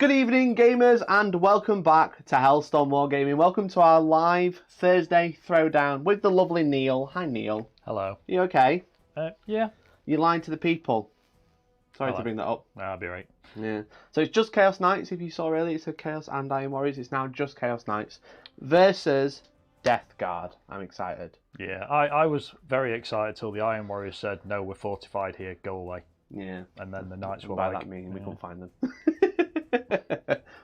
Good evening, gamers, and welcome back to Hellstormwargaming. Welcome to our live Thursday throwdown with the lovely Neil. Hi, Neil. Hello. You okay? Yeah. You lying to the people. Sorry Hello. to bring that up. No, I'll be right. Yeah. So it's just Chaos Knights. If you saw earlier, it said Chaos and Iron Warriors. It's now just Chaos Knights versus Death Guard. I'm excited. Yeah, I was very excited till the Iron Warriors said, no, we're fortified here, go away. Yeah. And then the Knights were by like... that meaning we couldn't find them.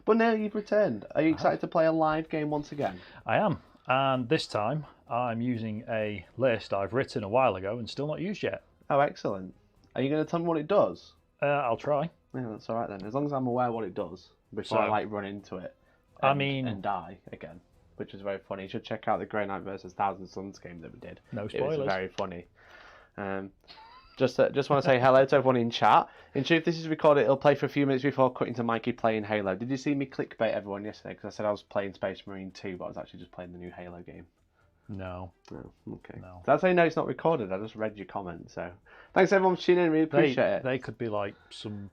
But now you've returned. Are you excited to play a live game once again? I am. And this time, I'm using a list I've written a while ago and still not used yet. Oh, excellent. Are you going to tell me what it does? I'll try. Yeah, that's all right then. As long as I'm aware what it does before I run into it and die again, which is very funny. You should check out the Grey Knight versus Thousand Suns game that we did. No spoilers. It was very funny. Just want to say hello to everyone in chat. In truth, this is recorded. It'll play for a few minutes before cutting to Mikey playing Halo. Did you see me clickbait everyone yesterday? Because I said I was playing Space Marine 2, but I was actually just playing the new Halo game. No. Oh, okay. No. That's how you know it's not recorded. I just read your comment. So thanks everyone for tuning in. Really appreciate it. They could be like some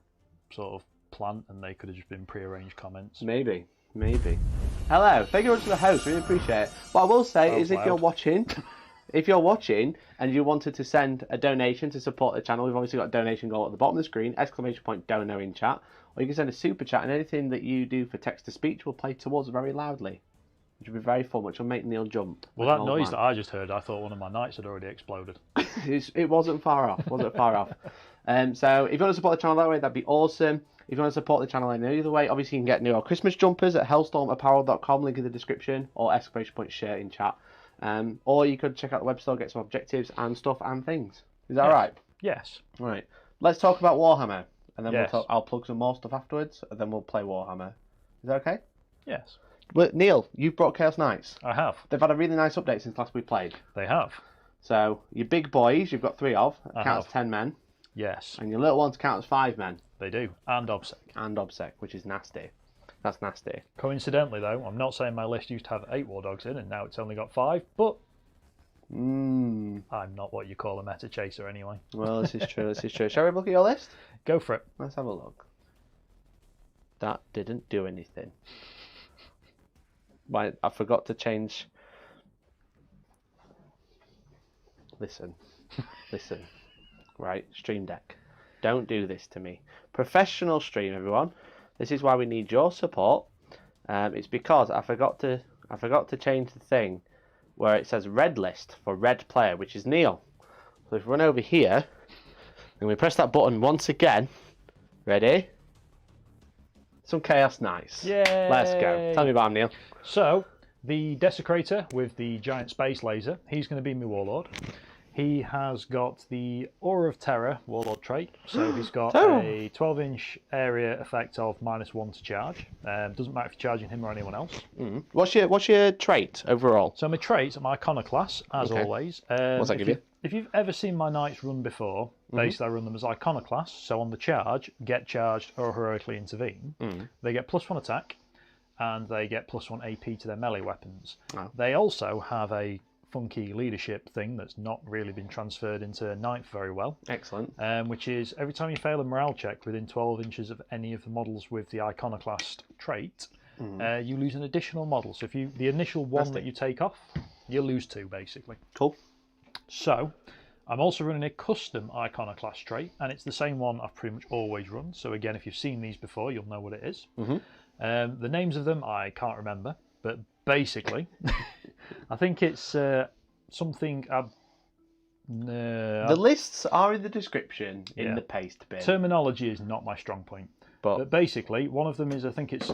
sort of plant and they could have just been pre-arranged comments. Maybe. Hello. Thank you very much for the host. Really appreciate it. What I will say is if you're watching... If you're watching and you wanted to send a donation to support the channel, we've obviously got a donation goal at the bottom of the screen, ! Dono in chat, or you can send a super chat, and anything that you do for text to speech will play towards very loudly, which will be very fun, which will make Neil jump. Well, that noise that I just heard, I thought one of my knights had already exploded. It wasn't far off. So if you want to support the channel that way, that'd be awesome. If you want to support the channel any other way, obviously you can get new Christmas jumpers at hellstormapparel.com, link in the description, or ! Share in chat. Or you could check out the website, get some objectives and stuff and things. Is that right? Yes. Right. Let's talk about Warhammer, and then Yes. I'll plug some more stuff afterwards, and then we'll play Warhammer. Is that okay? Yes. Well, Neil, you've brought Chaos Knights. I have. They've had a really nice update since last we played. They have. So your big boys, you've got 3 of, counts 10 men. Yes. And your little ones counts 5 men. They do. And OBSEC. Which is nasty. That's nasty. Coincidentally, though, I'm not saying my list used to have 8 war dogs in, and now it's only got 5. But I'm not what you call a meta chaser, anyway. Well, this is true. Shall we have a look at your list? Go for it. Let's have a look. That didn't do anything. Right, I forgot to change. Listen. Right, Stream Deck. Don't do this to me. Professional stream, everyone. This is why we need your support. It's because I forgot to change the thing where it says red list for red player, which is Neil. So if we run over here and we press that button once again, ready? Some Chaos Knights. Yay! Let's go. Tell me about him, Neil. So, the Desecrator with the giant space laser, he's going to be my Warlord. He has got the Aura of Terror Warlord trait, so he's got a 12-inch area effect of -1 to charge. Doesn't matter if you're charging him or anyone else. What's your trait overall? So my traits are my Iconoclast, as always. What's that give you? If you've ever seen my knights run before, basically I run them as Iconoclasts, so on the charge, get charged or heroically intervene. They get +1 attack, and they get +1 AP to their melee weapons. They also have a funky leadership thing that's not really been transferred into Ninth very well. Excellent. Which is every time you fail a morale check within 12 inches of any of the models with the Iconoclast trait, you lose an additional model. So if the initial one that you take off, you lose 2 basically. Cool. So I'm also running a custom Iconoclast trait, and it's the same one I've pretty much always run. So again, if you've seen these before, you'll know what it is. The names of them I can't remember, but basically, I think it's something. The lists are in the description in the paste bin. Terminology is not my strong point, but basically, one of them is I think it's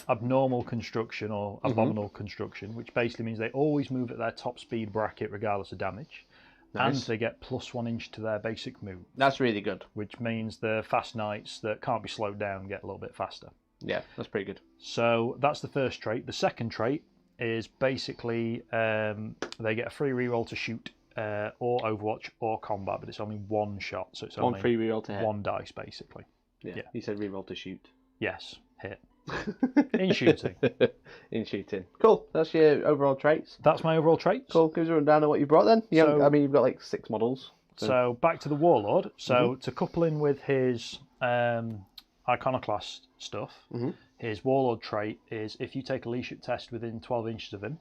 abnormal construction or abominable construction, which basically means they always move at their top speed bracket regardless of damage. Nice. And they get +1 inch to their basic move. That's really good. Which means the fast knights that can't be slowed down get a little bit faster. Yeah, that's pretty good. So that's the first trait. The second trait is basically they get a free reroll to shoot or Overwatch or combat, but it's only 1 shot. So it's only 1 free reroll to hit. 1 dice, basically. Yeah. You said reroll to shoot. Yes, hit. In shooting. In shooting. Cool. That's your overall traits. That's my overall traits. Cool. Gives us a rundown of what you brought then. I mean, you've got like 6 models. So back to the Warlord. So to couple in with his Iconoclast stuff, His Warlord trait is if you take a leadership test within 12 inches of him,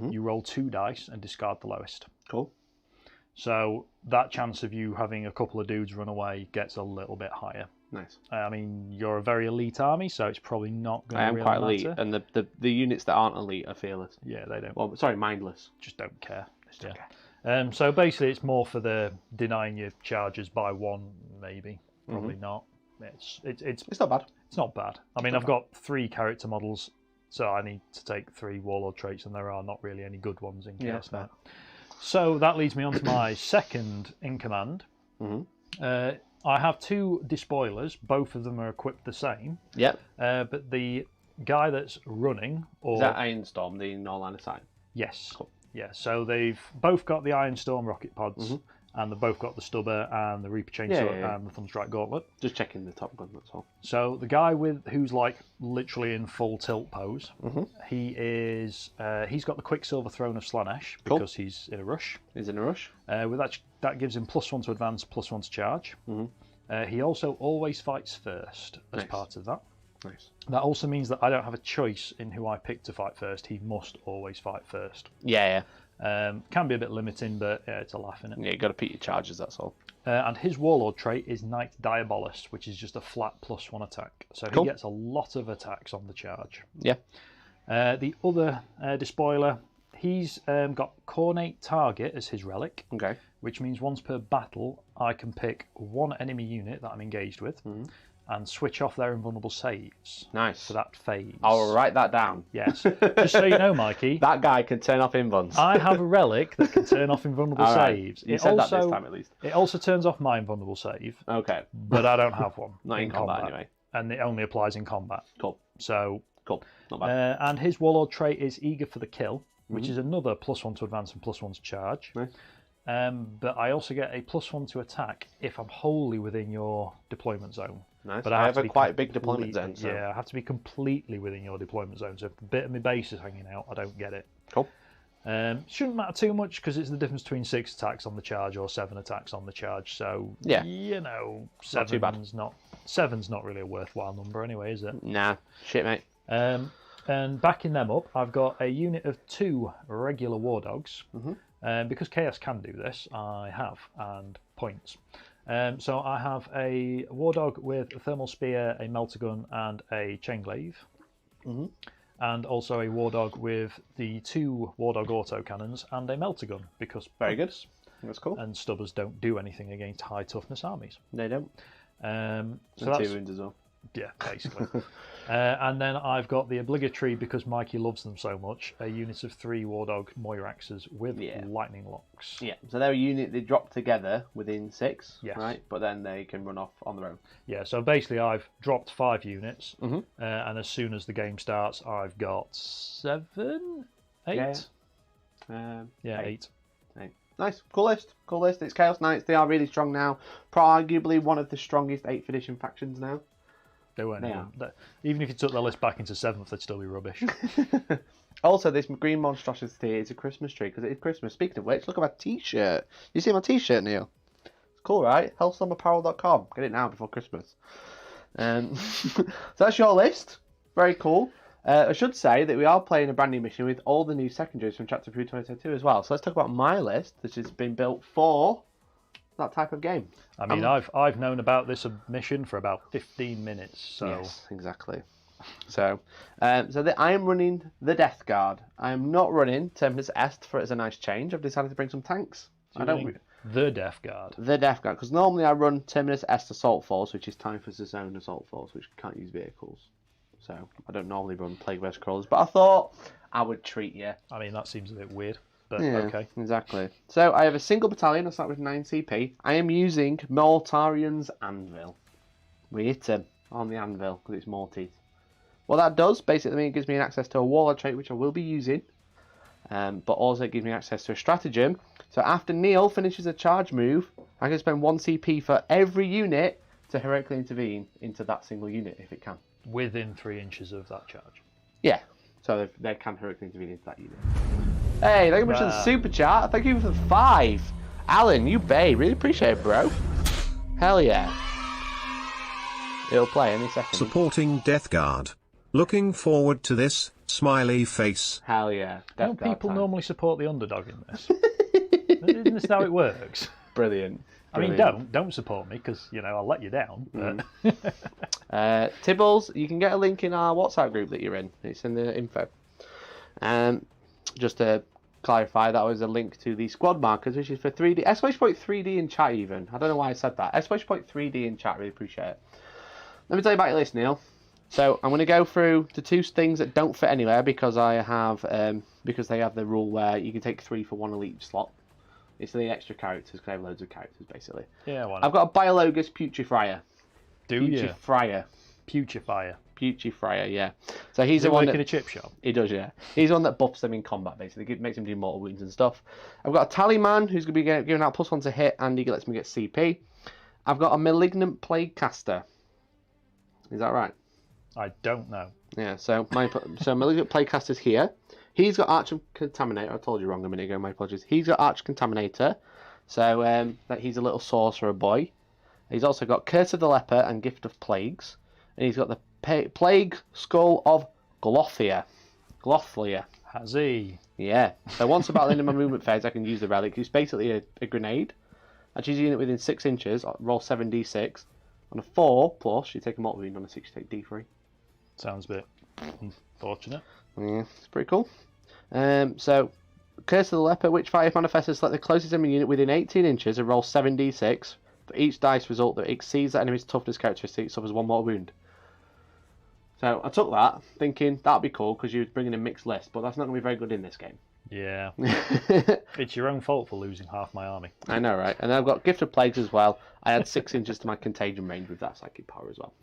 you roll 2 dice and discard the lowest. Cool. So that chance of you having a couple of dudes run away gets a little bit higher. Nice. I mean, you're a very elite army, so it's probably not going to really quite matter. elite, and the units that aren't elite are fearless. Yeah, they don't. Well, sorry, mindless. Just don't care. So basically, it's more for the denying your charges by 1, maybe. Probably not. It's not bad. It's not bad. I mean, I've got 3 character models, so I need to take 3 Warlord traits, and there are not really any good ones in Chaos now. So that leads me on to my second in command. I have 2 despoilers. Both of them are equipped the same. Yep. But the guy that's running... Is that Hellstorm, the no line of sight? Yes. Cool. Yeah, so they've both got the Hellstorm rocket pods, and they've both got the Stubber and the Reaper Chainsaw and the Thunderstrike Gauntlet. Just checking the Top Gun, that's all. So the guy who's like literally in full tilt pose, he's got the Quicksilver Throne of Slanesh because he's in a rush. He's in a rush. That gives him +1 to advance, +1 to charge. He also always fights first as part of that. Nice. That also means that I don't have a choice in who I pick to fight first. He must always fight first. Yeah. Can be a bit limiting, but it's a laugh, innit? Yeah, you got to pick your charges, that's all. And his Warlord trait is Knight Diabolus, which is just a flat +1 attack. So he gets a lot of attacks on the charge. Yeah. The other Despoiler, he's got Cornate Target as his relic. Okay. Which means once per battle, I can pick 1 enemy unit that I'm engaged with and switch off their invulnerable saves. Nice. For that phase. I'll write that down. Yes. Just so you know, Mikey. That guy can turn off invuns. I have a relic that can turn off invulnerable saves. You said that this time at least. It also turns off my invulnerable save. Okay. But I don't have one. Not in combat anyway. And it only applies in combat. Cool. So. Cool. Not bad. And his Warlord trait is Eager for the Kill, which is another +1 to advance and +1 to charge. Nice. But I also get a +1 to attack if I'm wholly within your deployment zone. Nice. But I have a quite big deployment zone. So. Yeah, I have to be completely within your deployment zone. So if a bit of my base is hanging out, I don't get it. Cool. Shouldn't matter too much because it's the difference between 6 attacks on the charge or 7 attacks on the charge. So yeah, you know, seven's not really a worthwhile number anyway, is it? Nah, shit, mate. And backing them up, I've got a unit of 2 regular War Dogs. Because Chaos can do this, I have, and points. So I have a War Dog with a Thermal Spear, a Melter Gun, and a Chain Glaive. And also a War Dog with the 2 War Dog Auto Cannons and a Melter Gun, because very good. That's cool. And Stubbers don't do anything against high toughness armies. They don't. So that's 2 wounds as well. Yeah, basically. And then I've got the obligatory, because Mikey loves them so much, a unit of 3 War Dog Moiraxes with lightning locks. Yeah, so they're a unit they drop together within 6, yes. Right? But then they can run off on their own. Yeah, so basically I've dropped 5 units, and as soon as the game starts, I've got 7, 8? Yeah, 8. Nice, cool list. Cool list. It's Chaos Knights. They are really strong now. Arguably one of the strongest 8th edition factions now. They weren't. Even if you took the list back into 7th, they'd still be rubbish. Also, this green monstrosity is a Christmas tree because it is Christmas. Speaking of which, look at my T-shirt. You see my T-shirt, Neil? It's cool, right? Hellstormapparel.com. Get it now before Christmas. So that's your list. Very cool. I should say that we are playing a brand new mission with all the new secondaries from Chapter 3 2022 as well. So let's talk about my list, which has been built for that type of game. I mean, I've known about this mission for about 15 minutes. So yes, exactly. So, I am running the Death Guard. I am not running Terminus Est for it as a nice change. I've decided to bring some tanks. So the Death Guard. The Death Guard, because normally I run Terminus Est Assault Force, which is Typhus' own Assault Force, which can't use vehicles. So I don't normally run Plague Bear's Crawlers, but I thought I would treat you. I mean, that seems a bit weird. But yeah, okay. Exactly. So I have a single battalion. I start with 9 CP. I am using Mortarian's Anvil. We hit him on the anvil because it's more teeth. What that does, basically, it gives me access to a Warlord trait, which I will be using. But also it gives me access to a stratagem. So after Neil finishes a charge move, I can spend 1 CP for every unit to heroically intervene into that single unit if it can. Within 3 inches of that charge. Yeah. So they can heroically intervene into that unit. Hey, thank you much for the super chat. Thank you for the 5. Alan, you babe. Really appreciate it, bro. Hell yeah. It'll play any second. Supporting Death Guard. Looking forward to this, smiley face. Hell yeah. Don't people normally support the underdog in this? Isn't this how it works? Brilliant. I mean, don't support me because I'll let you down. But... Tibbles, you can get a link in our WhatsApp group that you're in. It's in the info. Just to clarify, that was a link to the squad markers, which is for 3D. Exclamation 3D in chat even. I don't know why I said that. Exclamation 3D in chat. Really appreciate it. Let me tell you about your list, Neil. So I'm going to go through the 2 things that don't fit anywhere because I have because they have the rule where you can take 3 for 1 elite slot. It's the extra characters because I have loads of characters basically. Yeah, why not? I've got a Biologus Putrefrier. Putrefrier. Putrefrier, yeah. So he's the one work that in a chip shop. He does, yeah. He's the one that buffs them in combat basically. Makes him do mortal wounds and stuff. I've got a Tallyman who's going to be giving out +1 to hit, and he lets me get CP. I've got a Malignant Plague Caster. Is that right? I don't know. Yeah. So Malignant Plague Caster's here. He's got Arch Contaminator. I told you wrong a minute ago. My apologies. He's got Arch Contaminator. So that he's a little sorcerer boy. He's also got Curse of the Leper and Gift of Plagues. And he's got the Plague Skull of Glothia. Has he? Yeah. So once about the end of my movement phase, I can use the relic. It's basically a grenade. I choose a unit within 6 inches. I'll roll 7d6. On a 4+, you take a mortal wound. On a 6, you take d3. Sounds a bit unfortunate. Yeah, it's pretty cool. So, Curse of the Leper, Witchfire, if manifested, select the closest enemy unit within 18 inches and roll 7d6. For each dice result that exceeds that enemy's toughness characteristic, it suffers 1 mortal wound. So, I took that, thinking that'd be cool because you're bringing a mixed list, but that's not going to be very good in this game. Yeah. It's your own fault for losing half my army. I know, right? And I've got Gift of Plagues as well. I had 6 inches to my contagion range with that psychic power as well.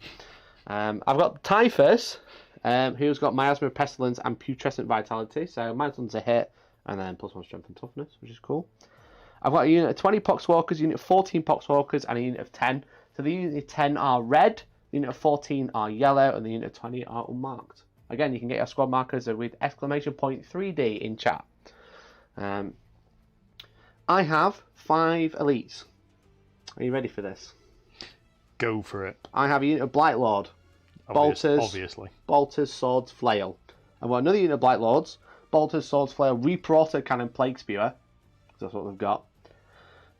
I've got Typhus, who's got Miasma, Pestilence, and Putrescent Vitality. So -1's a hit, and then +1 strength and toughness, which is cool. I've got a unit of 20 Poxwalkers, a unit of 14 Poxwalkers, and a unit of 10. So the unit of 10 are red, the unit of 14 are yellow, and the unit of 20 are unmarked. Again, you can get your squad markers with exclamation point 3D in chat. I have 5 elites. Are you ready for this? Go for it. I have a unit of Blight Lord. Bolters, obviously. Bolters, Swords, Flail. I've got another unit of Blight Lords. Bolters, Swords, Flail, Reaper Auto Cannon, Plague Spewer. That's what they've got.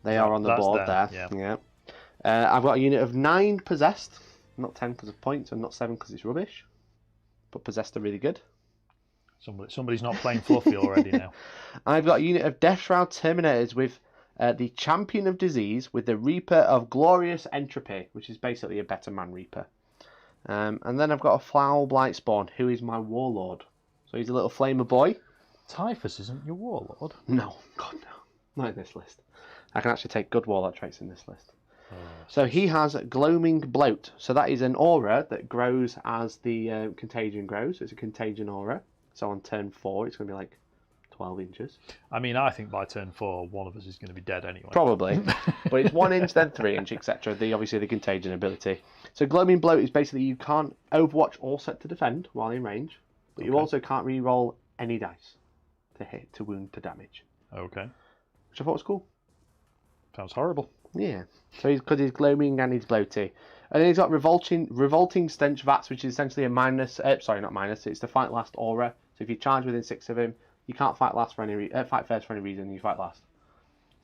They are on the board there. Yeah. I've got a unit of 9 Possessed. Not 10 because of points, and not 7 because it's rubbish. But Possessed are really good. Somebody's not playing fluffy already now. I've got a unit of Death Shroud Terminators with the Champion of Disease with the Reaper of Glorious Entropy, which is basically a better man Reaper. And then I've got a Foul Blightspawn, who is my Warlord. So he's a little flamer boy. Typhus isn't your Warlord? No, God no. Not in this list. I can actually take good Warlord traits in this list. So he has Gloaming Bloat. So that is an aura that grows as the contagion grows. It's a contagion aura. So on turn 4, it's going to be like 12 inches. I mean, I think by turn 4, one of us is going to be dead anyway. Probably. But it's 1 inch, then 3 inch, etc. Obviously, the contagion ability. So Gloaming Bloat is basically you can't Overwatch or set to defend while in range, but you also can't re-roll any dice to hit, to wound, to damage. Okay. Which I thought was cool. Sounds horrible. Yeah. So because he's gloaming and he's bloaty. And then he's got revolting stench vats, which is essentially a minus. Sorry, not minus. It's the fight last aura. So if you charge within 6 of him, you can't fight last for any fight first for any reason. You fight last.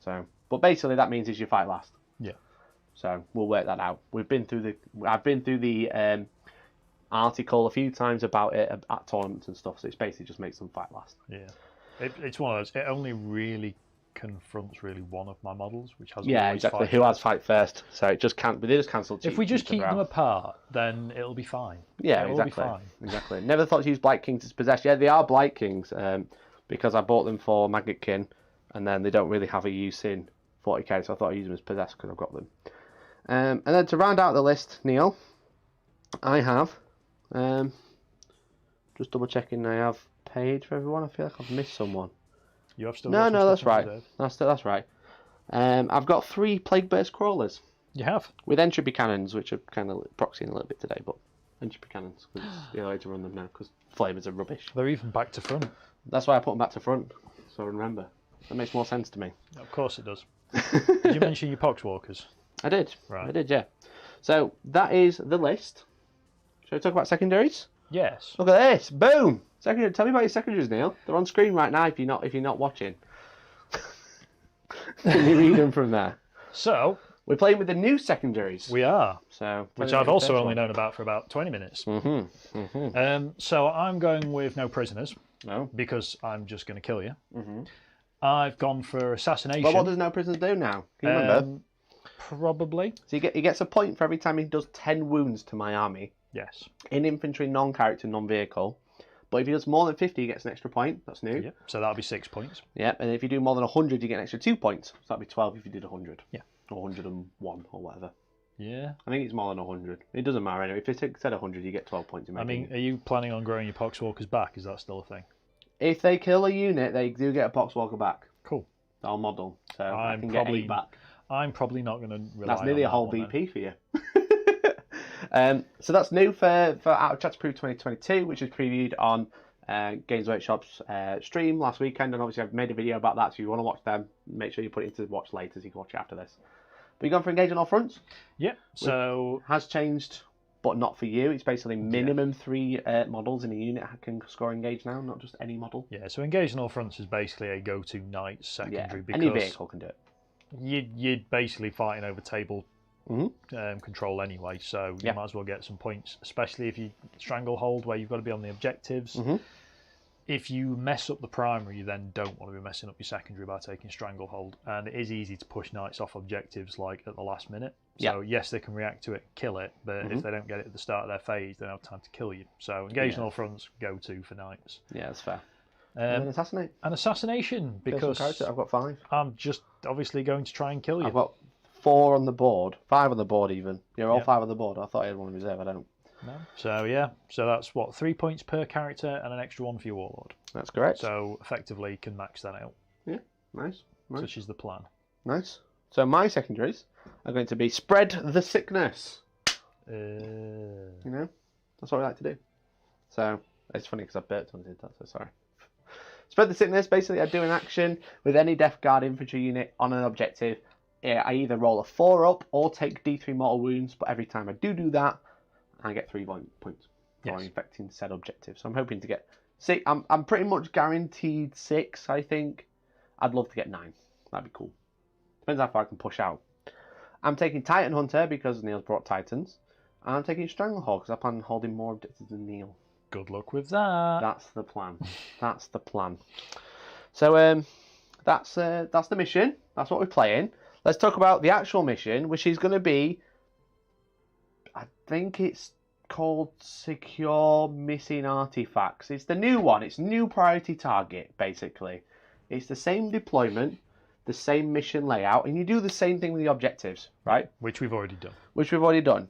So, but basically that means is you fight last. Yeah. So we'll work that out. I've been through the article a few times about it at tournaments and stuff. So it's basically just makes them fight last. Yeah. It's one of those. It only really confronts one of my models, which has exactly who has fight first. So it just can't. But they just cancel. If we just keep them apart, then it'll be fine. Yeah, exactly. Never thought to use Blight Kings as possessed. Yeah, they are Blight Kings because I bought them for Maggotkin, and then they don't really have a use in 40k. So I thought I'd use them as possessed because I've got them. And then to round out the list, Neil, I have just double checking. I have paid for everyone. I feel like I've missed someone. You have still no, that's right. That's right. I've got 3 Plague Burst Crawlers. You have? With Entropy Cannons, which are kind of proxying a little bit today, but Entropy Cannons, because it's the only way to run them now, because flamers are rubbish. They're even back to front. That's why I put them back to front, so I remember. That makes more sense to me. Of course it does. Did you mention your Poxwalkers? I did. Right. I did, yeah. So that is the list. Shall we talk about secondaries? Yes. Look at this. Boom. Secondary. Tell me about your secondaries, Neil. They're on screen right now. If you're not watching, can you read them from there? So we're playing with the new secondaries. we are. So which I've also only known about for about 20 minutes. So I'm going with no prisoners. No. Because I'm just going to kill you. I've gone for assassination. Well, what does no prisoners do now? Can you remember? Probably. So he gets a point for every time he does 10 wounds to my army. Yes. In infantry, non-character, non-vehicle. But if he does more than 50, he gets an extra point. That's new. Yep. So that'll be 6 points. Yep. And if you do more than 100, you get an extra 2 points. So that'll be 12 if you did 100. Yeah. Or 101 or whatever. Yeah. I think it's more than 100. It doesn't matter anyway. If it said 100, you get 12 points. I mean, are you planning on growing your Poxwalkers back? Is that still a thing? If they kill a unit, they do get a Poxwalker back. Cool. I'll model. So I can get 8 back. I'm probably not going to rely That's nearly on a whole that VP for you. So that's new for Out of Chat to Prove 2022, which was previewed on Games Workshop's stream last weekend, and obviously I've made a video about that, so if you want to watch them, make sure you put it into watch later so you can watch it after this. But you've gone for Engage on all fronts? Yep, so... Has changed, but not for you. It's basically minimum 3 models in a unit can score Engage now, not just any model. Yeah, so Engage on all fronts is basically a go-to knight secondary, because any vehicle can do it. You're basically fighting over table control anyway, so you might as well get some points, especially if you stranglehold where you've got to be on the objectives. If you mess up the primary, you then don't want to be messing up your secondary by taking stranglehold, and it is easy to push knights off objectives like at the last minute. So yes, they can react to it and kill it, but if they don't get it at the start of their phase, they don't have time to kill you. So Engage on all fronts, go to for knights. Yeah, that's fair. And assassinate. An assassination, because I've got 5. I'm just obviously going to try and kill you. I've got 4 on the board, 5 on the board even. You're all 5 on the board. I thought I had one in reserve. I don't. No. So yeah, so that's what, 3 points per character and an extra 1 for your warlord. That's correct. So effectively can max that out. Yeah, nice. Such is the plan. Nice. So my secondaries are going to be spread the sickness. You know, that's what we like to do. So it's funny because I burped when I did that. So sorry. Spread the sickness. Basically, I do an action with any Death Guard infantry unit on an objective. I either roll a 4 up or take D3 mortal wounds. But every time I do that, I get 3 points for infecting said objective. So I'm hoping to get 6. I'm pretty much guaranteed 6. I think. I'd love to get 9. That'd be cool. Depends how far I can push out. I'm taking Titan Hunter because Neil's brought Titans. And I'm taking Stranglehold because I plan on holding more objectives than Neil. Good luck with that. That's the plan. That's the plan. So that's the mission. That's what we're playing. Let's talk about the actual mission, which is going to be, I think it's called Secure Missing Artifacts. It's the new one. It's new priority target, basically. It's the same deployment, the same mission layout, and you do the same thing with the objectives, right? Which we've already done.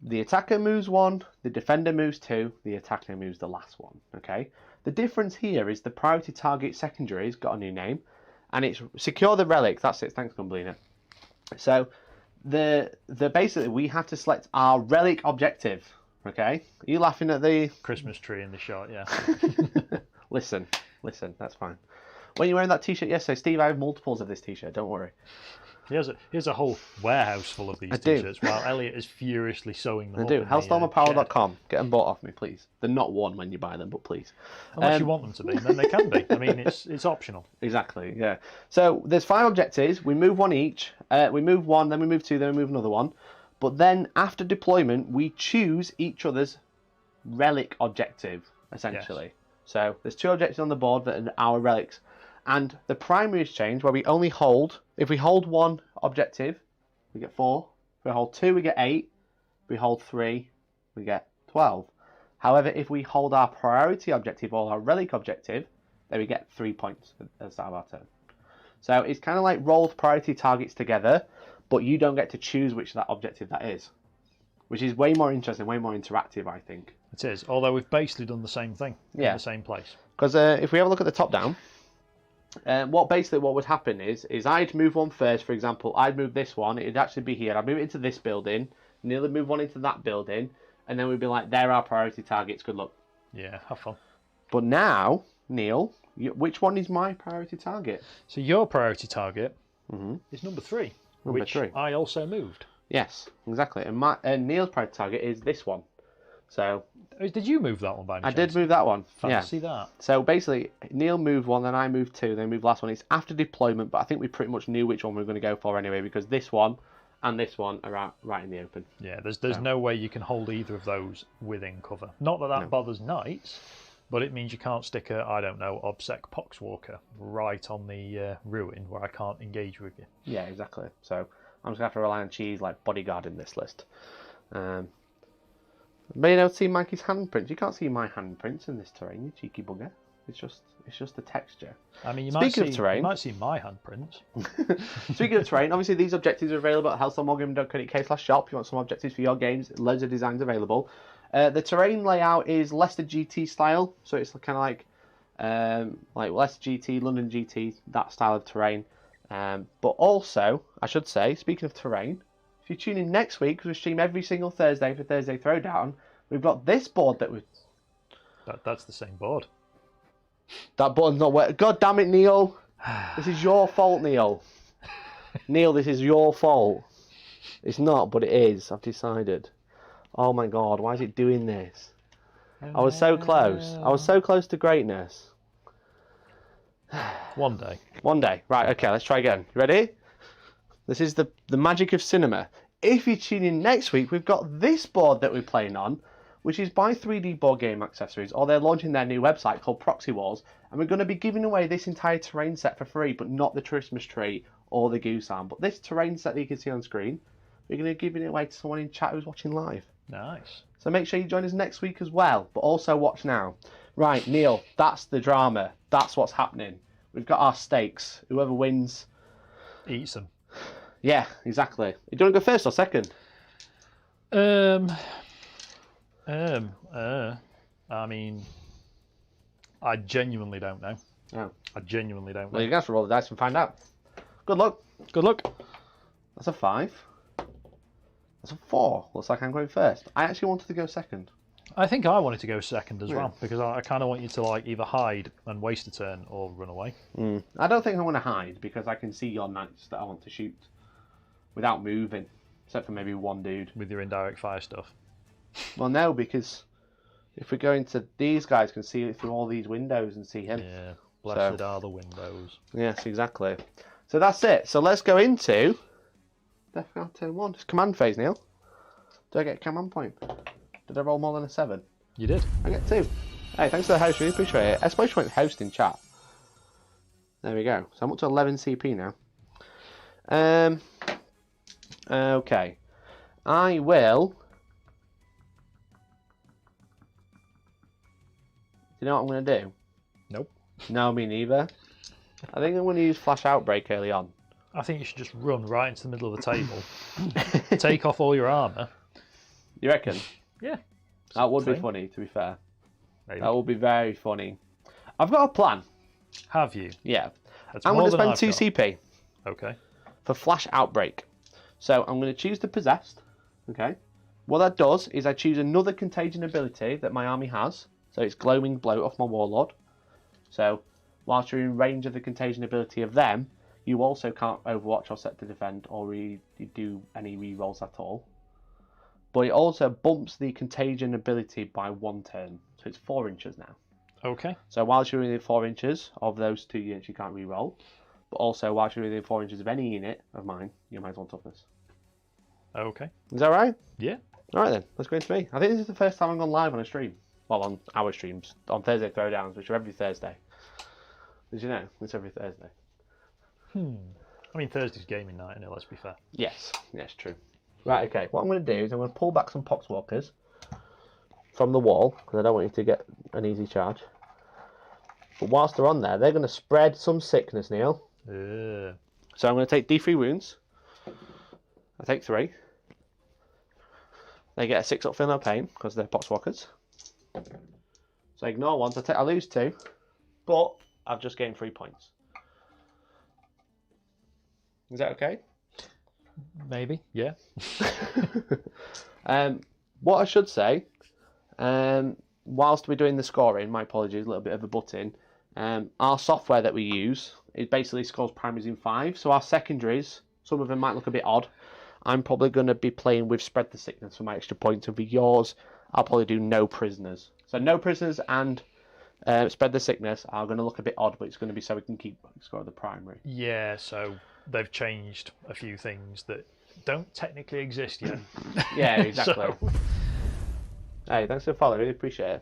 The attacker moves 1, the defender moves 2, the attacker moves the last one, okay? The difference here is the priority target secondary's got a new name, and it's secure the relic. That's it. Thanks, Gumblina. So, the basically, we have to select our relic objective, okay? Are you laughing at the... Christmas tree in the shot, yeah. Listen, that's fine. When you're wearing that t-shirt yesterday, Steve, I have multiples of this t-shirt, don't worry. Here's a whole warehouse full of these t-shirts while Elliot is furiously sewing them up. I do. Hellstormwargaming.com. Get them bought off me, please. They're not one when you buy them, but please. Unless you want them to be, then they can be. I mean, it's optional. Exactly, yeah. So there's 5 objectives. We move 1 each. We move 1, then we move 2, then we move another one. But then after deployment, we choose each other's relic objective, essentially. Yes. So there's 2 objectives on the board that are our relics. And the primary has changed where we only hold, if we hold 1 objective, we get 4. If we hold 2, we get 8. If we hold 3, we get 12. However, if we hold our priority objective or our relic objective, then we get 3 points at the start of our turn. So it's kind of like rolled priority targets together, but you don't get to choose which that objective that is. Which is way more interesting, way more interactive, I think. It is, although we've basically done the same thing in the same place. Because if we have a look at the top down, what would happen is I'd move 1 first, for example. I'd move this one, it'd actually be here. I'd move it into this building, Neil would move 1 into that building, and then we'd be like, there are priority targets, good luck. Yeah, have fun. But now, Neil, which one is my priority target? So your priority target is number 3, Number 3. I also moved. Yes, exactly. And Neil's priority target is this one. So Did you move that one by any I chance? did move that one. Fancy that. So basically, Neil moved one, then I moved two, then moved last one. It's after deployment, but I think we pretty much knew which one we were going to go for anyway, because this one and this one are right in the open. Yeah, there's no way you can hold either of those within cover. Not that bothers knights, but it means you can't stick a, I don't know, Obsec Poxwalker right on the ruin where I can't engage with you. Yeah, exactly. So I'm just going to have to rely on cheese like bodyguard in this list. But you know, see Mikey's handprints. You can't see my handprints in this terrain, you cheeky bugger. It's just the texture. I mean, you might see my handprints. Speaking of terrain, obviously these objectives are available at hellstormwargaming.co.uk/shop. If you want some objectives for your games, loads of designs available. The terrain layout is Leicester GT style, so it's kind of like Leicester GT, London GT, that style of terrain. But also, I should say, speaking of terrain, if you tune in next week, because we stream every single Thursday for Thursday Throwdown, we've got this board that we... That's the same board. That button's not working. God damn it, Neil. This is your fault, Neil. Neil, this is your fault. It's not, but it is. I've decided. Oh my God, why is it doing this? I was so close. I was so close to greatness. One day. One day. Right, okay, let's try again. You ready? This is the magic of cinema. If you tune in next week, we've got this board that we're playing on, which is by 3D Board Game Accessories, or they're launching their new website called Proxy Wars, and we're going to be giving away this entire terrain set for free, but not the Christmas tree or the goose arm. But this terrain set that you can see on screen, we're going to be giving it away to someone in chat who's watching live. Nice. So make sure you join us next week as well, but also watch now. Right, Neil, that's the drama. That's what's happening. We've got our stakes. Whoever wins... eats them. Yeah, exactly. Do you want to go first or second? I mean, I genuinely don't know. Oh. I genuinely don't know. Well, you're going to have to roll the dice and find out. Good luck. Good luck. That's a 5. That's a 4. Looks like I'm going first. I actually wanted to go second. I think I wanted to go second as well, because I kind of want you to like either hide and waste a turn or run away. I don't think I want to hide, because I can see your knights that I want to shoot without moving, except for maybe one dude. With your indirect fire stuff. Well, no, because if we go into... These guys can see it through all these windows and see him. Yeah, blessed are the windows. Yes, exactly. So that's it. So let's go into... Death Guard turn 1. It's command phase, Neil. Do I get a command point? Did I roll more than a 7? You did. I get 2. Hey, thanks for the host. Really appreciate it. Especially when host in chat. There we go. So I'm up to 11 CP now. Okay. I will... Do you know what I'm going to do? Nope. No, me neither. I think I'm going to use Flash Outbreak early on. I think you should just run right into the middle of the table. Take off all your armour. You reckon? Yeah. That would be funny, to be fair. Maybe. That would be very funny. I've got a plan. Have you? Yeah. That's I'm more going to than spend 2 I've got. CP Okay. for Flash Outbreak. So I'm going to choose the Possessed. Okay. What that does is I choose another contagion ability that my army has. So it's Glowing Blow off my Warlord. So whilst you're in range of the contagion ability of them, you also can't Overwatch or Set to Defend or do any rerolls at all. But it also bumps the contagion ability by 1 turn. So it's 4 inches now. Okay. So whilst you're within 4 inches of those 2 units, you can't reroll. But also, whilst you're within 4 inches of any unit of mine, you might want toughness. Okay. Is that right? Yeah. Alright then, let's go into me. I think this is the first time I've gone live on a stream. Well, on our streams. On Thursday Throwdowns, which are every Thursday. Did you know? It's every Thursday. I mean, Thursday's gaming night, isn't it? Let's be fair. Yes, true. Right, okay. What I'm going to do is I'm going to pull back some Poxwalkers from the wall, because I don't want you to get an easy charge. But whilst they're on there, they're going to spread some sickness, Neil. So I'm going to take D3 wounds. I take 3. They get a 6 up feel no pain, because they're Poxwalkers. So I ignore 1, so I lose 2. But I've just gained 3 points. Is that okay? Maybe, yeah. What I should say, whilst we're doing the scoring, my apologies, a little bit of a butt-in, our software that we use, it basically scores primaries in 5, so our secondaries, some of them might look a bit odd. I'm probably going to be playing with Spread the Sickness for my extra points, and for yours, I'll probably do no prisoners. So no prisoners and spread the sickness are going to look a bit odd, but it's going to be so we can keep score the primary. Yeah, so they've changed a few things that don't technically exist yet. Yeah, exactly. So... Hey, thanks for the follow. Really appreciate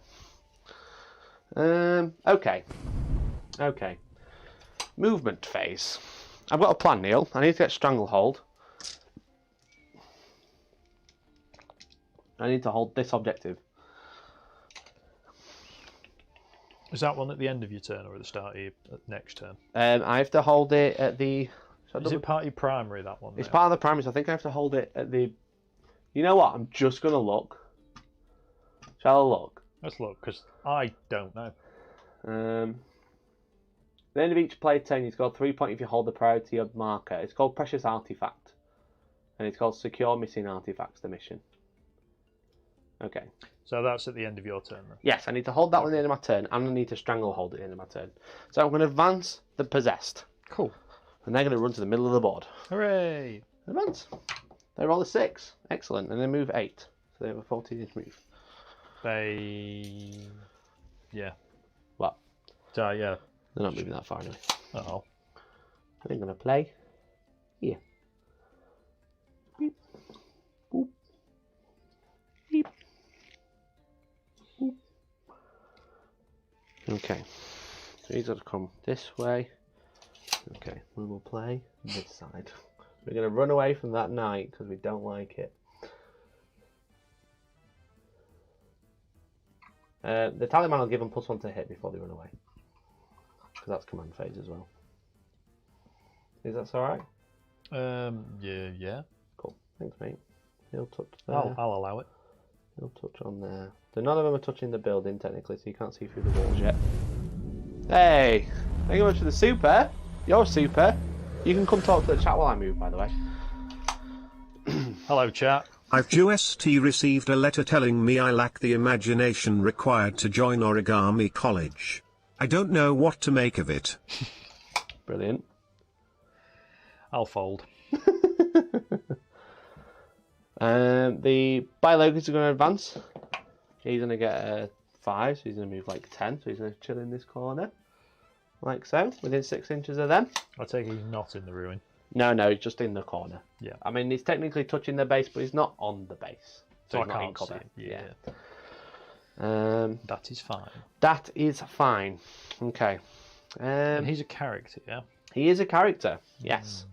it. Okay. Movement phase. I've got a plan, Neil. I need to get Stranglehold. I need to hold this objective. Is that one at the end of your turn or at the start of your next turn? I have to hold it at the... Is it part of your primary, that one? It's part of the primary, so I think I have to hold it at the... You know what? I'm just going to look. Shall I look? Let's look, because I don't know. At the end of each play turn, you score 3 points if you hold the priority of marker. It's called Precious Artifact. And it's called Secure Missing Artifacts, the mission. Okay. So that's at the end of your turn then? Yes, I need to hold that one at the end of my turn, and I need to Stranglehold at the end of my turn. So I'm going to advance the Possessed. Cool. And they're going to run to the middle of the board. Hooray! Advance. They roll a 6. Excellent. And they move 8. So they have a 14-inch move. Yeah. What? Yeah. They're not moving that far anyway. Uh-oh. I'm going to play here. Beep. Boop. Beep. Boop. Okay. So he's got to come this way. Okay, we will play this side. We're going to run away from that knight because we don't like it. The Taliban will give them +1 to hit before they run away. Because that's command phase as well. Is that alright? Yeah. Cool. Thanks, mate. He'll touch there. I'll allow it. He'll touch on there. So none of them are touching the building, technically, so you can't see through the walls yet. Hey! Thank you much for the super. You're super. You can come talk to the chat while I move, by the way. Hello, chat. I've just received a letter telling me I lack the imagination required to join origami college. I don't know what to make of it. Brilliant. I'll fold. The Biologist are going to advance. He's going to get a 5, so he's going to move like 10, so he's going to chill in this corner. Like so, within 6 inches of them. I take it he's not in the ruin. No, he's just in the corner. Yeah. I mean, he's technically touching the base, but he's not on the base. So he's I not in can't cover. see it. Yeah. That is fine. That is fine. Okay. And he's a character, yeah? He is a character, yes.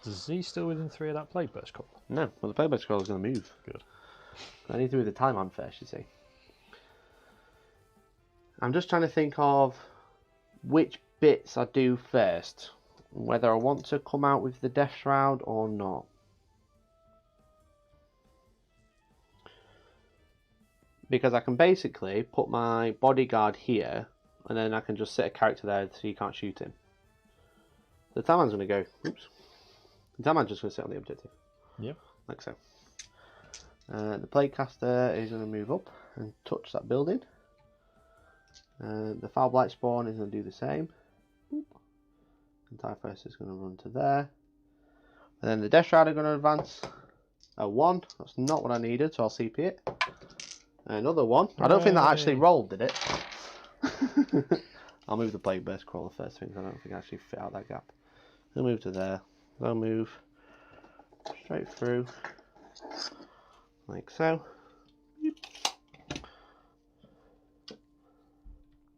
Is he still within 3 of that play burst scroll? No, well, the play burst scroll is going to move. Good. I need to move the time on first, you see. I'm just trying to think of which bits I do first. Whether I want to come out with the Death Shroud or not. Because I can basically put my bodyguard here, and then I can just set a character there so you can't shoot him. The Talman's going to go, oops. The Talman's just going to sit on the objective. Yep. Like so. The Plaguecaster is going to move up and touch that building. The Foul Blight Spawn is going to do the same. Boop. And Typhus is going to run to there. And then the Death Shroud are going to advance. A 1. That's not what I needed, so I'll CP it. Another 1. I don't think that actually rolled, did it? I'll move the Plague Burst Crawler first, because I don't think I actually fit out that gap. I'll move to there. I'll move straight through. Like so.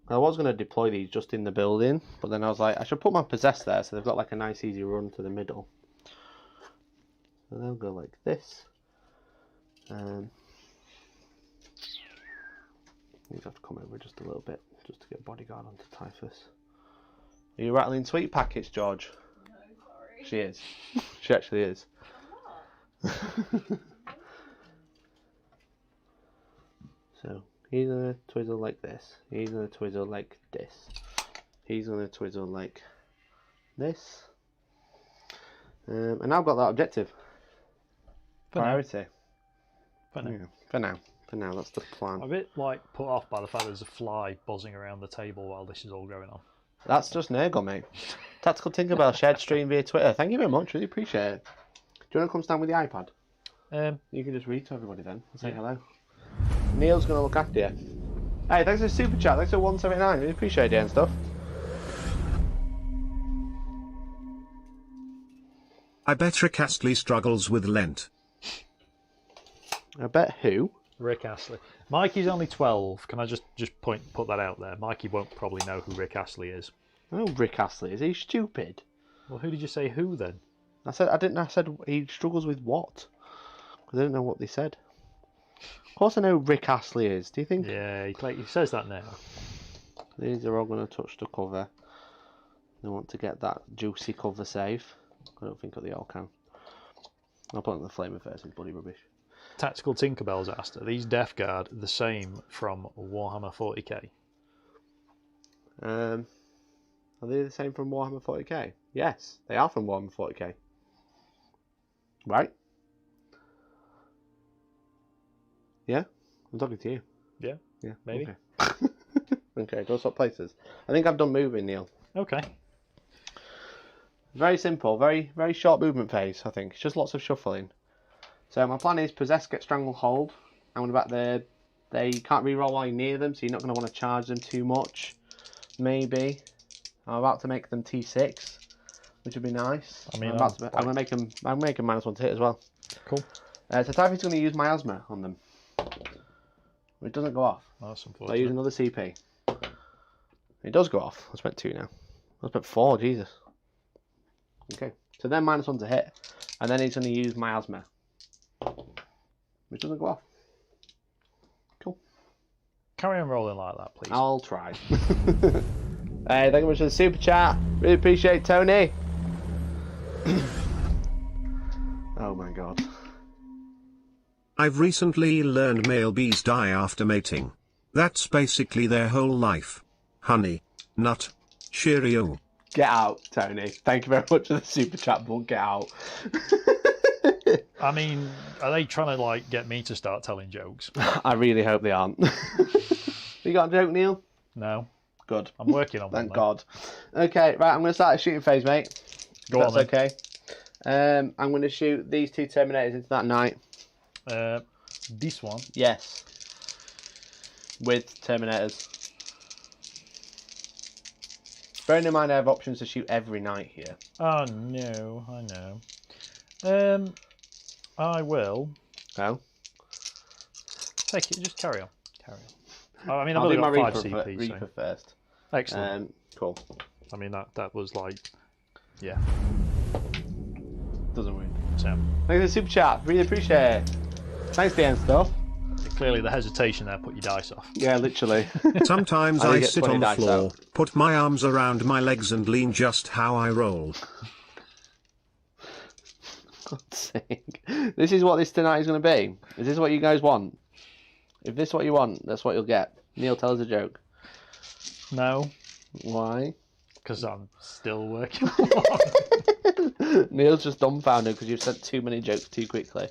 I was going to deploy these just in the building, but then I was like, I should put my Possess there so they've got like a nice easy run to the middle. So they'll go like this. You have to come over just a little bit just to get bodyguard onto Typhus. Are you rattling sweet packets, George? No, sorry. She is. She actually is. So he's gonna twizzle like this. He's gonna twizzle like this. He's gonna twizzle like this. And I've got that objective. Priority. For now. Yeah, for now. For now, that's the plan. I'm a bit like put off by the fact there's a fly buzzing around the table while this is all going on. That's just Nurgle, mate. Tactical Tinkerbell shared stream via Twitter. Thank you very much. Really appreciate it. Do you want to come stand with the iPad? You can just read to everybody then and say hello. Neil's going to look after you. Hey, thanks for the super chat. Thanks for 179. Really appreciate it and stuff. I bet Rick Astley struggles with Lent. I bet who? Rick Astley. Mikey's only 12. Can I just put that out there? Mikey won't probably know who Rick Astley is. I know Rick Astley. Is he stupid? Well, who did you say who then? I said he struggles with what? I didn't know what they said. Of course I know who Rick Astley is. Do you think? Yeah, he says that now. These are all going to touch the cover. They want to get that juicy cover save. I don't think they all can. I'll put it in the flamer first. It's bloody rubbish. Tactical Tinkerbell's asked, are these Death Guard the same from Warhammer 40k? Are they the same from Warhammer 40k? Yes, they are from Warhammer 40k. Right? Yeah? I'm talking to you. Yeah? Yeah, Maybe. Okay, okay, go swap places. I think I've done moving, Neil. Okay. Very simple, very short movement phase, I think. It's just lots of shuffling. So my plan is possess, get stranglehold. I'm going to back they can't reroll while you're near them, so you're not going to want to charge them too much. Maybe. I'm about to make them T6, which would be nice. I mean, I'm going to make them -1 to hit as well. Cool. So Typhoon's going to use miasma on them. It doesn't go off. That's unfortunate. So I use another CP. It does go off. I spent 2 now. I spent 4, Jesus. Okay. So then -1 to hit. And then he's going to use miasma. Which doesn't go off. Cool. Carry on rolling like that, please. I'll try. Hey, thank you much for the super chat. Really appreciate Tony. Oh my god. I've recently learned male bees die after mating. That's basically their whole life. Honey. Nut. Cheerio. Get out, Tony. Thank you very much for the super chat, but get out. I mean, are they trying to like get me to start telling jokes? I really hope they aren't. You got a joke, Neil? No. Good. I'm working on one. Thank God. Okay, right, I'm going to start a shooting phase, mate. Go on, that's okay. I'm going to shoot these 2 Terminators into that knight. This one? Yes. With Terminators. Bearing in mind I have options to shoot every knight here. Oh no, I know. I will. Oh? Take it, just carry on. Carry on. I mean, I've I'll only do my got 5 Reaper, CP, Reaper so. first. Excellent. Cool. I mean, that was like, yeah. Doesn't win. So, Thanks for the super chat. Really appreciate it. Thanks, Dan stuff. clearly the hesitation there put your dice off. Yeah, literally. Sometimes I sit on the floor, put my arms around my legs and lean just how I roll. God's sake. This is what this tonight is going to be. Is this what you guys want? If this is what you want, that's what you'll get. Neil, tell us a joke. No. Why? Because I'm still working on one. Neil's just dumbfounded because you've said too many jokes too quickly.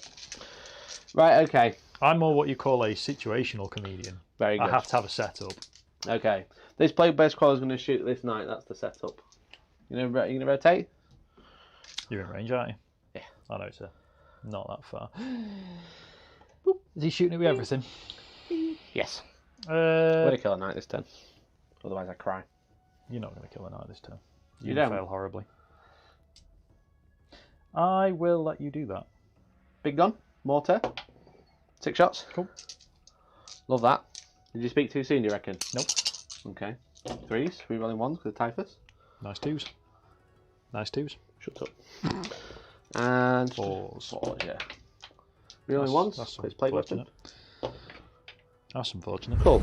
Right, okay. I'm more what you call a situational comedian. Very good. I have to have a setup. Okay. This play-based crawler is going to shoot this night. That's the setup. You going to rotate? You're in range, aren't you? Yeah. I know it's not that far. Boop. Is he shooting it with everything? Yes. I'm going to You're kill a knight this turn. Otherwise I cry. not going to kill a knight this turn. You You'll don't? fail horribly. I will let you do that. Big gun. Mortar. 6 shots. Cool. Love that. Did you speak too soon, do you reckon? Nope. Okay. 3s. 3 rolling 1s because of typhus. Nice twos. Nice twos. Shut up. And 4s. 4s, yeah. Rolling 1s. That's It's play weapon. unfortunate. That's unfortunate. Cool.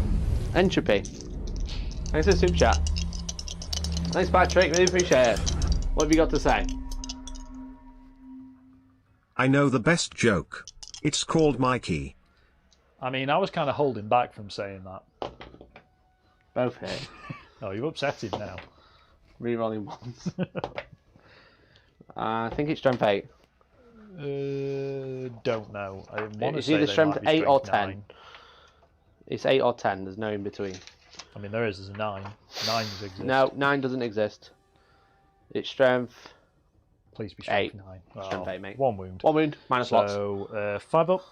Entropy. Thanks for the super chat. Thanks, Patrick. Really appreciate it. What have you got to say? I know the best joke. It's called Mikey. I mean, I was kind of holding back from saying that. Both hit. Oh, you've upset him now. Rerolling 1s. I think it's strength 8. Don't know. I want to It's say either they strength might be 8 or strength 10. 9. It's 8 or 10. There's no in between. I mean, there's a 9. 9s exist. No, 9 doesn't exist. It's strength. Please be strength 8. 9. Strength 8, mate. 1 wound. 1 wound, minus lots. So, 5 up.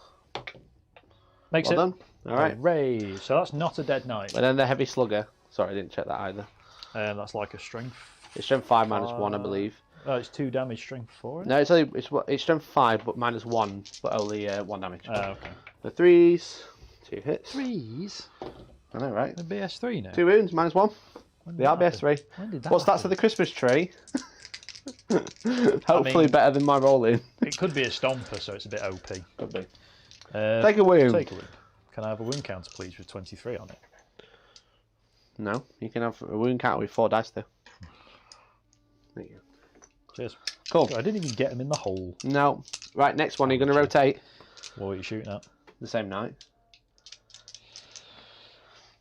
Makes Well it. done. All right. Hooray! So that's not a dead knight. And then the heavy slugger. Sorry, I didn't check that either. That's like a strength. It's strength 5 minus 1, I believe. Oh, it's 2 damage, strength 4. No, it's strength 5, but minus 1, but only 1 damage. Okay. The 3s, 2 hits. 3s? I know, right? The BS3 now. 2 wounds, minus 1. The RBS3. When did that What's that happen? to the Christmas tree? Hopefully better than my rolling. It could be a stomper, so it's a bit OP. Could be. Take a wound. Take a wound. Can I have a wound counter, please, with 23 on it? No, you can have a wound counter with 4 dice though. There you go. Cheers. Cool. I didn't even get him in the hole. No. Right, next one, you're going to rotate. What are you shooting at? The same knight.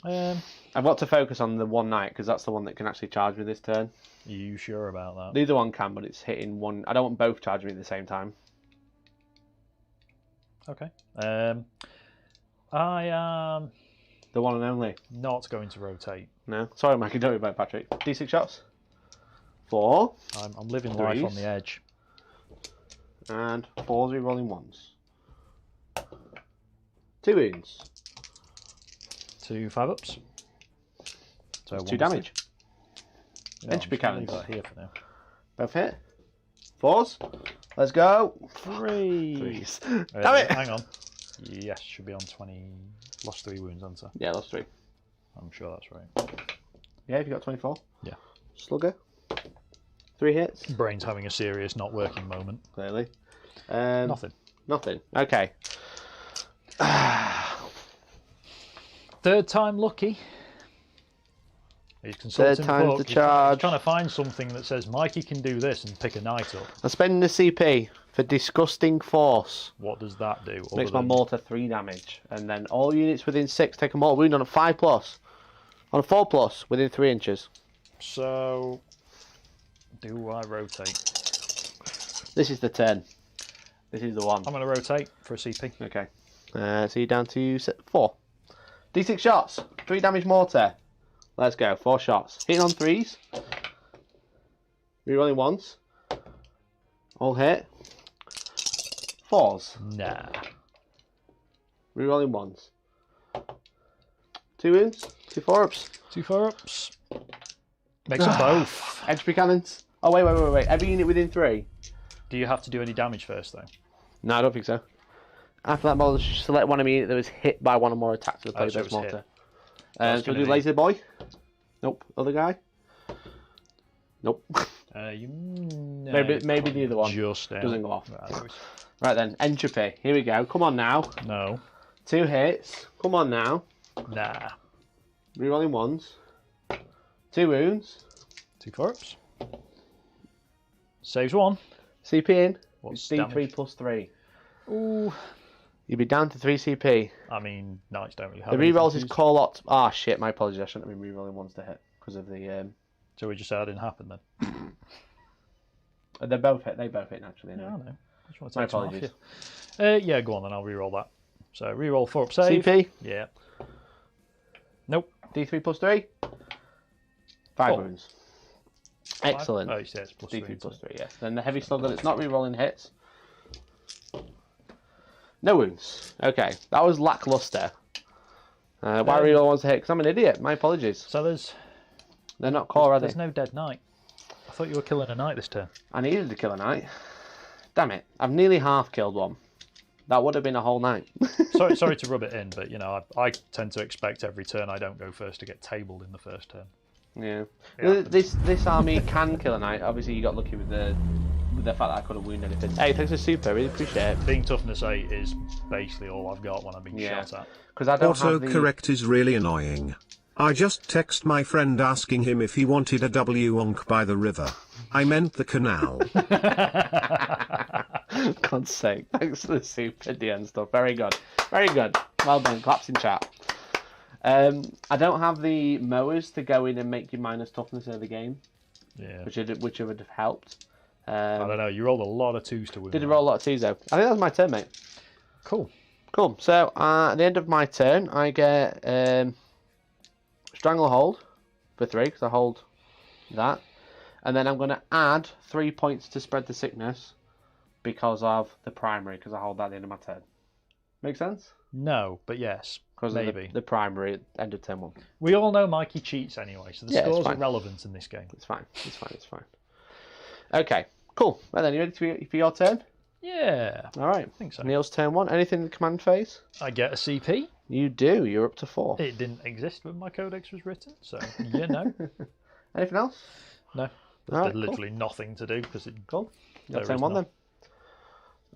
Are I've got to focus on the one knight because that's the one that can actually charge me this turn. you sure about that? Neither one can, but it's hitting one. I don't want both charging me at the same time. Okay. I am The one and only. not going to rotate. No. Sorry, Mikey, don't worry about Patrick. D6 shots. 4. I'm living life on Threes. the edge. And 4s re-rolling 1s. 2 wounds. 2 5-ups. So 2 damage. Entropy cannons. cannons. Here for now. Both hit. 4s. Let's go. 3. 3s. Damn it! Hang on. Yes, should be on 20. Lost 3 wounds, answer. Yeah, that's 3. I'm sure that's right. Yeah, have you got 24? Yeah. Slugger. 3 hits. Brain's having a serious not working moment. Clearly. Nothing. Nothing. Okay. Third time lucky. He's consulting Third time's book. the He's charge. trying to find something that says Mikey can do this and pick a knight up. I'm spending the CP for Disgusting Force. What does that do? Makes other my than- mortar 3 damage. And then all units within 6 take a mortal wound on a 5+. On a 4+, within 3 inches. So, do I rotate? This is the turn. This is the one. I'm going to rotate for a CP. Okay. So you're down to 4. D6 shots. 3 damage mortar. Let's go. 4 shots. Hitting on 3s. Rerolling 1s. All hit. 4s. Nah. Rerolling 1s. 2 wounds. 2 4-ups. 2 4-ups. Makes them both. Entropy cannons. Oh, wait. Every unit within 3. Do you have to do any damage first, though? No, I don't think so. After that, I'll select one of me that was hit by one or more attacks with the so play-based it's mortar. That's So we'll gonna do be- Laser Boy. Nope. Other guy. Nope. Maybe the other one. Just Doesn't go off. Right, Right then, Entropy. Here we go. Come on now. no. 2 hits. Come on now. Nah. Rerolling 1s. 2 wounds. 2 4-ups. Saves 1. CP in. What's D3 damage? plus 3. Ooh. You'd be down to 3 CP. I mean, knights don't really have The anything rerolls to is use. call out. Ah, shit. My apologies. I shouldn't have been rerolling 1s to hit because of the. So we just said that didn't happen then? They both hit. They both hit naturally. Yeah, I Anyway. know. I just want to My take some off apologies. you. Yeah, go on then. I'll reroll that. So reroll 4-up save. CP. Yeah. Nope. D3 plus 3. 5 4. wounds. Excellent. Oh, you say it's plus 3. D3 plus 3, yes. Then the heavy slugger that's not rerolling hits. No wounds. Okay, that was lackluster. Why reroll ones to hit? Because I'm an idiot. My apologies. So They're not core, are they? there's no dead knight. I thought you were killing a knight this turn. I needed to kill a knight. Damn it. I've nearly half killed one. That would have been a whole night. Sorry to rub it in, but you know I tend to expect every turn I don't go first to get tabled in the first turn. Yeah. It This army can kill a knight. Obviously, you got lucky with the fact that I couldn't wound anything. Hey, thanks for super. Really appreciate it. Being toughness 8 is basically all I've got when I'm being Yeah. shot at. Because I don't have the... Autocorrect is really annoying. I just text my friend asking him if he wanted a W-onk by the river. I meant the canal. God's sake. Thanks for the super at the end stuff. Very good. Very good. Well done. Claps in chat. I don't have the mowers to go in and make you minus toughness of the game, Yeah. which would have helped. I don't know. You rolled a lot of 2s to win. Did that. roll a lot of 2s though. I think that was my turn, mate. Cool. Cool. So at the end of my turn, I get Stranglehold for 3 because I hold that, and then I'm going to add 3 points to spread the sickness because of the primary because I hold that at the end of my turn. Make sense? No, but yes, Because maybe. of the primary at end of turn 1. We all know Mikey cheats anyway, so the Yeah, it's scores are fine. relevant in this game. It's fine. It's fine. It's fine. Okay, cool. Well then, you ready for your turn? Yeah, All right. I think so. Neil's turn 1. Anything in the command phase? I get a CP. You do. You're up to 4. It didn't exist when my codex was written, so you know. Anything else? No, there's literally nothing to do because it. Cool. Your There turn is 1 none. then.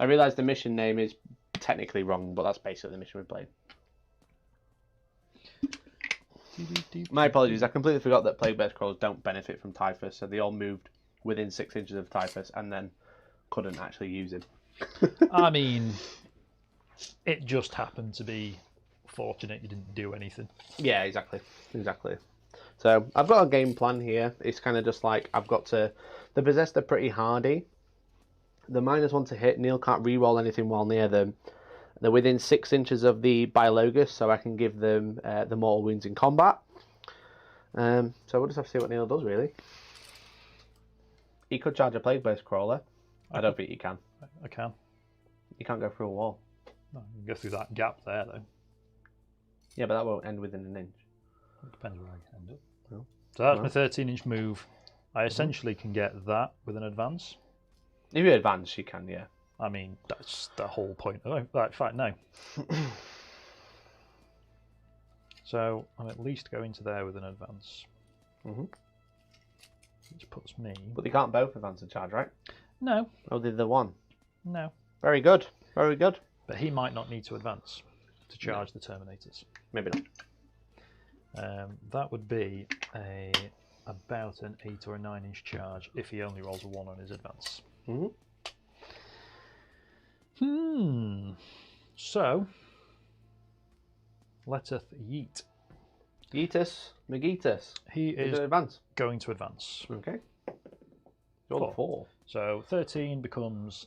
I realise the mission name is technically wrong, but that's basically the mission we played. My apologies. I completely forgot that plague-based crawlers don't benefit from Typhus, so they all moved within 6 inches of Typhus and then couldn't actually use him. I mean, it just happened to be fortunate you didn't do anything. Yeah, exactly. So I've got a game plan here. It's kind of just like I've got to. The possessed are pretty hardy. The -1 to hit. Neil can't re-roll anything while near them. They're within 6 inches of the Biologus, so I can give them the mortal wounds in combat. So we'll just have to see what Neil does, really. He could charge a plague-based crawler. I don't think he can. I can. You can't go through a wall. No, I can go through that gap there, though. Yeah, but that won't end within an inch. It depends where I end up. No. So that's No. my 13-inch move. I essentially can get that with an advance. If you advance, you can, yeah. I mean, that's the whole point. Oh, right, in fact, no. So I'm at least going to there with an advance. Which puts me... But they can't both advance and charge, right? No. Oh, they're the one. No. Very good. Very good. But he might not need to advance to charge the Terminators. Maybe not. That would be about an 8 or a 9-inch charge if he only rolls a 1 on his advance. So, letteth yeet. Yeetus, McGeetus. He is advance. going to advance. Okay. You're 4. So 13 becomes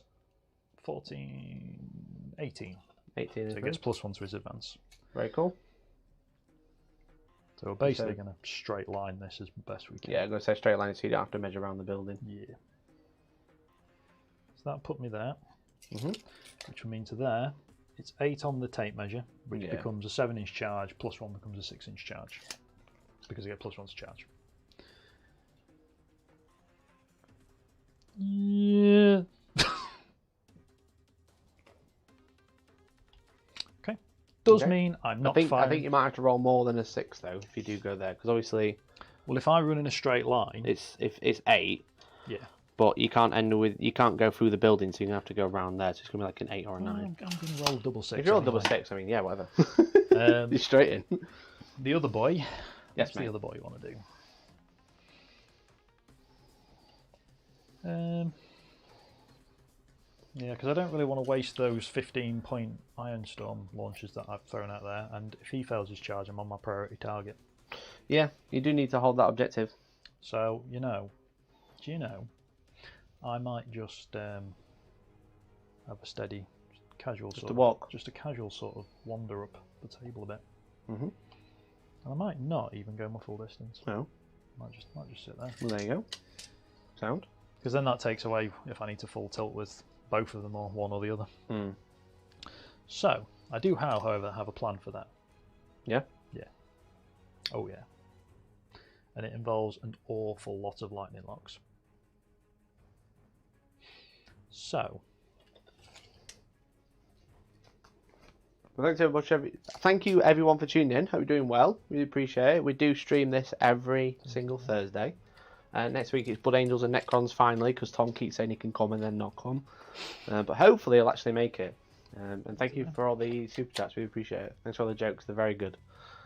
14, 18. 18 So he gets +1 to his advance. Very cool. So we're basically going to straight line this as best we can. Yeah, I'm going to say straight line so you don't have to measure around the building. Yeah. So that put me there. Which will mean to there, it's 8 on the tape measure, which becomes a 7-inch charge, +1 becomes a 6-inch charge. Because I get +1 to charge. Yeah. Okay. Does mean I'm not firing. I think you might have to roll more than a 6 though if you do go there, because obviously. Well, if I run in a straight line, it's 8. Yeah. But you can't go through the building, so you're gonna have to go around there. So it's gonna be like an 8 or a 9. I'm going to roll double 6. If you roll double 6, I mean, yeah, whatever. You're straight in. The other boy. Yes, what's the other boy you want to do? Yeah, because I don't really want to waste those 15-point Ironstorm launchers that I've thrown out there, and if he fails his charge, I'm on my priority target. Yeah, you do need to hold that objective. So, I might just have a steady, casual Just sort a of walk. Just a casual sort of wander up the table a bit. Mm-hmm. And I might not even go my full distance. No. Might just sit there. Well, there you go. Sound. Because then that takes away if I need to full tilt with both of them or one or the other. So, I do, however, have a plan for that. Yeah? Yeah. Oh, yeah. And it involves an awful lot of lightning locks. So. Well, thank you everyone for tuning in. Hope you're doing well. Really appreciate it. We do stream this every single Thursday. Next week it's Blood Angels and Necrons finally, because Tom keeps saying he can come and then not come. But hopefully he'll actually make it. And thank you for all the super chats. We appreciate it. Thanks for all the jokes. They're very good.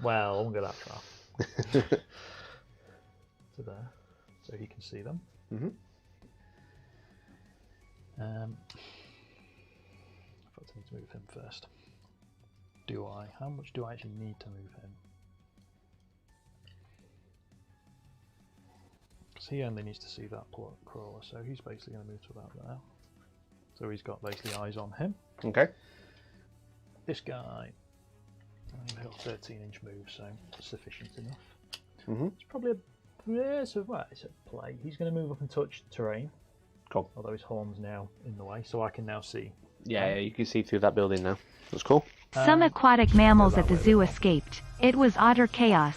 Well, I won't go that far. To there, so he can see them. I thought I need to move him first. Do I? How much do I actually need to move him? Because he only needs to see that crawler, so he's basically going to move to about there. So he's got basically eyes on him. Okay. This guy, I've got a 13-inch move, so sufficient enough. It's probably it's a play. He's going to move up and touch the terrain. Cool. Although his horn's now in the way, so I can now see. Yeah, you can see through that building now. That's cool. Some aquatic mammals at the zoo escaped. It was utter chaos.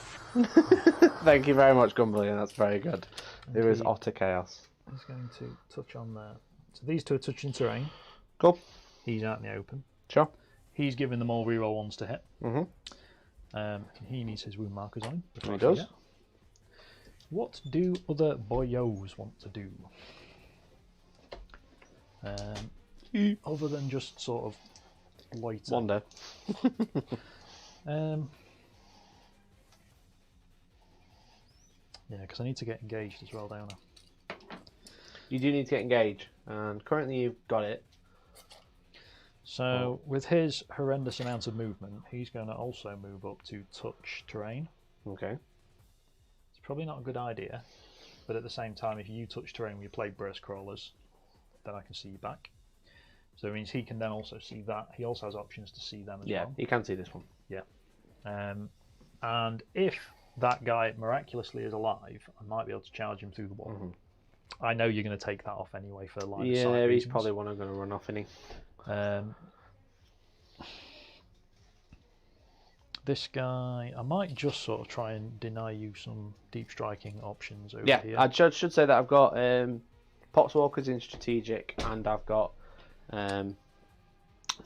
Thank you very much, Gumberly, that's very good. It was utter chaos. He's going to touch on there. So these two are touching terrain. Cool. He's out in the open. Sure. He's giving them all reroll ones to hit. Mm-hmm. He needs his wound markers on him. He does. What do other boyos want to do? Other than just sort of loiter. Wonder. Yeah, because I need to get engaged as well, don't I? You do need to get engaged, and currently you've got it. So, with his horrendous amount of movement, he's going to also move up to touch terrain. Okay. It's probably not a good idea, but at the same time, if you touch terrain when you play burst crawlers, then I can see you back. So it means he can then also see that. He also has options to see them as well. Yeah, you can see this one. Yeah. And if that guy miraculously is alive, I might be able to charge him through the wall. Mm-hmm. I know you're going to take that off anyway for line of sight Yeah, he's reasons. probably one I'm going to run off, isn't he? This guy, I might just sort of try and deny you some deep striking options over Yeah, here. I should say that I've got Poxwalkers in strategic, and I've got 5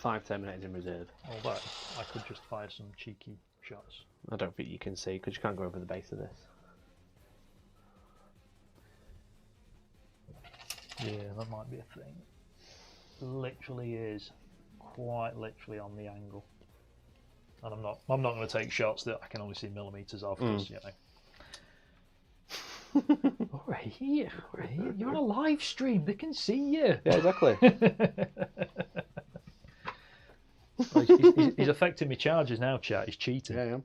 Terminators in reserve. Although I could just fire some cheeky shots. I don't think you can see because you can't go over the base of this. Yeah, that might be a thing. Literally is quite literally on the angle, and I'm not going to take shots that I can only see millimeters of. Because, you know. We're here. You're on a live stream. They can see you. Yeah, exactly. Well, he's affecting me charges now, chat. He's cheating.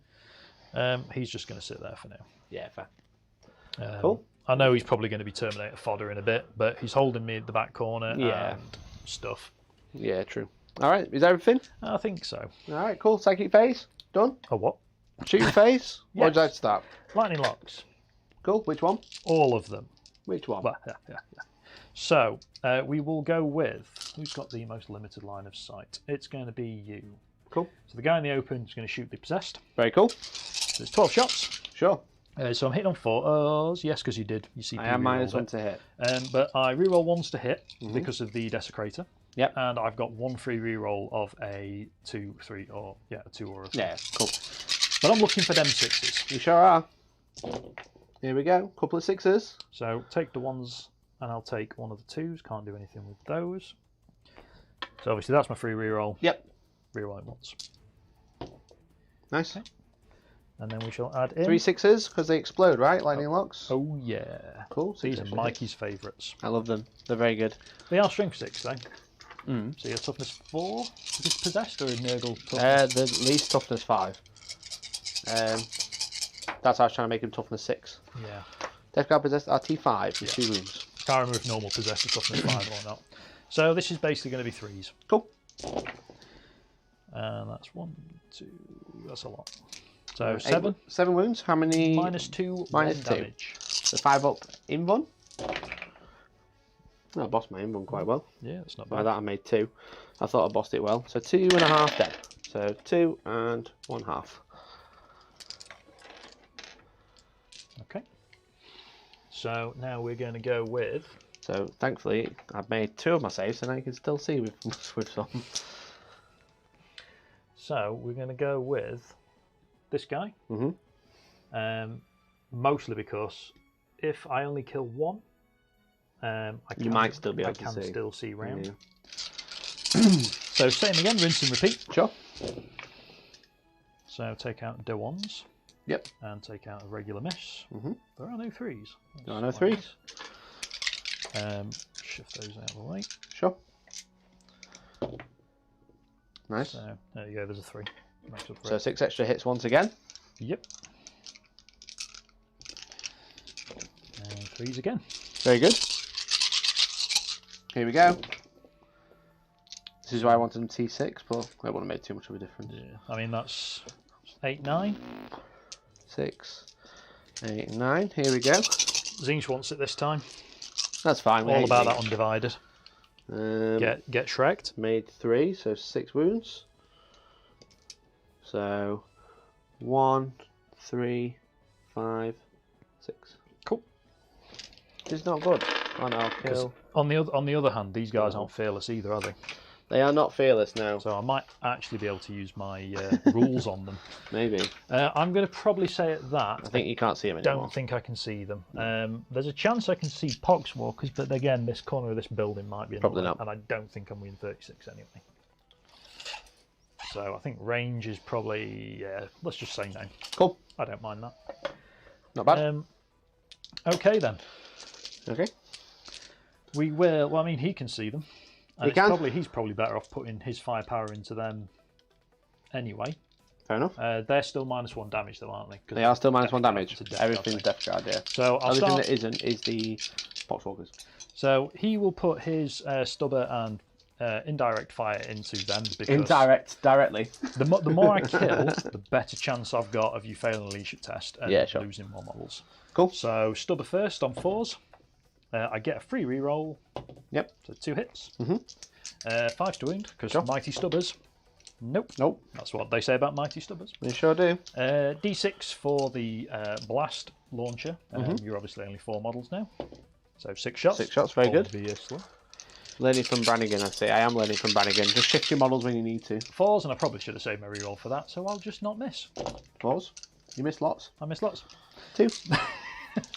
Yeah. He's just going to sit there for now. Yeah, fair. Cool. I know he's probably going to be Terminator fodder in a bit, but he's holding me at the back corner and stuff. Yeah, true. All right, is that everything? I think so. All right, cool. Psychic phase done. Oh, what? Shooting phase. Or Yes. would you like to start? Lightning locks. Cool. Which one? All of them. Which one? Well, yeah. So, we will go with... Who's got the most limited line of sight? It's going to be you. Cool. So the guy in the open is going to shoot the possessed. Very cool. So it's 12 shots. Sure. So I'm hitting on 4s. Yes, because you did. You see. I am -1 to hit. But I reroll 1s to hit because of the Desecrator. Yep. And I've got 1 free reroll of a 2, 3, or a 2 or a 3. Yeah, cool. But I'm looking for them 6s. You sure are. Here we go. Couple of 6s. So take the 1s, and I'll take one of the 2s. Can't do anything with those. So obviously that's my free reroll. Yep. Reroll it once. Nice. Okay. And then we shall add in 3 6s because they explode, right? Lightning locks. Oh yeah. Cool. These are Mikey's favourites. I love them. They're very good. They are strength 6 though. So your toughness 4. Is this possessed or a Nurgle toughness? The least toughness 5. That's how I was trying to make him toughness 6. Yeah. Death Guard possessed RT5 with 2 wounds. Can't remember if normal possessed is toughness 5 or not. So this is basically going to be 3s. Cool. And that's 1, 2. That's a lot. So 7. 7 wounds. How many? -2. Minus 2. damage. So 5 up in one. I bossed my in one quite well. Yeah, that's not By bad. that I made 2. I thought I bossed it well. So 2.5 dead. So 2 and 1/2. Okay. So now we're going to go with. So thankfully I've made 2 of my saves, and I can still see with some. So we're going to go with this guy. Mostly because if I only kill 1, You might still be able to I can see. still see round. Yeah. So same again, rinse and repeat. Sure. So take out the 1s. Yep. And take out a regular miss. There are no 3s. There are no 3s. Shift those out of the way. Sure. Nice. So there you go, there's a 3. Makes up for So it. 6 extra hits once again. Yep. And 3s again. Very good. Here we go. This is why I wanted them T6, but I wouldn't have made too much of a difference. Yeah. I mean, that's 8, 9. 6, 8, 9. Here we go. Zinch wants it this time. That's fine. we All hate about these. that undivided. Get Shrek'd. Made 3, so 6 wounds. So 1, 3, 5, 6. Cool. It's not good. Oh no, kill. On the other hand, these guys aren't fearless either, are they? They are not fearless now. So I might actually be able to use my rules on them. Maybe. I'm going to probably say at that. I think you can't see them anymore. Don't think I can see them. There's a chance I can see Poxwalkers, but again, this corner of this building might be probably another, not. and I don't think I'm within 36 anyway. So I think range is probably, let's just say 9. Cool. I don't mind that. Not bad. Okay then. Okay. We will. Well, I mean, he can see them. And he's probably better off putting his firepower into them anyway. Fair enough. They're still -1 damage though, aren't they? They are still -1 damage. Death Everything's death guard, yeah. So the only thing that isn't is the Poxwalkers. So he will put his stubber and indirect fire into them. Because directly. The more I kill, the better chance I've got of you failing a leadership test and losing more models. Cool. So stubber first on 4s. I get a free reroll. Yep. So 2 hits. 5 to wound, because mighty stubbers. Nope. That's what they say about mighty stubbers. They sure do. D6 for the blast launcher. You're obviously only 4 models now. So 6 shots. 6 shots, very good. Obviously. Learning from Brannigan, I say. I am learning from Brannigan. Just shift your models when you need to. 4s, and I probably should have saved my reroll for that, so I'll just not miss. 4s? You missed lots. I missed lots. 2.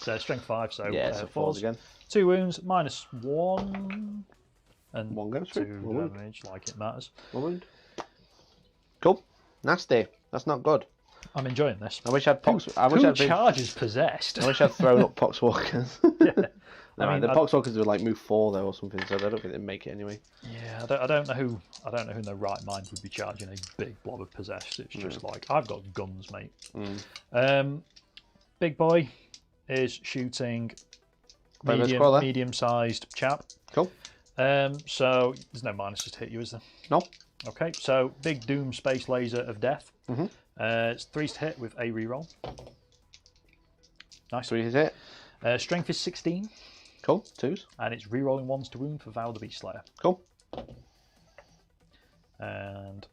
So strength 5, so yeah, so 4s again. 2 wounds, -1. And 1 goes 2 through. damage, like it matters. 1 wound. Cool. Nasty. That's not good. I'm enjoying this. I wish I'd charges possessed? I wish I'd thrown up Poxwalkers. Yeah. I mean, the Poxwalkers would like move 4 though or something, so I don't think they'd make it anyway. Yeah, I don't know who in their right mind would be charging a big blob of possessed. It's just like, I've got guns, mate. Big boy is shooting medium-sized chap. Cool. So there's no minuses to hit you, is there? No. Okay, so big doom space laser of death. It's 3s to hit with a reroll. Nice. 3 is it. Strength is 16. Cool. 2s. And it's rerolling 1s to wound for Val the Beast Slayer. Cool. And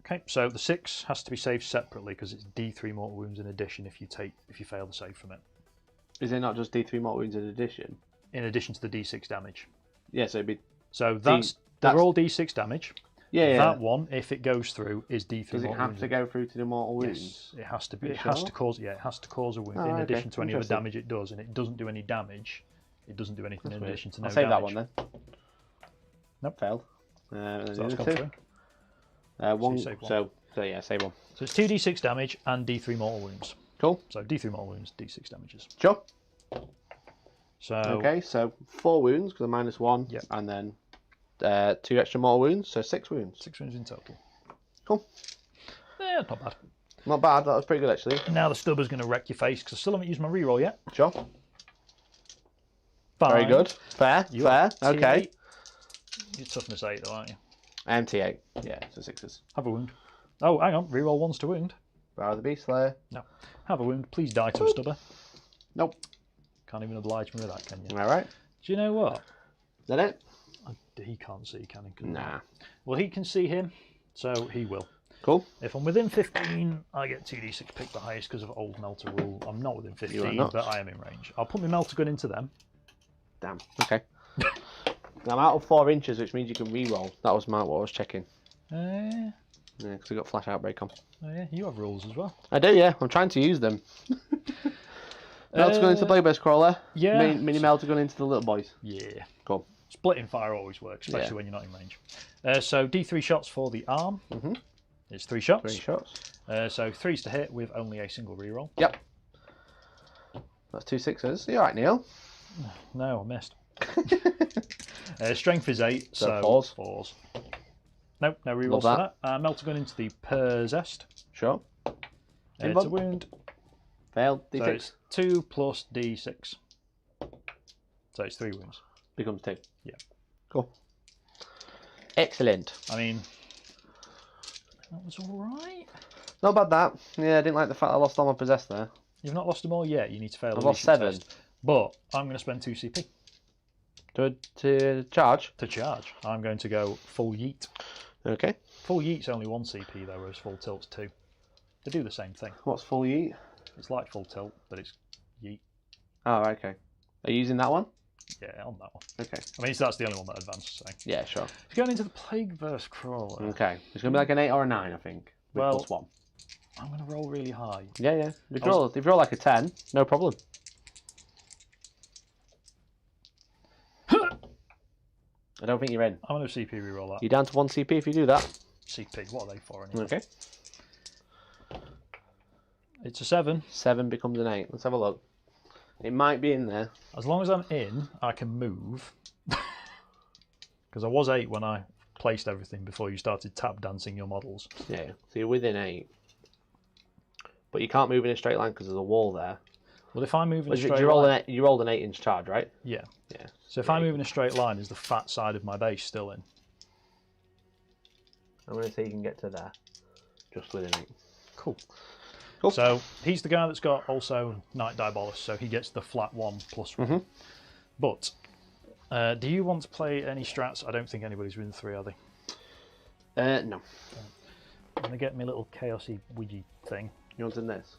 okay, so the 6 has to be saved separately because it's D3 mortal wounds in addition if you fail the save from it. Is it not just D3 mortal wounds in addition? In addition to the D6 damage. Yeah, so it'd be. So they're all D6 damage. Yeah. That one, if it goes through, is D3. Does it have to go through to the mortal wounds? Yes, it has to be. It has to cause. Yeah, it has to cause a wound in addition to any other damage it does, and it doesn't do any damage. It doesn't do anything in addition to no damage. I'll save that one then. Nope. Failed. So that's gone through. One. So yeah, save one. So it's 2d6 damage and D3 mortal wounds. Cool. So D3 mortal wounds, D6 damages. Sure. So okay, so 4 wounds because I'm -1. Yep. And then 2 extra mortal wounds, so 6 wounds. 6 wounds in total. Cool. Yeah, not bad. Not bad. That was pretty good actually. And now the stubber's going to wreck your face because I still haven't used my reroll yet. Sure. Fine. Very good. Fair. Okay. You're toughness 8 though, aren't you? T8. Yeah, so 6s. Have a wound. Oh, hang on. Reroll 1s to wound. Val the Beast Slayer. No. Have a wound. Please die to a stubber. Nope. Can't even oblige me with that, can you? All right. Do you know what? Is that it? He can't see, can he? Nah. Well, he can see him, so he will. Cool. If I'm within 15, I get 2d6 pick the highest because of old melter rule. I'm not within 15, but I am in range. I'll put my melter gun into them. Damn. Okay. I'm out of 4 inches, which means you can re-roll. That was what I was checking. Yeah, because we got flash outbreak on. Oh yeah, you have rules as well. I do, yeah. I'm trying to use them. Melter gun into the Bladeburst Crawler. Yeah. Mini melter gun into the little boys. Yeah. Cool. Splitting fire always works, especially when you're not in range. So D3 shots for the arm. It's 3 shots. 3 shots. So 3s to hit with only a single reroll. Yep. That's 2 6s. You alright, Neil? No, I missed. Strength is 8, so 4s. Nope, no rerolls for that. Melter gun into the possessed. Sure. It's a wound. Failed. D6. So it's 2 plus D6. So it's 3 wounds. Becomes 2. Yeah. Cool. Excellent. I mean, that was alright. Not bad that. Yeah, I didn't like the fact I lost all my possessed there. You've not lost them all yet. You need to fail. I've lost 7. Test. But I'm going to spend 2 CP. To charge? To charge. I'm going to go full yeet. Okay. Full yeet's only 1 CP though, whereas full tilt's 2. They do the same thing. What's full yeet? It's like full tilt, but it's yeet. Oh, okay. Are you using that one? Yeah, on that one. Okay. I mean, that's the only one that advances. So. Yeah, sure. If you're going into the Plagueverse Crawler... Okay. It's going to be like an 8 or a 9, I think. With Well, +1. I'm going to roll really high. Yeah, yeah. If you roll like a 10, no problem. I don't think you're in. I'm going to CP reroll that. You're down to 1 CP if you do that. CP, what are they for anyway? Okay. It's a 7. 7 becomes an 8. Let's have a look. It might be in there. As long as I'm in, I can move. Because I was 8 when I placed everything before you started tap dancing your models. Yeah, so you're within 8. But you can't move in a straight line because there's a wall there. Well, if I move in a You straight rolled line... you rolled an 8-inch charge, right? Yeah. Yeah. So if I move in a straight line, is the fat side of my base still in? I'm going to say you can get to there. Just within 8. Cool. Cool. So he's the guy that's got also Knight Diabolus, so he gets the flat 1 +1. Mm-hmm. But do you want to play any strats? I don't think anybody's within 3, are they? No. I'm going to get my little chaosy widgy thing. You want in this?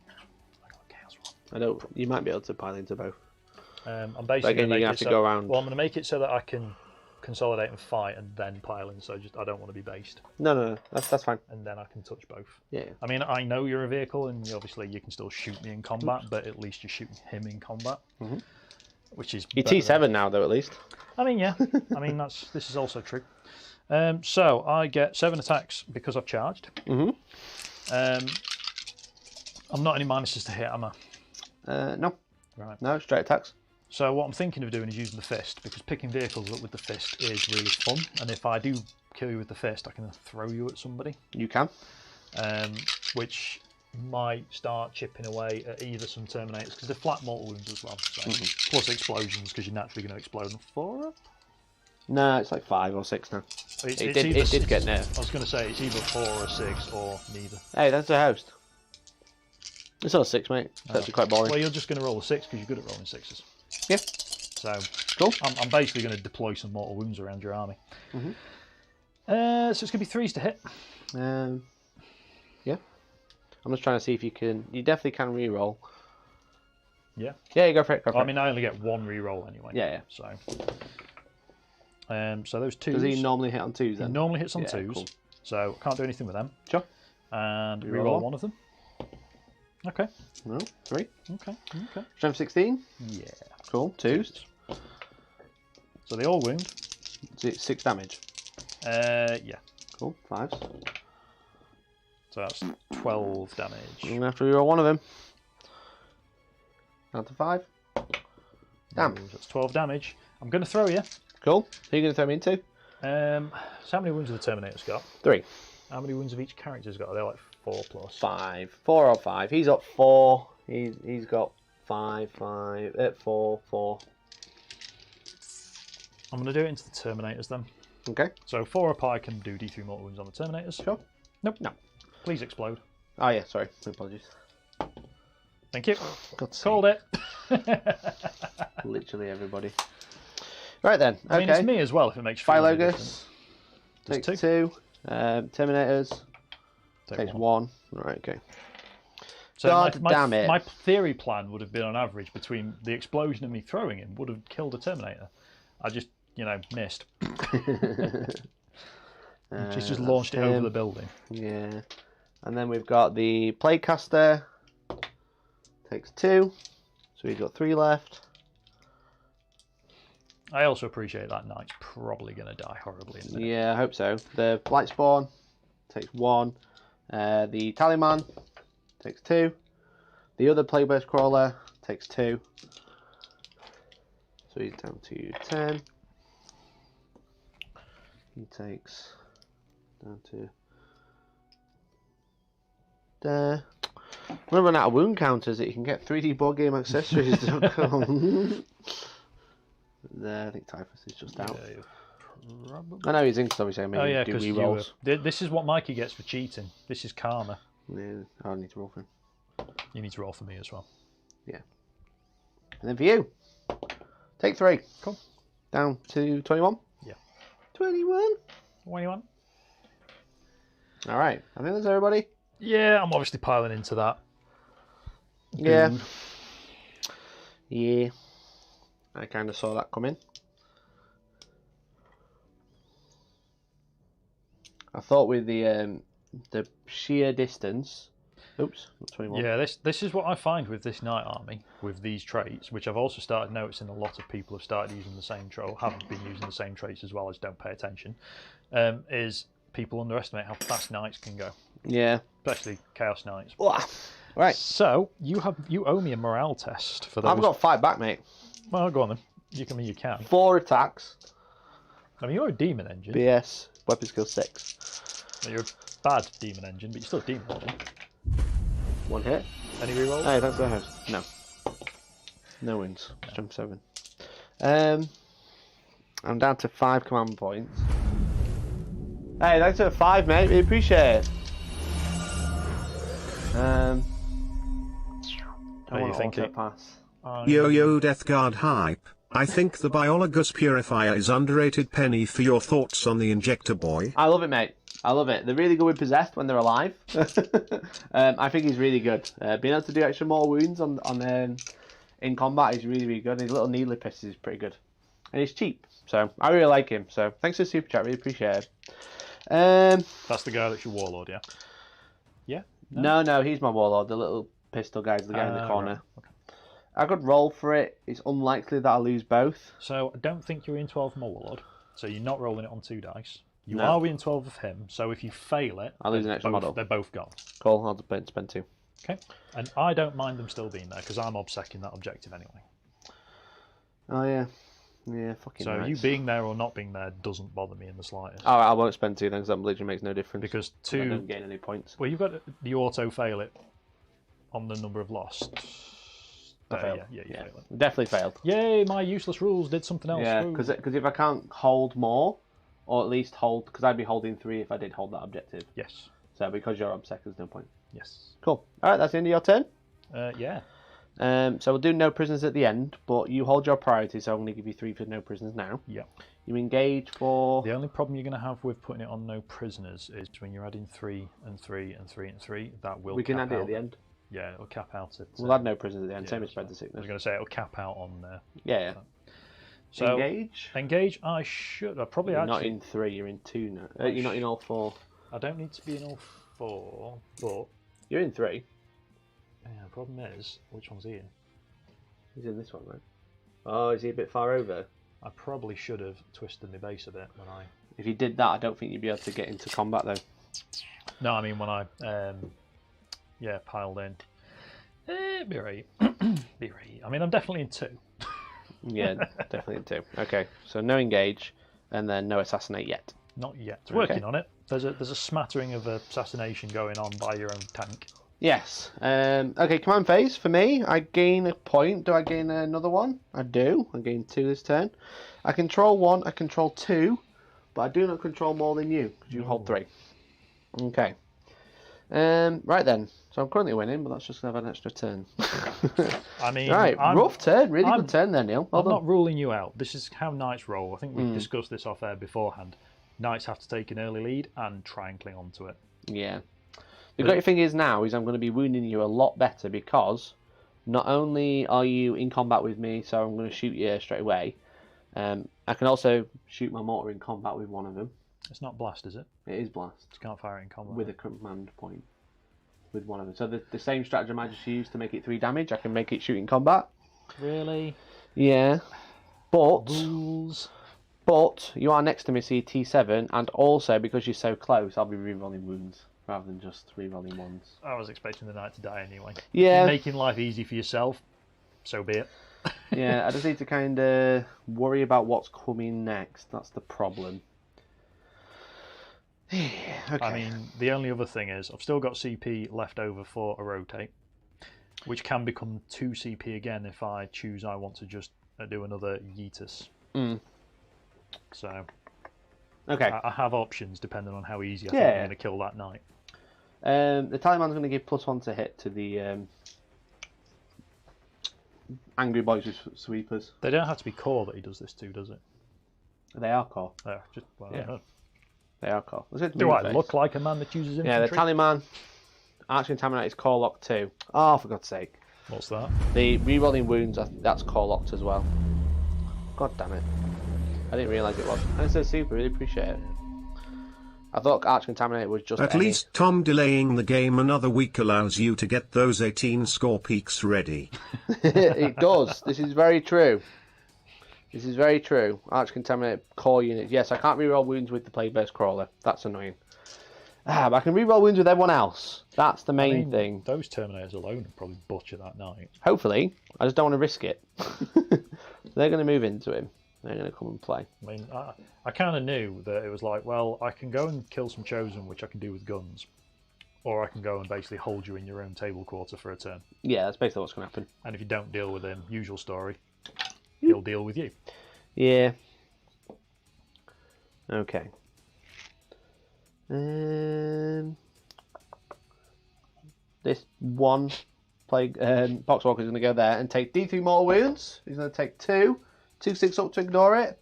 I got a chaos one. I don't. You might be able to pile into both. I'm basically again, going you to have make to it go around. Well, I'm going to make it so that I can consolidate and fight and then pile in. So I don't want to be based, No. That's fine. and then I can touch both. Yeah. I mean, I know you're a vehicle, and obviously you can still shoot me in combat, but at least you're shooting him in combat, which is. You're better T7 than... now, though, at least. I mean, yeah. I mean, this is also true. So I get 7 attacks because I've charged. Mm-hmm. I'm not any minuses to hit, am I? No. Right. No, straight attacks. So what I'm thinking of doing is using the fist, because picking vehicles up with the fist is really fun. And if I do kill you with the fist, I can throw you at somebody. You can. Which might start chipping away at either some Terminators, because they're flat mortal wounds as well. So. Plus explosions, because you're naturally going to explode in 4. No, it's like 5 or 6 now. It It did get nerfed. I was going to say it's either 4 or 6 or neither. Hey, that's a host. It's not a 6, mate. It's actually quite boring. Well, you're just going to roll a 6 because you're good at rolling 6s. Yeah. So Cool. I'm basically going to deploy some mortal wounds around your army. So it's going to be 3s to hit. Yeah. I'm just trying to see if you can. You definitely can re-roll. Yeah. Yeah, you go for it. Go for I it. mean, I only get 1 re-roll anyway. Yeah. So. So those 2s. Does he normally hit on 2s He then? normally hits on Yeah, 2s. cool. So can't do anything with them. Sure. And Reroll re-roll one. 1 of them. Okay. No, 3. Okay. Strength 16. Yeah. Cool. 2s. So they all wound. 6 damage. Yeah. Cool. 5s. So that's 12 damage. You're going to have to reroll 1 of them. Down to 5. Damn. So that's 12 damage. I'm going to throw you. Cool. Who are you going to throw me into? So how many wounds have the Terminator's got? 3. How many wounds have each character's got? Are they like 4 plus? 5. 4 or 5. He's got 4. He's got 5. 4. 4. I'm going to do it into the Terminators then. Okay. So 4 up I can do D3 mortal wounds on the Terminators. Sure. Nope. No. Please explode. Oh yeah. Sorry. My apologies. Thank you. God's Called it. Literally everybody. Right then. Okay. I mean, it's me as well if it makes you feel any different. Philogus Just takes 2. 2. Terminators takes 1. Right. Okay. So God damn it. My theory plan would have been on average between the explosion and me throwing him would have killed a Terminator. I just, missed. She's just launched it over the building. Yeah. And then we've got the Plaguecaster. Takes 2. So we've got 3 left. I also appreciate that Knight's probably going to die horribly in a minute. Yeah, I hope so. The Blightspawn takes 1. The Tallyman takes 2. The other Plagueburst Crawler takes 2. So he's down to 10. He takes down to there. I'm going to run out of wound counters that you can get 3D board game accessories.com. There, I think Typhus is just out. Yeah, I know he's in because obviously I made him do rerolls. This is what Mikey gets for cheating. This is karma. Yeah, I need to roll for him. You need to roll for me as well. Yeah. And then for you, take 3. Cool. Down to 21. Yeah. 21. What do you want? All right. I think that's everybody. Yeah, I'm obviously piling into that. Yeah. Dude. Yeah. I kind of saw that coming. I thought with the sheer distance. Oops, not 21. Yeah, this is what I find with this Knight Army, with these traits, which I've also started noticing a lot of people have started using the same trait, or haven't been using the same traits as well as don't pay attention, is people underestimate how fast Knights can go. Yeah. Especially Chaos Knights. Right. So, you owe me a morale test for those. I've got 5 back, mate. Well, go on then. You can. 4 attacks. I mean, you're a demon engine. BS. Weapon skill 6. You're a bad demon engine, but you're still a demon engine. 1 hit. Any rerolls? Hey, thanks for the host. No. No wins. Strength 7. I'm down to 5 command points. Hey, thanks for the 5, mate. We appreciate it. I Are you want to thinking? pass. Yo Death Guard hype. I think the Biologus Purifier is underrated. Penny, for your thoughts on the Injector Boy. I love it, mate. I love it. They're really good with Possessed when they're alive. I think he's really good. Being able to do extra more wounds in combat is really, really good. His little needler pistol is pretty good. And he's cheap. So, I really like him. So, thanks for the super chat. Really appreciate it. That's the guy that's your warlord, yeah? Yeah? No, he's my warlord. The little pistol guy's the guy in the corner. Right. Okay. I could roll for it. It's unlikely that I'll lose both. So, I don't think you're in 12 of my warlord. So, you're not rolling it on 2 dice. You No. are within 12 of him, so if you fail it, I'll lose an extra model. They're both gone. Cool, I'll spend 2. Okay. And I don't mind them still being there, because I'm obsecking that objective anyway. Oh, yeah. Yeah, fucking So nice. you being there or not being there doesn't bother me in the slightest. Oh, I won't spend 2 then, because that literally makes no difference. Because I 2... don't gain any points. Well, you've got the auto-fail it on the number of lost. I failed. Yeah, you fail it. Definitely failed. Yay, my useless rules did something else. Yeah, Woo. because if I can't hold more, or at least hold, because I'd be holding 3 if I did hold that objective. Yes. So because you're obsessed, there's no point. Yes. Cool. All right, that's the end of your turn. Yeah. So we'll do no prisoners at the end, but you hold your priority, so I'm going to give you 3 for no prisoners now. Yeah. You engage for... The only problem you're going to have with putting it on no prisoners is when you're adding 3 and 3 and 3 and 3, that will We can cap add it out. at the end. Yeah, it'll cap out at... We'll add no prisoners at the end, yeah, same as that's spread fine. the I sickness. was going to say it'll cap out on there. Yeah. So engage? Engage, I should... I probably You're actually... not in 3, you're in 2 now. You're not in all 4. I don't need to be in all 4, but... You're in 3. Yeah, the problem is, which one's he in? He's in this one, right? Oh, is he a bit far over? I probably should have twisted my base a bit when I... If you did that, I don't think you'd be able to get into combat, though. No, I mean when I, piled in. Be right. Be right. I mean, I'm definitely in 2. Yeah, definitely in 2. Okay, so no engage, and then no assassinate yet. Not yet. Okay. Working on it. There's a smattering of assassination going on by your own tank. Yes. Okay, command phase for me. I gain a point. Do I gain another one? I do. I gain 2 this turn. I control 1. I control 2, but I do not control more than you because you hold 3. Okay. Right then. So I'm currently winning, but that's just gonna have an extra turn. I mean, right, rough turn. Really good turn there, Neil. Well I'm done. not ruling you out. This is how Knights roll. I think we discussed this off air beforehand. Knights have to take an early lead and try and cling on to it. Yeah. The great thing is now is I'm going to be wounding you a lot better because not only are you in combat with me, so I'm going to shoot you straight away. I can also shoot my mortar in combat with one of them. It's not blast, is it? It is blast. You can't fire it in combat. With a command point. With one of them. So the same stratagem I just used to make it 3 damage, I can make it shoot in combat. Really? Yeah. But Rules. But you are next to me, so you're T7, and also because you're so close, I'll be rerolling wounds rather than just rerolling ones. I was expecting the knight to die anyway. Yeah. You're making life easy for yourself, so be it. Yeah, I just need to kind of worry about what's coming next. That's the problem. Okay. I mean, the only other thing is I've still got CP left over for a rotate, which can become 2 CP again if I choose I want to just do another Yeetus. So, okay. I have options depending on how easy I think I'm going to kill that knight. The Taliban's going to give +1 to hit to the angry boys with sweepers. They don't have to be core that he does this to, does it? They are core. Yeah. They are cool. Do I look like a man that uses infantry? Yeah, the Tallyman, Arch-Contaminate is core locked too. Oh, for God's sake. What's that? The rerolling wounds, that's core locked as well. God damn it. I didn't realise it was. Thanks so super, really appreciate it. I thought Arch-Contaminate was just At least Tom delaying the game another week allows you to get those 18 score peaks ready. It does. This is very true. This is very true. Arch-Contaminate core units. Yes, I can't reroll wounds with the Plagueburst Crawler. That's annoying. But I can reroll wounds with everyone else. That's the main thing. Those Terminators alone would probably butcher that night. Hopefully. I just don't want to risk it. They're going to move into him. They're going to come and play. I mean, I kind of knew that it was like, well, I can go and kill some Chosen, which I can do with guns. Or I can go and basically hold you in your own table quarter for a turn. Yeah, that's basically what's going to happen. And if you don't deal with him, usual story, he'll deal with you. Yeah. Okay. This one Poxwalker is going to go there and take D3 mortal wounds. He's going to take 2 6 up to ignore it.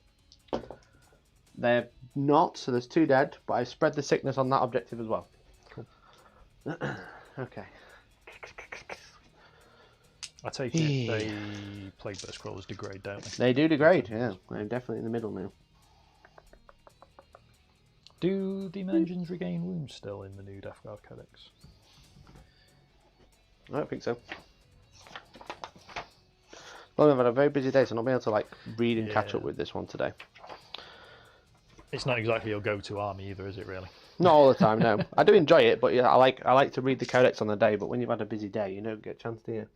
They're not, so there's 2 dead, but I spread the sickness on that objective as well. Cool. Okay. I take it they Plagueburst Crawlers degrade, don't they? They do degrade, yeah. They're definitely in the middle now. Do Demon Engines regain wounds still in the new Death Guard Codex? I don't think so. Well, I've had a very busy day, so I'm not being able to like read and catch up with this one today. It's not exactly your go-to army either, is it? Really? Not all the time, no. I do enjoy it, but yeah, I like to read the codex on the day. But when you've had a busy day, you don't get a chance, do you?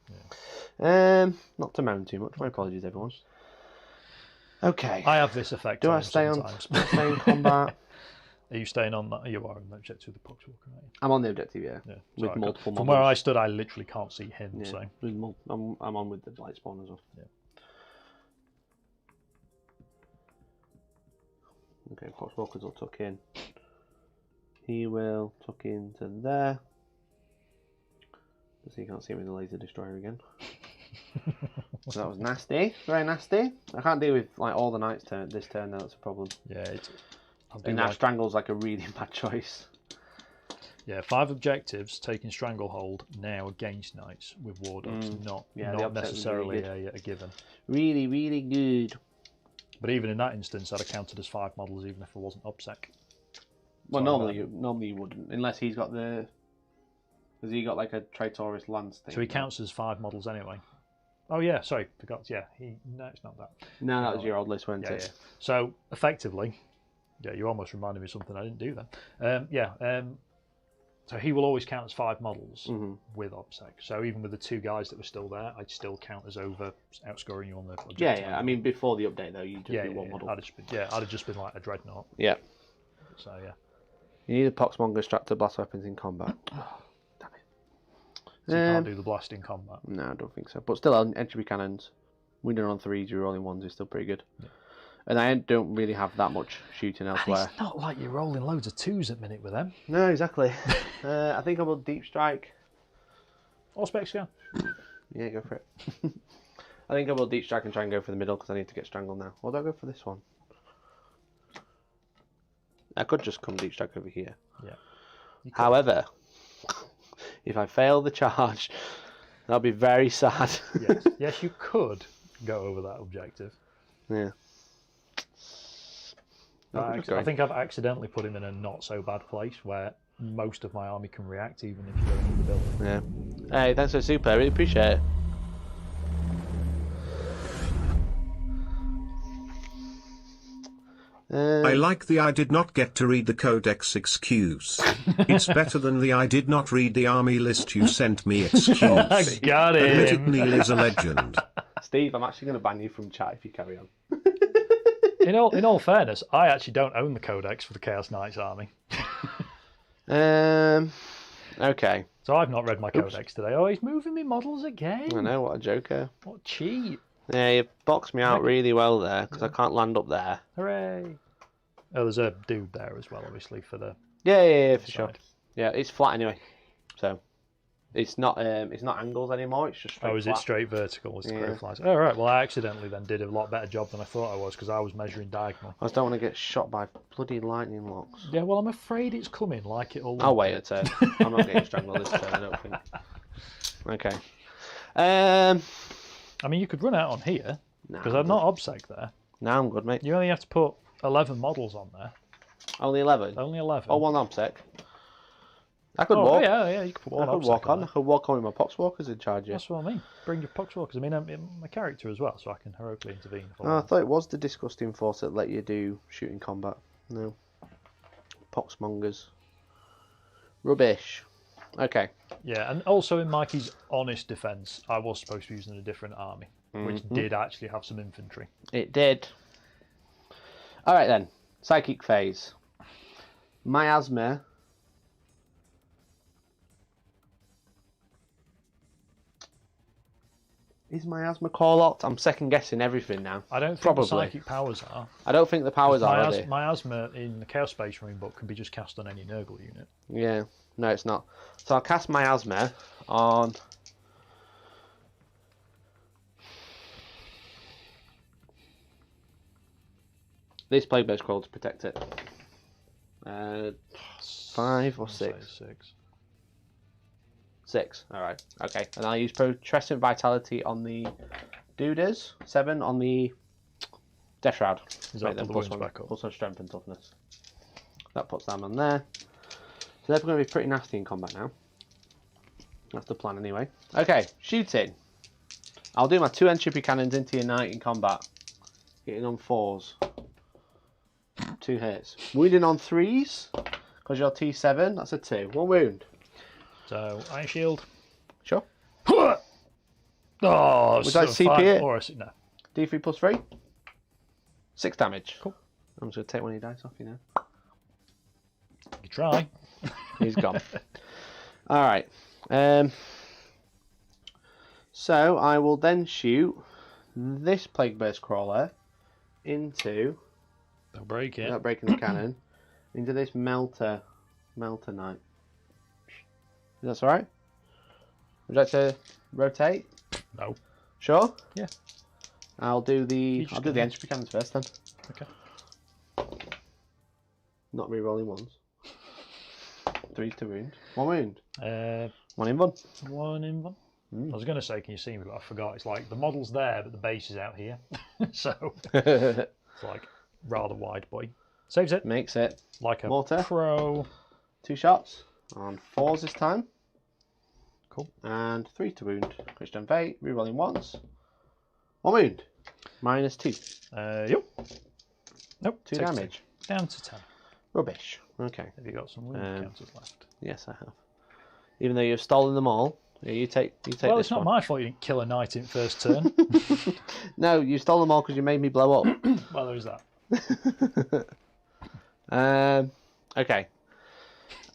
Yeah. Not to moan too much. My apologies, everyone. Okay. I have this effect. Do I stay on? Stay in combat? Are you staying on that? You are on the objective with the Poxwalker, aren't you? I'm on the objective, yeah. With Sorry, multiple models. From where I stood, I literally can't see him. Yeah. So I'm on with the Blight Spawn as well. Yeah. Okay, Poxwalkers will tuck in. He will tuck into there. So you can't see him in the laser destroyer again. So that was nasty, very nasty. I can't deal with like all the knights this turn though. That's a problem. Yeah, and now Strangle's like a really bad choice. Yeah, 5 objectives taking Stranglehold now against knights with War Dogs, not necessarily really a given. Really, really good. But even in that instance, I'd have counted as 5 models even if it wasn't OBSEC. Well, normally you wouldn't, unless he's got the. Has he got like a Traitorous Lance thing? So he counts as 5 models anyway. Oh yeah, sorry, forgot. Yeah, no, it's not that. No, that was your old list, wasn't it? Yeah. So effectively, yeah, you almost reminded me of something I didn't do then. So he will always count as 5 models with OBSEC. So even with the 2 guys that were still there, I'd still count as outscoring you on the objective. Yeah. I mean, before the update though, you just do 1 model. I'd have just been like a Dreadnought. Yeah. So yeah. You need a Poxmonger strapped to blast weapons in combat. Oh, damn it. So you can't do the blast in combat. No, I don't think so. But still, on entry cannons, winning on 3s, you're rolling 1s is still pretty good. Yeah. And I don't really have that much shooting elsewhere. And it's not like you're rolling loads of 2s at the minute with them. No, exactly. I think I will deep strike. Or spec scan. Yeah, go for it. I think I will deep strike and try and go for the middle because I need to get strangled now. Or do I go for this one? I could just come deep strike over here. Yeah. However, if I fail the charge, that'll be very sad. Yes, you could go over that objective. Yeah. I think I've accidentally put him in a not so bad place where most of my army can react even if you go into the building. Yeah. Hey, thanks for super. I really appreciate it. I like the I did not get to read the codex excuse. It's better than the I did not read the army list you sent me excuse. Got him. Admit it, Neil is a legend. Steve, I'm actually going to ban you from chat if you carry on. In all fairness, I actually don't own the codex for the Chaos Knights army. Okay. So I've not read my codex today. Oh, he's moving me models again. I know, what a joker. What cheat. Yeah, you boxed me out really well there because I can't land up there. Hooray. Oh, there's a dude there as well, obviously, for the... Yeah, for sure. Yeah, it's flat anyway, so... It's not angles anymore. It's just straight. Oh, is it flat. straight vertical as the crow Yeah. flies? Oh, right. Well, I accidentally then did a lot better job than I thought I was because I was measuring diagonal. I just don't want to get shot by bloody lightning locks. Yeah, well, I'm afraid it's coming like it'll. I'll wait a turn. I'm not getting strangled this turn, I don't think. Okay. I mean, you could run out on here because I'm not obsec there. No, I'm good, mate. You only have to put 11 models on there. Only 11? Only 11. Oh, one obsec. I could walk. Yeah, you could put one I could obsec walk on. there. I could walk on with my poxwalkers in charge. Yeah. That's what I mean. Bring your poxwalkers. I mean, I'm my character as well, so I can heroically intervene. Oh, I thought it was the disgusting force that let you do shooting combat. No. Poxmongers. Rubbish. Okay. Yeah, and also in Mikey's honest defence, I was supposed to be using a different army, which did actually have some infantry. It did. Alright then. Psychic phase. Miasma. Is Miasma call-out? I'm second guessing everything now. I don't think Probably. the psychic powers are. I don't think the powers are, are they? Miasma in the Chaos Space Marine book can be just cast on any Nurgle unit. Yeah. No, it's not. So I'll cast Miasma on... this plague-based scroll to protect it. 5 or 6? 6. 6. Alright. Okay. And I'll use Putrescent Vitality on the Dudas. 7 on the Death Shroud. Is that then the plus wounds back up? plus 1 strength and toughness. That puts them on there. So they're going to be pretty nasty in combat now. That's the plan anyway. Okay, shooting. I'll do my 2 entropy cannons into your knight in combat. Hitting on 4s. 2 hits. Wounding on 3s. Because you're T7, that's a 2. 1 wound. So, Iron Shield. Sure. Oh, Was that so CP? 5 or a, no. D3 plus 3. 6 damage. Cool. I'm just going to take one of your dice off you now. You try. He's gone. Alright. So I will then shoot this Plague Burst Crawler into, They'll break it. without breaking the cannon, into this Melter Knight. Is that alright? Would you like to rotate? No. Sure? Yeah. I'll do the just the entropy cannons first then. Okay. Not re-rolling ones. 3 to wound. 1 wound. 1 in 1. 1 in 1. I was going to say, can you see me? But I forgot. It's like the model's there, but the base is out here. So it's like rather wide boy. Saves it. Makes it. Like a Mortar. pro. 2 shots on 4s this time. Cool. And 3 to wound. Christian Fate. Rerolling once. 1 wound. Minus 2. Yep. Nope. 2 takes damage. 2. Down to 10. Rubbish. Okay. Have you got some wound counters left? Yes, I have. Even though you've stolen them all, yeah, you take Well, this it's not one. my fault you didn't kill a knight in first turn. No, you stole them all because you made me blow up. Well, there's that. Okay.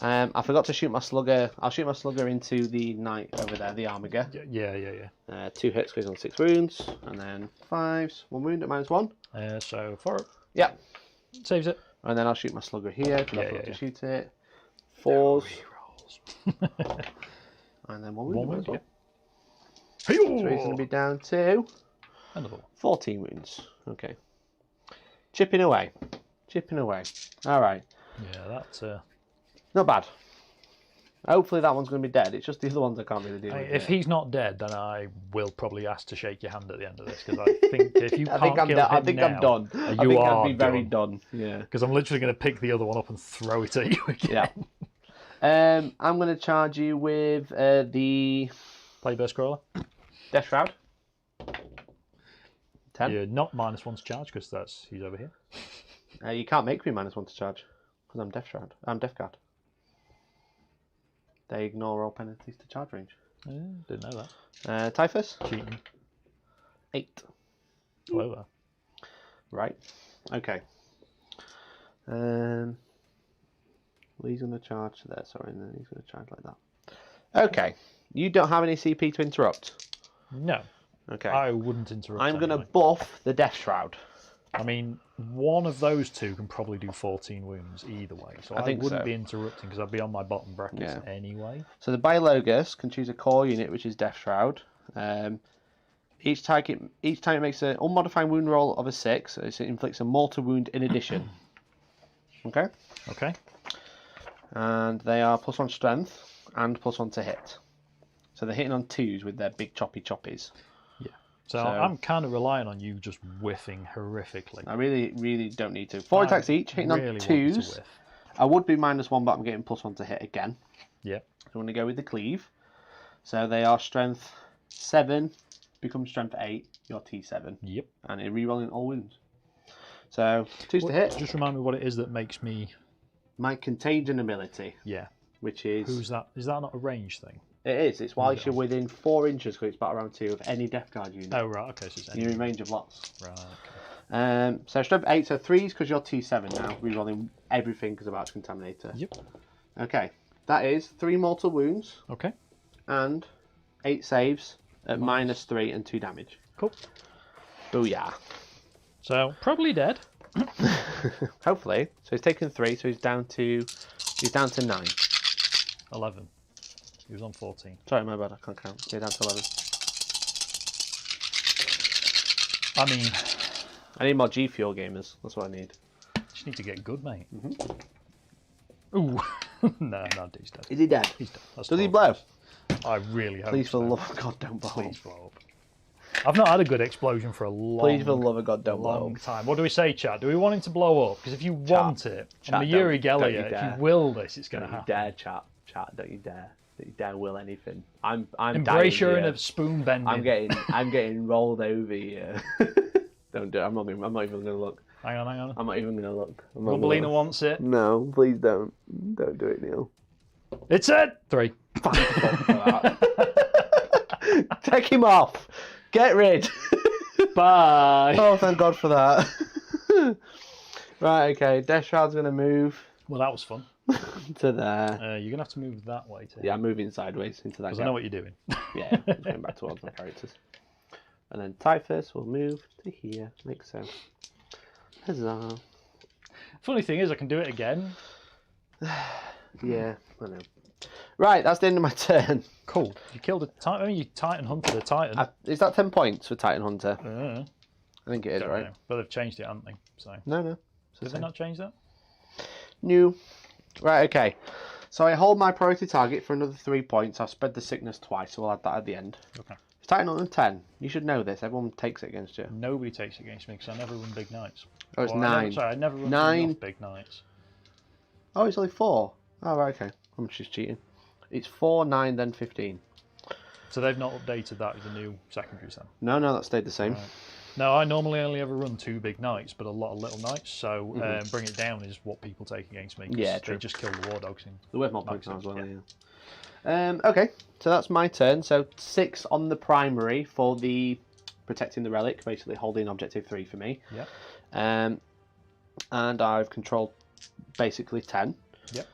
I forgot to shoot my slugger. I'll shoot my slugger into the knight over there, the armiger. Yeah. 2 hits goes on 6 wounds, and then 5s, 1 wound at -1. So 4. Yeah. Saves it. And then I'll shoot my slugger here because I forgot to Yeah. shoot it. 4s, Rerolls. and then 1 wound. 1 as well. wound, So he's going to be down to Another one. 14 wounds. Okay. Chipping away. All right. Yeah, that's... Not bad. Hopefully that one's going to be dead. It's just the other ones I can't really deal with. If he's not dead, then I will probably ask to shake your hand at the end of this, because I think if you I can't think I'm kill done. him I think now, I'm done. I you think are I'd be very done. Yeah. Because I'm literally going to pick the other one up and throw it at you again. Yeah. I'm going to charge you with the Playburst Crawler. Death Shroud. 10. You're not -1 to charge, because he's over here. You can't make me -1 to charge because I'm Death Shroud. I'm Death Guard. They ignore all penalties to charge range. Yeah, didn't know that. Typhus. Cheating. 8. Over. Right. Okay. He's going to charge there, sorry, and then he's going to charge like that. Okay. You don't have any CP to interrupt? No. Okay. I wouldn't interrupt I'm going to anyway. buff the Death Shroud. I mean, one of those two can probably do 14 wounds either way. So I think wouldn't so. be interrupting because I'd be on my bottom brackets anyway. So the Biologus can choose a core unit, which is Death Shroud. Each time it makes an unmodified wound roll of a 6, so it inflicts a mortal wound in addition. Okay? Okay. And they are +1 strength and +1 to hit. So they're hitting on 2s with their big choppy choppies. Yeah. So I'm kind of relying on you just whiffing horrifically. I really don't need to. 4 attacks each, hitting really on want you to 2s. whiff. I would be -1, but I'm getting +1 to hit again. Yep. So I'm going to go with the cleave. So they are strength 7, becomes strength 8, your T7. Yep. And it rerolling all wounds. So 2s to hit. Just remind me what it is that makes me... My contagion ability. Yeah. Which is... Who's that? Is that not a range thing? It is. It's whilst you're within 4 inches, because it's battle round 2 of any Death Guard unit. Oh, right. Okay. So it's You're in range of lots. Right. Okay. So strength 8, so 3s because you're T7 now. Rerolling everything because of Arch Contaminator. Yep. Okay. That is 3 mortal wounds. Okay. And 8 saves at -3 and 2 damage. Cool. Booyah. So, probably dead. Hopefully. So he's taken 3, so he's down to 9. 11. He was on 14. Sorry, my bad, I can't count. He's down to 11. I mean... I need more G Fuel gamers. That's what I need. Just need to get good, mate. Ooh. No, he's dead. Is he dead? He's dead. That's Does he 12. blow? I really hope Please, for so. the love of God, don't blow Please up. blow up. I've not had a good explosion for a long, Please, for the love of God, don't blow long up. time. What do we say, Chad? Do we want him to blow up? Because if you want it, Chat, on the Yuri don't you Gelia, if dare. you will this, it's going to Don't you happen. dare, chat. Don't you dare. Don't you dare will anything. I'm Embrace dying your here. inner spoon bending. I'm getting rolled over here. Don't do it. I'm not even going to look. Hang on. I'm not even going to look. I'm not gonna Rumbelina look. wants it. No, please don't. Don't do it, Neil. It's it! 3. Take him off. Get rid. Bye. Oh, thank God for that. Right, okay. Death Shroud's going to move Well, that was fun. to there. You're going to have to move that way, too. Yeah, I'm moving sideways into that Because gap. I know what you're doing. Yeah, I'm going back towards my characters. And then Typhus will move to here, like so. Huzzah. Funny thing is, I can do it again. Yeah, I know. Right, that's the end of my turn. Cool. You killed a Titan. You Titan hunted a Titan. Is that 10 points for Titan Hunter? I think it is, Don't right? know. But they've changed it, haven't they? So No. It's the did they same. not change that? New. Right, okay. So I hold my priority target for another 3 points. I'll spread the sickness twice, so we'll add that at the end. Okay. It's Titan Hunter 10. You should know this. Everyone takes it against you. Nobody takes it against me because I never run big knights. Oh, it's Or 9. I never run 9. enough big knights. Oh, it's only 4. Oh, right, okay. I'm just cheating. It's 4, 9, then 15. So they've not updated that with the new secondaries then? No, that stayed the same. Right. No, I normally only ever run 2 big knights, but a lot of little knights. So bring it down is what people take against me. 'Cause Yeah, true. They just kill the war dogs in. The worth more points now as well, Yeah. yeah. Okay, so that's my turn. So 6 on the primary for the protecting the relic, basically holding objective 3 for me. Yep. And I've controlled basically 10. Yep.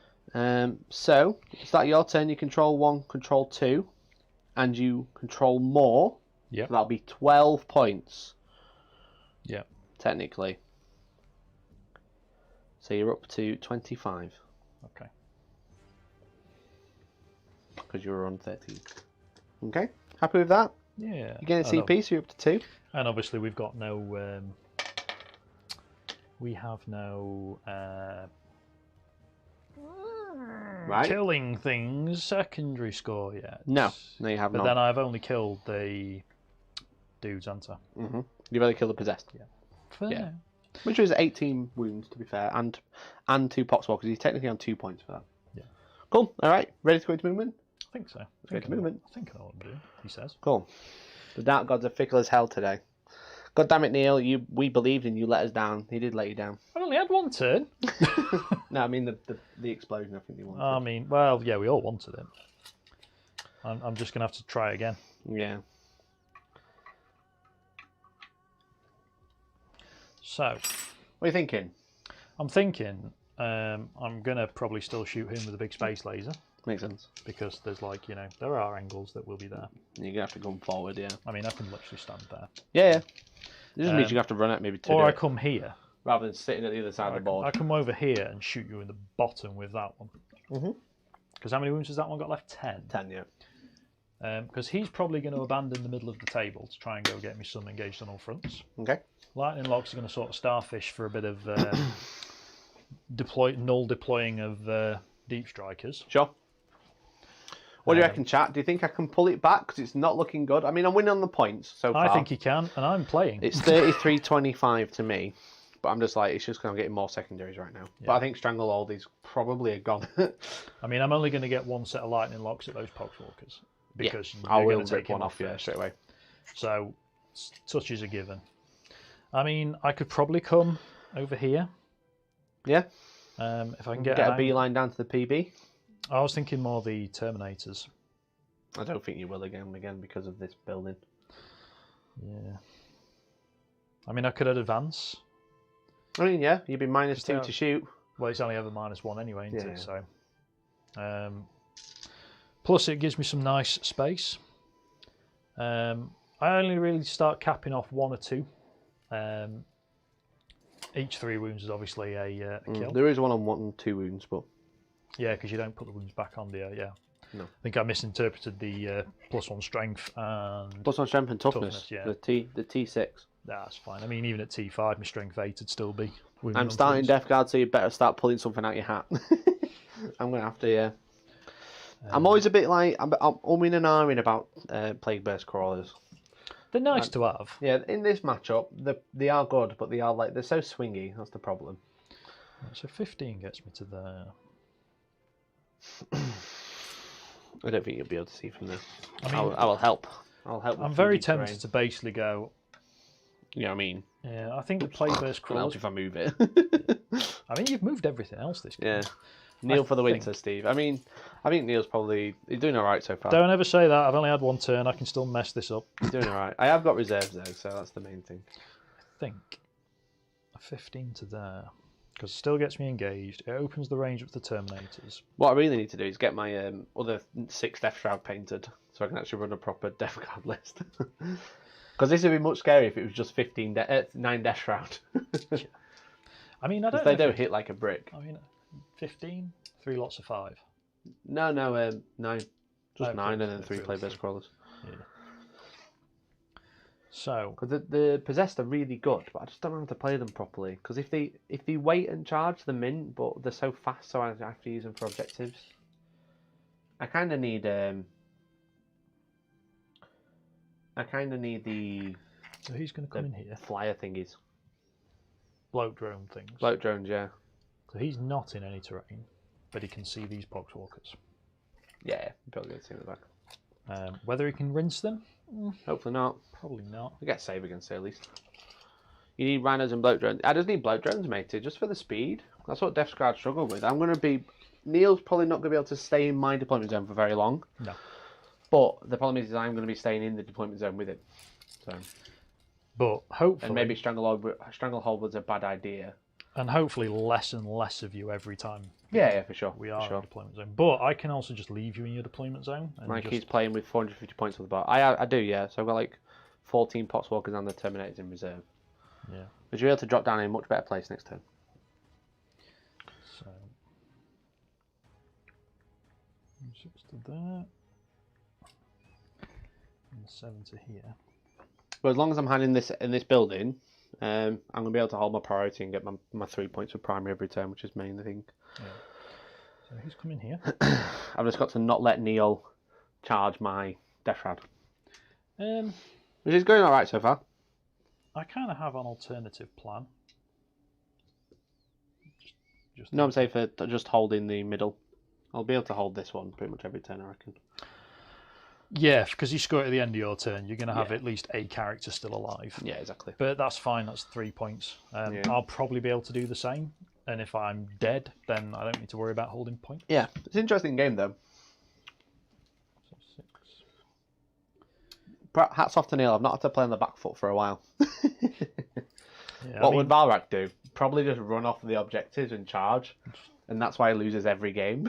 So is that your turn? You control 1, control 2, and you control more. Yep. So that'll be 12 points. Yep. Technically. So you're up to 25. Okay. Because you were on 13. Okay, happy with that? Yeah. You're getting I know. CP, so you're up to 2. And obviously we've got no... we have no... Right. killing things secondary score yet. No, you have But not. then I've only killed the dudes, haven't I? Mm-hmm. You've only killed the possessed. Fair. Yeah. Which was 18 wounds, to be fair, and 2 poxwalkers, because he's technically on 2 points for that. Yeah. Cool, alright, ready to go into movement? I think so. go to movement. I think I know what I'm doing, he says. Cool. The Dark Gods are fickle as hell today. God damn it, Neil, we believed in you, let us down. He did let you down. I only had one turn. No, I mean the explosion, I think you wanted. I mean, well, yeah, we all wanted it. I'm just going to have to try again. Yeah. So, What are you thinking? I'm thinking I'm going to probably still shoot him with a big space laser. Makes sense. Because there's like, there are angles that will be there. You're going to have to come forward, yeah. I mean, I can literally stand there. Yeah. It just means you have to run out maybe 2. Or I come here. rather than sitting at the other side of the board. I come over here and shoot you in the bottom with that one. Because how many wounds has that one got left? 10. 10, yeah. Because he's probably going to abandon the middle of the table to try and go get me some engaged on all fronts. Okay. Lightning Locks are going to sort of starfish for a bit of null deploying of deep strikers. Sure. What do you reckon, chat? Do you think I can pull it back? Because it's not looking good. I mean, I'm winning on the points so far. I think you can, and I'm playing. It's 33-25 to me. But I'm just like, it's just going to get more secondaries right now. Yeah. But I think Stranglehold is probably a gone. I mean, I'm only going to get one set of Lightning Locks at those Poxwalkers. Because I will rip one off, yeah, straight away. So, touches are given. I mean, I could probably come over here. Yeah. If I can get a beeline down to the PB. I was thinking more the Terminators. I don't think you will again because of this building. Yeah. I mean, I could advance. I mean, yeah, you'd be -2 to shoot. Well, it's only ever -1 anyway, isn't it? So, plus it gives me some nice space. I only really start capping off 1 or 2. Each 3 wounds is obviously a kill. There is one on 1 and 2 wounds, but yeah, because you don't put the wounds back on the yeah. No. I think I misinterpreted the +1 strength and +1 strength and toughness. Yeah. The T6. That's fine. I mean, even at T5, my strength 8 would still be. I'm starting Death Guard, so you better start pulling something out your hat. I'm gonna have to. Yeah. I'm always a bit like I'm umming and ahhing about Plague Burst Crawlers. They're nice to have. Yeah, in this matchup, they are good, but they're so swingy. That's the problem. So 15 gets me to there. I don't think you'll be able to see from there. I mean, I will help. I'll help. I'm very tempted to basically go. You know what I mean? Yeah, I think the Plague Burst Crawlers. If I move it. I mean, you've moved everything else this game. Yeah. Neil for the winter, Steve. I mean, I think Neil's he's doing all right so far. Don't ever say that. I've only had 1 turn. I can still mess this up. He's doing all right. I have got reserves though, so that's the main thing. I think a 15 to there because it still gets me engaged. It opens the range up to Terminators. What I really need to do is get my other 6 Death Shroud painted, so I can actually run a proper Death Guard list. Because this would be much scarier if it was just 9 Death Shroud. I mean, I don't. They don't hit like a brick. I mean, 15, 3 lots of 5. No, 9. Just 9 and then 3 Plague Burst Crawlers. Yeah. So, because the possessed are really good, but I just don't know how to play them properly. Because if they wait and charge the mint, but they're so fast, so I have to use them for objectives. I kind of need the. So he's going to come in here. Flyer thingies. Bloat drone things. Bloat drones, yeah. So he's not in any terrain, but he can see these Poxwalkers. Yeah, probably going to see in the back. Whether he can rinse them? Hopefully not. Probably not. I get save against it at least. You need rhinos and bloat drones. I just need bloat drones, matey, just for the speed. That's what Death Guard struggle with. Neil's probably not going to be able to stay in my deployment zone for very long. No. But the problem is I'm going to be staying in the deployment zone with him. So. But hopefully. And maybe Stranglehold was a bad idea. And hopefully less and less of you every time. Yeah, for sure. We are in deployment zone. But I can also just leave you in your deployment zone. And Mikey's playing with 450 points on the bar. I do, yeah. So I've got like 14 Poxwalkers and the Terminators in reserve. Yeah. But you're able to drop down in a much better place next turn. So. 6 to there. And 7 to here. But as long as I'm hiding in this building, I'm going to be able to hold my priority and get my 3 points of primary every turn, which is main, I think. Yeah. So who's coming here? I've just got to not let Neil charge my Death Shroud. Which is going alright so far. I kind of have an alternative plan. No, I'm saying for just holding the middle. I'll be able to hold this one pretty much every turn, I reckon. Yeah, because you score at the end of your turn, you're going to have at least a character still alive. Yeah, exactly. But that's fine, that's 3 points. I'll probably be able to do the same. And if I'm dead, then I don't need to worry about holding points. Yeah, it's an interesting game, though. So 6. Hats off to Neil, I've not had to play on the back foot for a while. Yeah, what would Valrak do? Probably just run off the objectives and charge. And that's why he loses every game.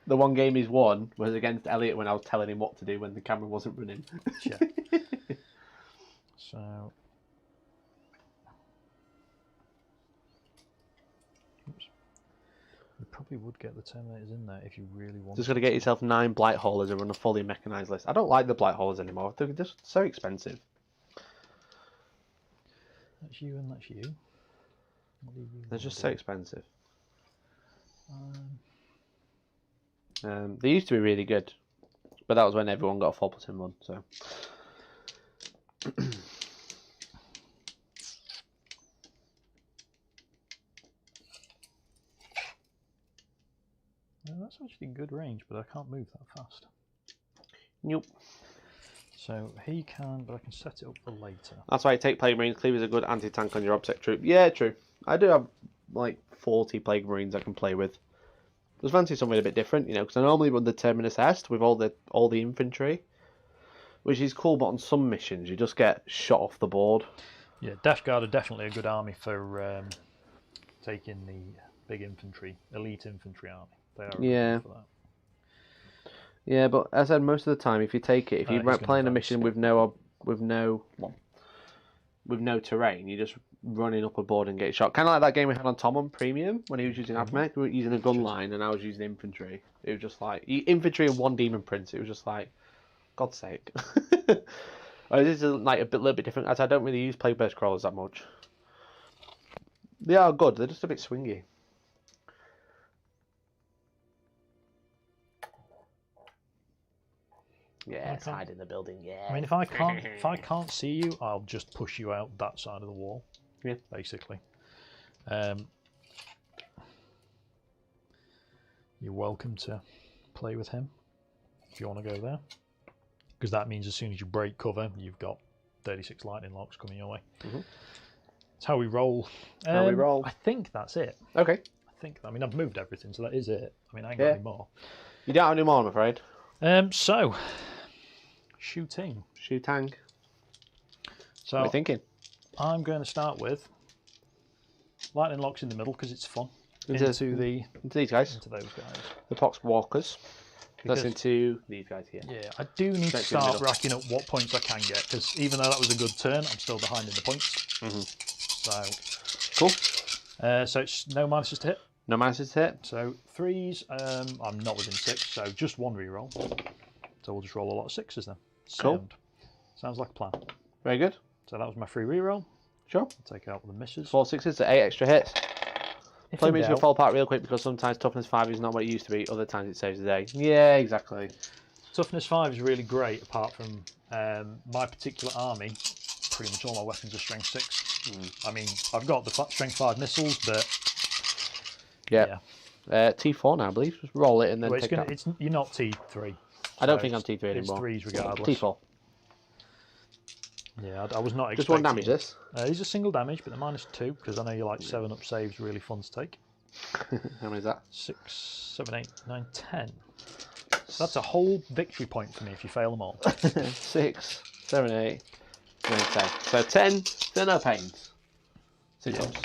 The one game he's won was against Elliot when I was telling him what to do when the camera wasn't running. Yeah. So probably would get the Terminators in there if you really wanted. Just got to get yourself 9 blight haulers and run a fully mechanised list. I don't like the blight haulers anymore. They're just so expensive. That's you and that's you. What do you They're just so do? expensive. They used to be really good, but that was when everyone got a 4+1, so. No, that's actually good range, but I can't move that fast. Nope. So he can, but I can set it up for later. That's why I take Plague Marines. Cleaver is a good anti-tank on your obsec troop. Yeah, true. I do have like 40 Plague Marines I can play with. Just fancy something a bit different, you know, because I normally run the Terminus Est with all the infantry, which is cool, but on some missions you just get shot off the board. Yeah, Death Guard are definitely a good army for taking the big infantry, elite infantry army. They are good for that. Yeah, but as I said, most of the time, if you take it, if you're playing a mission with no terrain, you're just running up a board and get shot. Kind of like that game we had on Tom on Premium when he was using Avmech. We were using a gun line and I was using infantry. It was just like infantry and 1 demon prince. It was just like, God's sake. This is like little bit different, as I don't really use Plague Burst crawlers that much. They are good. They're just a bit swingy. Yeah, it's hide in the building. Yeah. I mean, if I can't see you, I'll just push you out that side of the wall. Yeah. Basically. You're welcome to play with him if you want to go there, because that means as soon as you break cover, you've got 36 lightning locks coming your way. It's how we roll. I think that's it. Okay. I mean, I've moved everything, so that is it. I mean, I ain't got any more. You don't have any more, I'm afraid. So, shooting. Shootang. So, what are you thinking? I'm going to start with lightning locks in the middle because it's fun. Into these guys. Into those guys. The Pox Walkers. Because, that's into these guys here. Yeah, I do need to start racking up what points I can get, because even though that was a good turn, I'm still behind in the points. So, cool. So it's no minuses to hit. No minuses to hit. So 3s, I'm not within 6, so just 1 reroll. So we'll just roll a lot of 6s then. Cool. Sounds like a plan. Very good. So that was my free reroll. Sure. I'll take out the misses. 4 6s, so 8 extra hits. Play means will fall apart real quick because sometimes toughness 5 is not what it used to be. Other times it saves the day. Yeah, exactly. Toughness 5 is really great. Apart from my particular army, pretty much all my weapons are strength 6. I mean, I've got the strength 5 missiles, but yeah. T4 now, I believe. Just roll it and then take it. You're not T3. I don't think I'm T3 anymore. It's 3s regardless. T4. Yeah, I was not expecting. Just 1 damage this? These are single damage, but they're -2 because I know you like 7-up saves, really fun to take. How many is that? 6, 7, 8, 9, 10. So that's a whole victory point for me if you fail them all. 6, 7, 8, 9, 10. So 10, so no pains. 6 ups.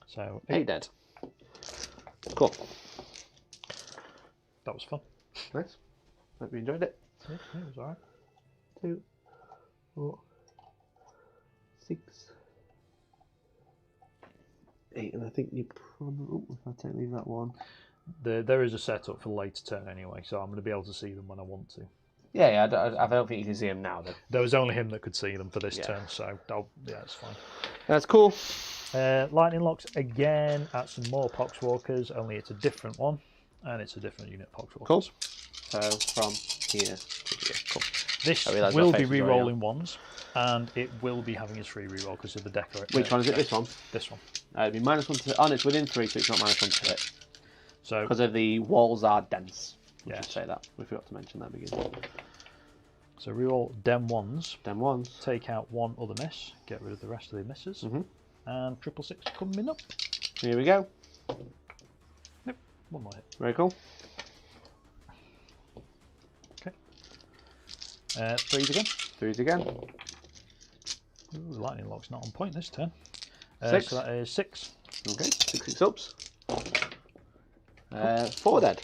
So 8 dead. Cool. That was fun. Nice. Hope you enjoyed it. Yeah, it was alright. 2, 4, 6, 8, and I think you probably. If I don't leave that one. There is a setup for the later turn anyway, so I'm going to be able to see them when I want to. Yeah, I don't think you can see them now. Though. There was only him that could see them for this turn, so yeah, it's fine. That's cool. Lightning locks again at some more Poxwalkers, only it's a different one, and it's a different unit Poxwalkers. Cool. So from here to here. Cool. This will be re-rolling ones, and it will be having his free re-roll because of the decoration. Which one is it? This one? This one. It'd be -1 to hit. Oh, it's within 3, so it's not -1 to hit. So because of the walls are dense. We Yeah. should say that. We forgot to mention that at the beginning. So re-roll dem 1s. Dem 1s. Take out 1 other miss. Get rid of the rest of the misses. And 666 coming up. Here we go. Nope. 1 more hit. Very cool. Okay. 3s again. 3s again. Ooh, the lightning lock's not on point this turn. 6. So that is 6. Okay. 6 ups. 4 dead.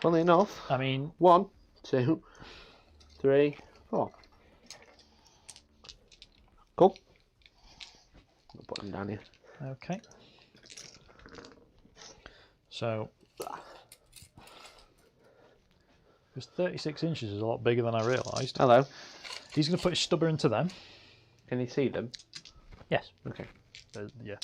Funnily enough. I mean, 1, 2, 3, 4. Cool. I'll put them down here. okay. So, because 36 inches is a lot bigger than I realised. Hello. He's going to put his stubber into them. Can you see them? Yes. Okay. Yeah.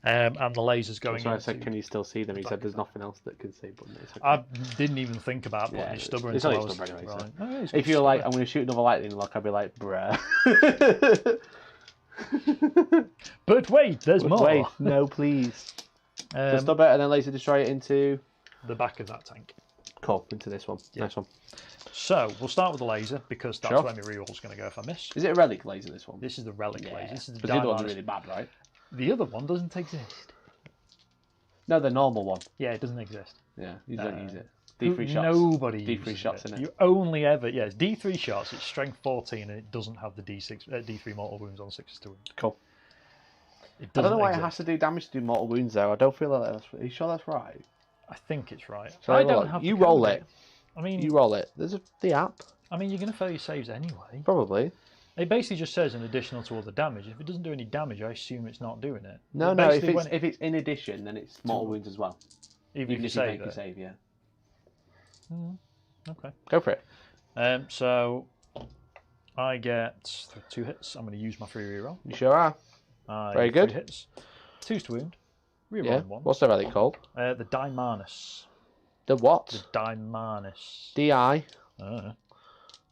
And the laser's going So I into... said, can you still see them? He said, there's nothing else that can see, but it's okay. I didn't even think about putting his stubber it's into only those. stubber anyway, so. Right. Oh, yeah, If you're like, I'm going to shoot another lightning lock, I'd be like, bruh. But wait, there's more. Wait, no, please. So stubber and then laser destroy it into... the back of that tank. Cool, into this one. Yeah. Nice one. So, we'll start with the laser, because that's Sure. where my reroll's going to go if I miss. Is it a relic laser, this one? This is the relic laser. This is the Because the other one's Dynamite. really bad, right? The other one doesn't exist. No, the normal one. Yeah, it doesn't exist. Yeah, you don't use it. D3 shots. Nobody D3 uses shots in it. You only ever... Yeah, it's D3 shots, it's strength 14, and it doesn't have the D3 mortal wounds on 6 to wound. Cool. It I don't know why exist. it has to do damage to do mortal wounds, though. I don't feel like that's... Are you sure that's right? I think it's right. So I don't have you the roll code. it. I mean, You roll it. There's the app. I mean, you're going to fail your saves anyway. Probably. It basically just says an additional to all the damage. If it doesn't do any damage, I assume it's not doing it. No, But no. If basically it's in addition, then it's mortal wounds as well. even if you Even if you save make a it. save, yeah. Okay. Go for it. So I get 2 hits. I'm going to use my free reroll. You sure are. Very Get good. 3 hits. 2's to wound. Reroll Yeah. 1. What's the relic called? The Dymanus. The what? The Dymanus. D-I.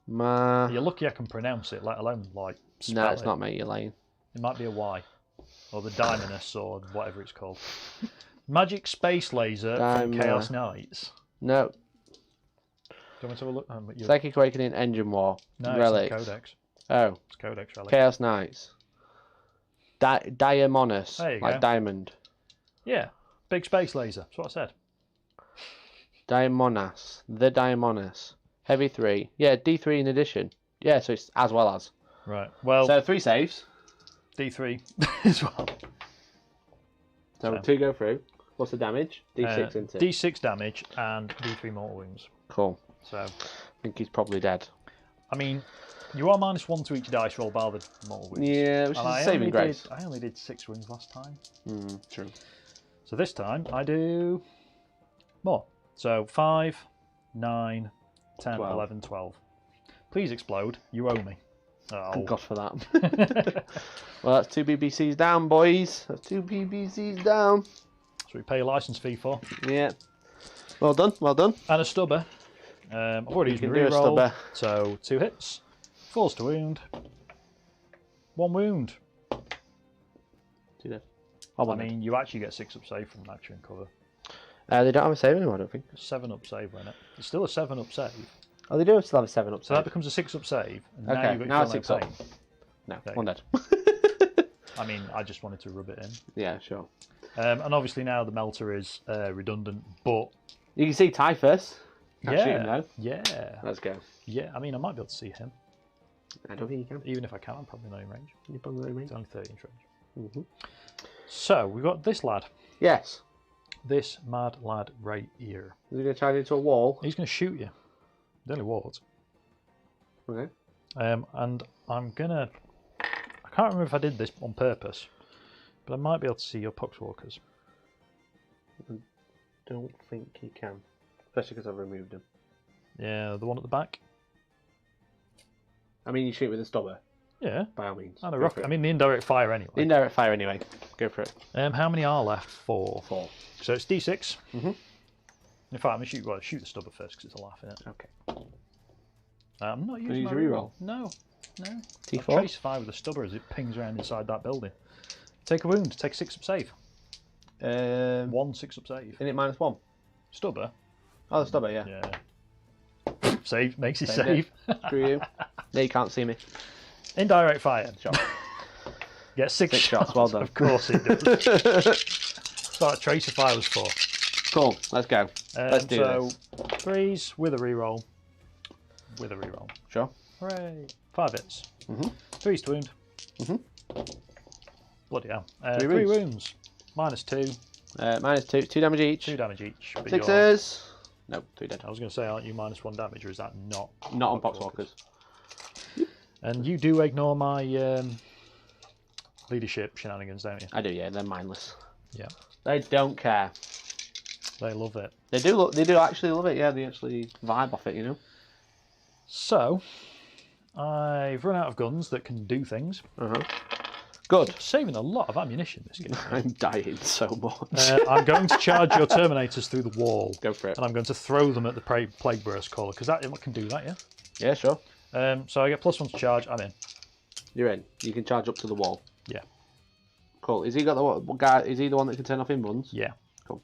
Ma... You're lucky I can pronounce it, let alone like spell No, it's it. not, mate. You're lying. It might be a Y. Or the Dymanus or whatever it's called. Magic Space Laser from Chaos Knights. No. Do you want me to have a look? Psychic Awakening, Engine War. No, Relics. it's Codex. Oh. It's Codex Relic. Chaos Knights. Diamonus. There you like go. diamond. Yeah. Big Space Laser. That's what I said. Diamonas. The Diamonus. Heavy 3. Yeah, D3 in addition. Yeah, so it's as well as. Right. Well, So 3 saves. D3 as well. So 2 go through. What's the damage? D6 into. D6 damage and D3 mortal wounds. Cool. So, I think he's probably dead. I mean, you are -1 to each dice roll bar the mortal wounds. Yeah, which is And a saving grace. I only did 6 wounds last time. True. So this time I do more. So 5, 9, 10, 12. 11, 12. Please explode. You owe me. Oh. Thank God for that. Well, that's 2 BBCs down, boys. That's 2 BBCs down. So we pay a license fee for. Yeah. Well done, well done. And a stubber. I've already used my can do a reroll. stubber. So 2 hits. 4's to wound. 1 wound. 2 dead. I mean, you actually get 6 up save from an action cover. They don't have a save anymore, I don't think. 7 up save, wasn't it? It's still a 7 up save. Oh, they do still have a 7 up So save. that becomes a 6 up save. And Okay, now you've got now it's Kill 6 No up. Pain. No, There 1 you dead. I mean, I just wanted to rub it in. Yeah, sure. And obviously now the melter is redundant, but You can see Typhus. Can't shoot him yeah, though. yeah, Let's go. yeah. I mean, I might be able to see him. I don't think you can. Even if I can, I'm probably not in range. You probably mean. It's only 30 inch range. Mm-hmm. So we've got this lad, Yes. this mad lad right here. Is he going to charge into a wall? He's going to shoot you. The only wards. Okay. And I'm gonna. I can't remember if I did this on purpose, but I might be able to see your poxwalkers. Don't think he can. Especially because I've removed him. Yeah, the one at the back. I mean, you shoot with a stubber, Yeah, by all means. and a Go rocket. for I it. mean, the indirect fire anyway. Indirect fire anyway. Go for it. How many are left? 4. 4. So it's D6. Mhm. In fact, I'm gonna shoot the stubber first because it's a laugh in it. Okay. I'm not you using use my your reroll. No. T4? I trace fire with the stubber as it pings around inside that building. Take a wound. Take a 6 up save. 1 6 up save. Isn't it -1? Stubber. Oh, the stubber, yeah. Yeah. Save makes it Saved save. Screw you. No, you can't see me. Indirect fire. Shot. Get 6 6 shots, well done. Of course it does. That's what tracer fire was for. Cool, let's go. Let's do this. 3s with a reroll. With a reroll. Sure. Hooray. 5 hits. Mhm. 3's to wound. Mhm. Bloody hell. 3 3 wounds. wounds. -2. -2. 2 damage each. 2 damage each. But 6s. No, 3 dead. I was going to say, aren't you -1 damage, or is that not? Not on Poxwalkers. And you do ignore my leadership shenanigans, don't you? I do, yeah. They're mindless. Yeah. They don't care. They love it. They do. They do actually love it. Yeah, they actually vibe off it. You know. So, I've run out of guns that can do things. Good. Saving a lot of ammunition this game. I'm dying so much. I'm going to charge your Terminators through the wall. Go for it. And I'm going to throw them at the Plague Burst Caller, because that can do that, yeah? Yeah, sure. So I get +1 to charge, I'm in. You're in. You can charge up to the wall. Yeah. Cool. Is he got the guy? Is he the one that can turn off inbuns? Yeah. Cool.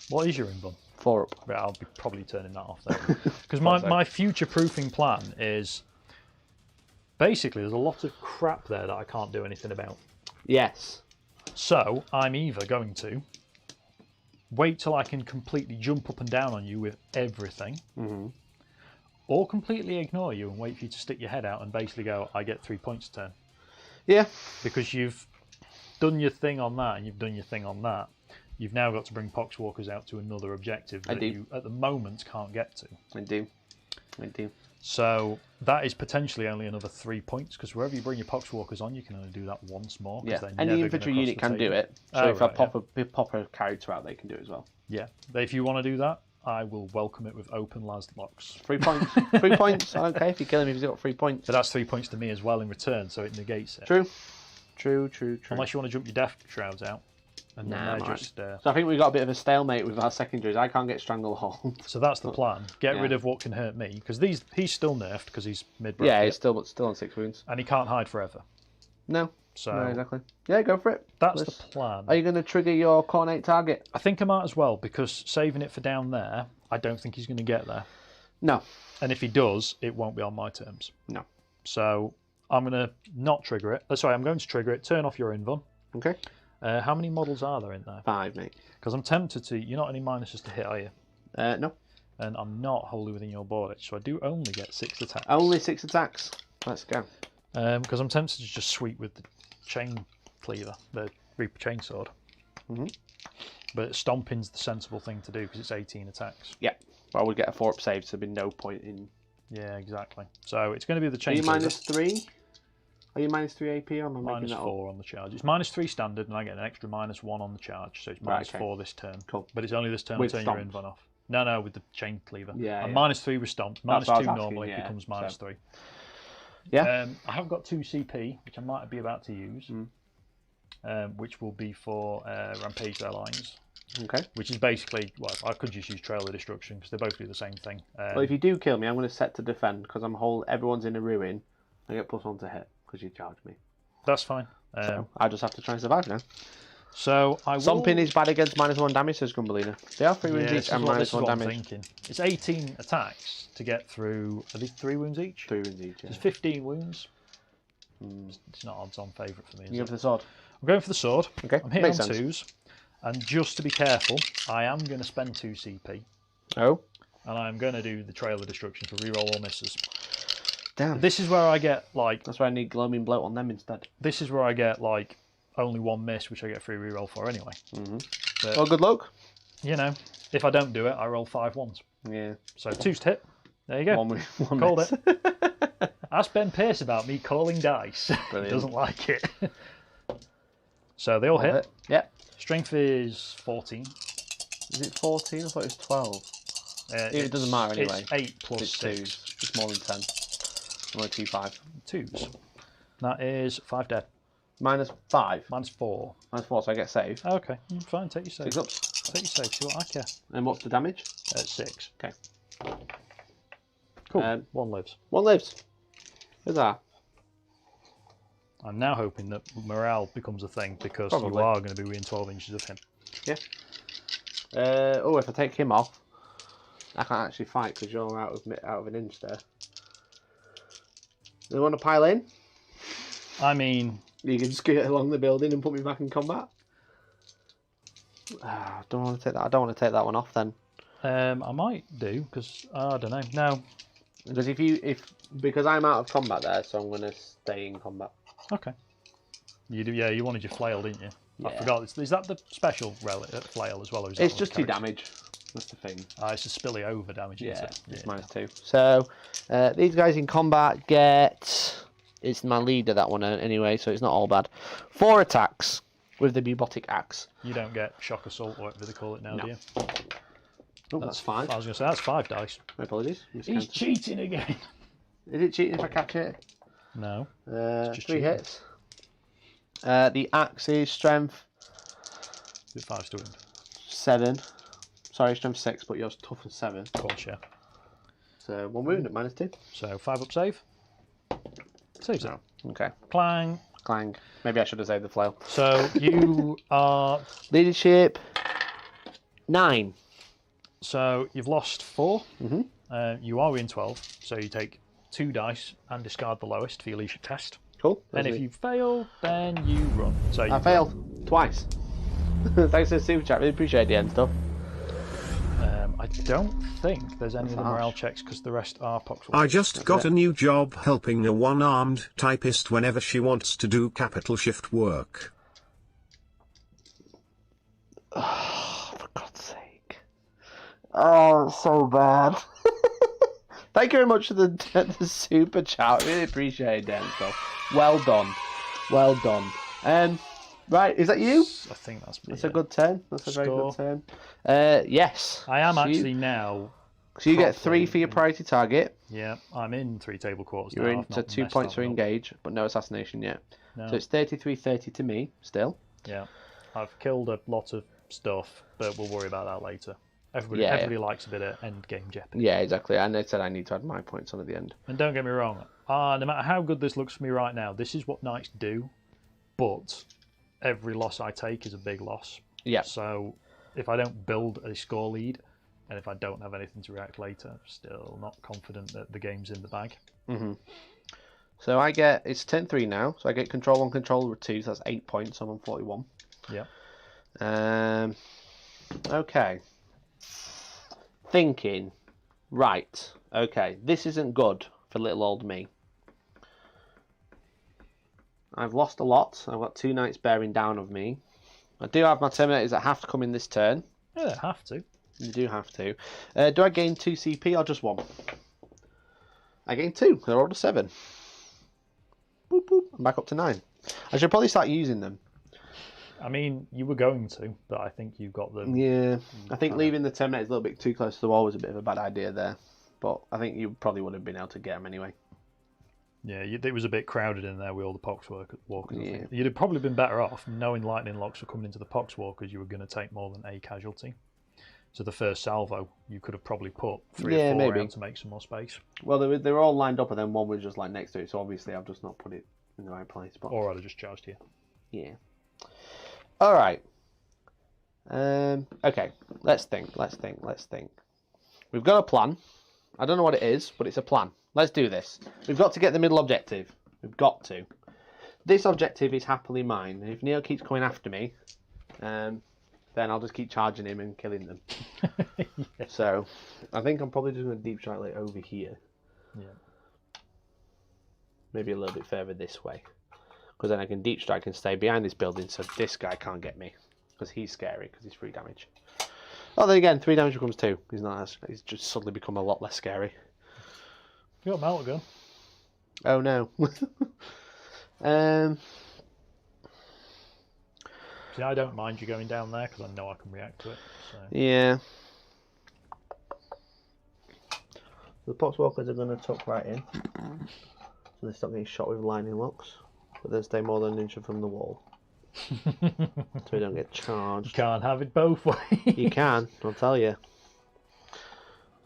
What is your invuln? 4 up. Right, I'll be probably turning that off there. Because my future-proofing plan is... Basically, there's a lot of crap there that I can't do anything about. Yes. So, I'm either going to wait till I can completely jump up and down on you with everything, or completely ignore you and wait for you to stick your head out and basically go, I get 3 points a turn. Yeah. Because you've done your thing on that and you've done your thing on that. You've now got to bring Poxwalkers out to another objective that you, at the moment, can't get to. I do. So that is potentially only another 3 points, because wherever you bring your Poxwalkers on, you can only do that once more. Yeah, any infantry unit can do it. So if I pop a character out, they can do it as well. Yeah, if you want to do that, I will welcome it with open las locks. 3 points. 3 points. I don't care if you kill him if he's got 3 points. But that's 3 points to me as well in return, so it negates it. True. Unless you want to jump your Death Shrouds out. And then they're just... So I think we've got a bit of a stalemate with our secondaries. I can't get Stranglehold. So that's the plan. Get rid of what can hurt me, because he's still nerfed because he's mid-bracket. Yeah, he's still on 6 wounds. And he can't hide forever. No. So no, exactly. Yeah, go for it. That's the plan. Are you going to trigger your Cornate target? I think I might as well, because saving it for down there, I don't think he's going to get there. No. And if he does, it won't be on my terms. No. So I'm going to not trigger it. I'm going to trigger it, turn off your invuln. Okay. How many models are there in there? 5, mate. Because I'm tempted to... You're not any minuses to hit, are you? No. And I'm not wholly within your board, so I do only get 6 attacks. Only 6 attacks. Let's go. Because I'm tempted to just sweep with the chain cleaver, the Reaper Chainsword. But stomping's the sensible thing to do, because it's 18 attacks. Yeah. Well, I would get a 4-up save, so there'd be no point in... Yeah, exactly. So it's going to be the chain Are you cleaver. minus 3? Are you minus 3 AP or am I making Minus that 4 on the charge. It's minus 3 standard, and I get an extra -1 on the charge, so it's minus 4 this turn. Cool. But it's only this turn With I turn your invuln off. No, with the chain cleaver. Yeah. And minus 3 with stomp. Minus 2 normally becomes minus 3. Yeah. I have got 2 CP, which I might be about to use, which will be for Rampage Their Lines. Okay. Which is basically, well, I could just use Trail of Destruction, because they both do the same thing. Well, if you do kill me, I'm going to set to defend, because everyone's in a ruin. I get +1 to hit, because you charged me. That's fine. So I just have to try and survive now. So I will... Stomping is bad against -1 damage, says Gumbelina. They are 3 wounds each and -1 damage. Thinking. It's 18 attacks to get through. Are these 3 wounds each? 3 wounds each. Yeah. There's 15 wounds. It's not odds-on favourite for me. You go for the sword. I'm going for the sword. Okay. I'm hitting Makes on sense. 2s, and just to be careful, I am going to spend 2 CP. Oh. And I'm going to do the Trail of Destruction for reroll all misses. Damn. This is where I get like. That's why I need Gloaming Bloat on them instead. This is where I get like only 1 miss, which I get free reroll for anyway. But, Well, good luck. You know, if I don't do it, I roll 5 ones. Yeah. So 2's to hit. There you go. One Called miss. it. Ask Ben Pearce about me calling dice. He doesn't like it. So they all hit. Yeah. Strength is 14. Is it 14? I thought it was 12. It doesn't matter anyway. It's 8 plus It's 6. 2s. It's more than 10. I'm only 2-5. 2s. That is 5 dead. -5. -4. -4, so I get save. Okay, fine. Take your save. 6 ups. Take your save. See what I care. And what's the damage? 6. Okay. Cool. 1 lives. 1 lives. Who's that? I'm now hoping that morale becomes a thing, because Probably. you are going to be within 12 inches of him. Yeah. If I take him off, I can't actually fight because you're out of an inch there. Do you want to pile in? I mean... You can skirt along the building and put me back in combat? I don't want to take that. I don't want to take that one off then. I might do, because I don't know. No. Because because I'm out of combat there, so I'm going to stay in combat. Okay. You do, yeah. You wanted your flail, didn't you? Yeah. I forgot. Is that the special flail as well? Or is that It's one just of 2 the damage. That's the thing. It's a spilly over damage. Yeah, isn't it? it's -2. So these guys in combat get. It's my leader, that one, anyway, so it's not all bad. 4 attacks. with the bubotic axe. You don't get shock assault or whatever they call it now, do you? Oh, that's 5. I was going to say, that's 5 dice. My apologies. He's cheating again. Is it cheating if I catch it? No. 3 cheating. hits. The axe is strength Is it 5 to wound? 7. Sorry, strength 6, but yours tough as 7. Of course, yeah. So 1 wound at -2. So 5 up save. Saves it. No. Okay. Clang. Clang. Maybe I should have saved the flail. So you are... Leadership 9. So you've lost 4. Mm-hmm. You are in 12, so you take 2 dice and discard the lowest for your leadership test. Cool. And if you fail, then you run. So I failed twice. Thanks for the super chat. Really appreciate the end stuff. I don't think there's any other morale checks because the rest are pox. I just got a new job helping a one-armed typist whenever she wants to do capital shift work. Oh, for God's sake. Oh, it's so bad. Thank you very much for the super chat. Really appreciate it and stuff. Well done. Well done. Right, is that you? I think that's me. That's a good turn. That's a very Score. good turn. Yes. I am So actually now. So you get 3 for your priority target. Yeah, I'm in 3 table quarters You're now. into 2 points for engage, but no assassination yet. No. So it's 33-30 to me, still. Yeah. I've killed a lot of stuff, but we'll worry about that later. Everybody likes a bit of end game jeopardy. Yeah, exactly. And they said I need to add my points on at the end. And don't get me wrong, no matter how good this looks for me right now, this is what knights do, but every loss I take is a big loss. Yeah. So if I don't build a score lead, and if I don't have anything to react later, I'm still not confident that the game's in the bag. Mm-hmm. So I get, it's turn 3 now, so I get control 1, control 2, so that's 8 points, so I'm on 41. Yeah. Okay. Thinking, right, okay, this isn't good for little old me. I've lost a lot. I've got 2 knights bearing down of me. I do have my Terminators that have to come in this turn. Yeah, they have to. You do have to. Do I gain 2 CP or just 1? I gain 2. They're all to 7. Boop, boop. I'm back up to 9. I should probably start using them. I mean, you were going to, but I think you got them. Yeah, I think leaving the Terminators a little bit too close to the wall was a bit of a bad idea there. But I think you probably would have been able to get them anyway. Yeah, it was a bit crowded in there with all the poxwalkers. Yeah. I think. You'd have probably been better off knowing lightning locks were coming into the poxwalkers. You were going to take more than a casualty. So the first salvo, you could have probably put 3 or 4 maybe. around to make some more space. Well, they were all lined up, and then one was just like next to it. So obviously, I've just not put it in the right place. But Or I'd have just charged here. yeah. All right. Okay. Let's think. We've got a plan. I don't know what it is, but it's a plan. Let's do this. We've got to get the middle objective. We've got to. This objective is happily mine. And if Neo keeps coming after me, then I'll just keep charging him and killing them. Yeah. So, I think I'm probably just going to deep strike like over here. Yeah. Maybe a little bit further this way. Because then I can deep strike and stay behind this building so this guy can't get me. Because he's scary, because he's 3 damage. Oh, then again, 3 damage becomes 2. He's not as, he's just suddenly become a lot less scary. You got Melter gun. Oh no. See, I don't mind you going down there because I know I can react to it. So. Yeah. The Poxwalkers are going to tuck right in. So they stop getting shot with lightning locks. But then stay more than an inch from the wall. So we don't get charged. You can't have it both ways. You can, I'll tell you.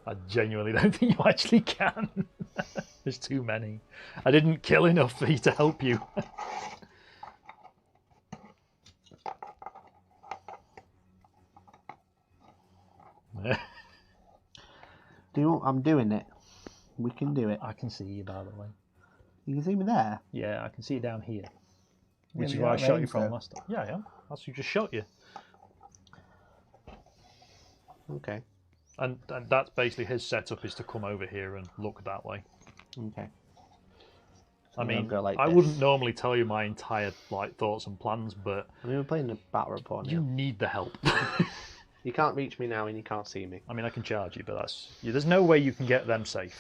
I genuinely don't think you actually can. There's too many. I didn't kill enough for you to help you. I'm doing it. We can do it. I can see you, by the way. You can see me there? Yeah, I can see you down here. Which Yeah, is where I shot you range, from though. last time. Yeah, yeah. That's who just shot you. Okay. And that's basically his setup is to come over here and look that way. Okay. I mean, go like I this. wouldn't normally tell you my entire thoughts and plans, but I mean, we're playing a battle report now. you need the help. You can't reach me now and you can't see me. I mean, I can charge you, but there's no way you can get them safe.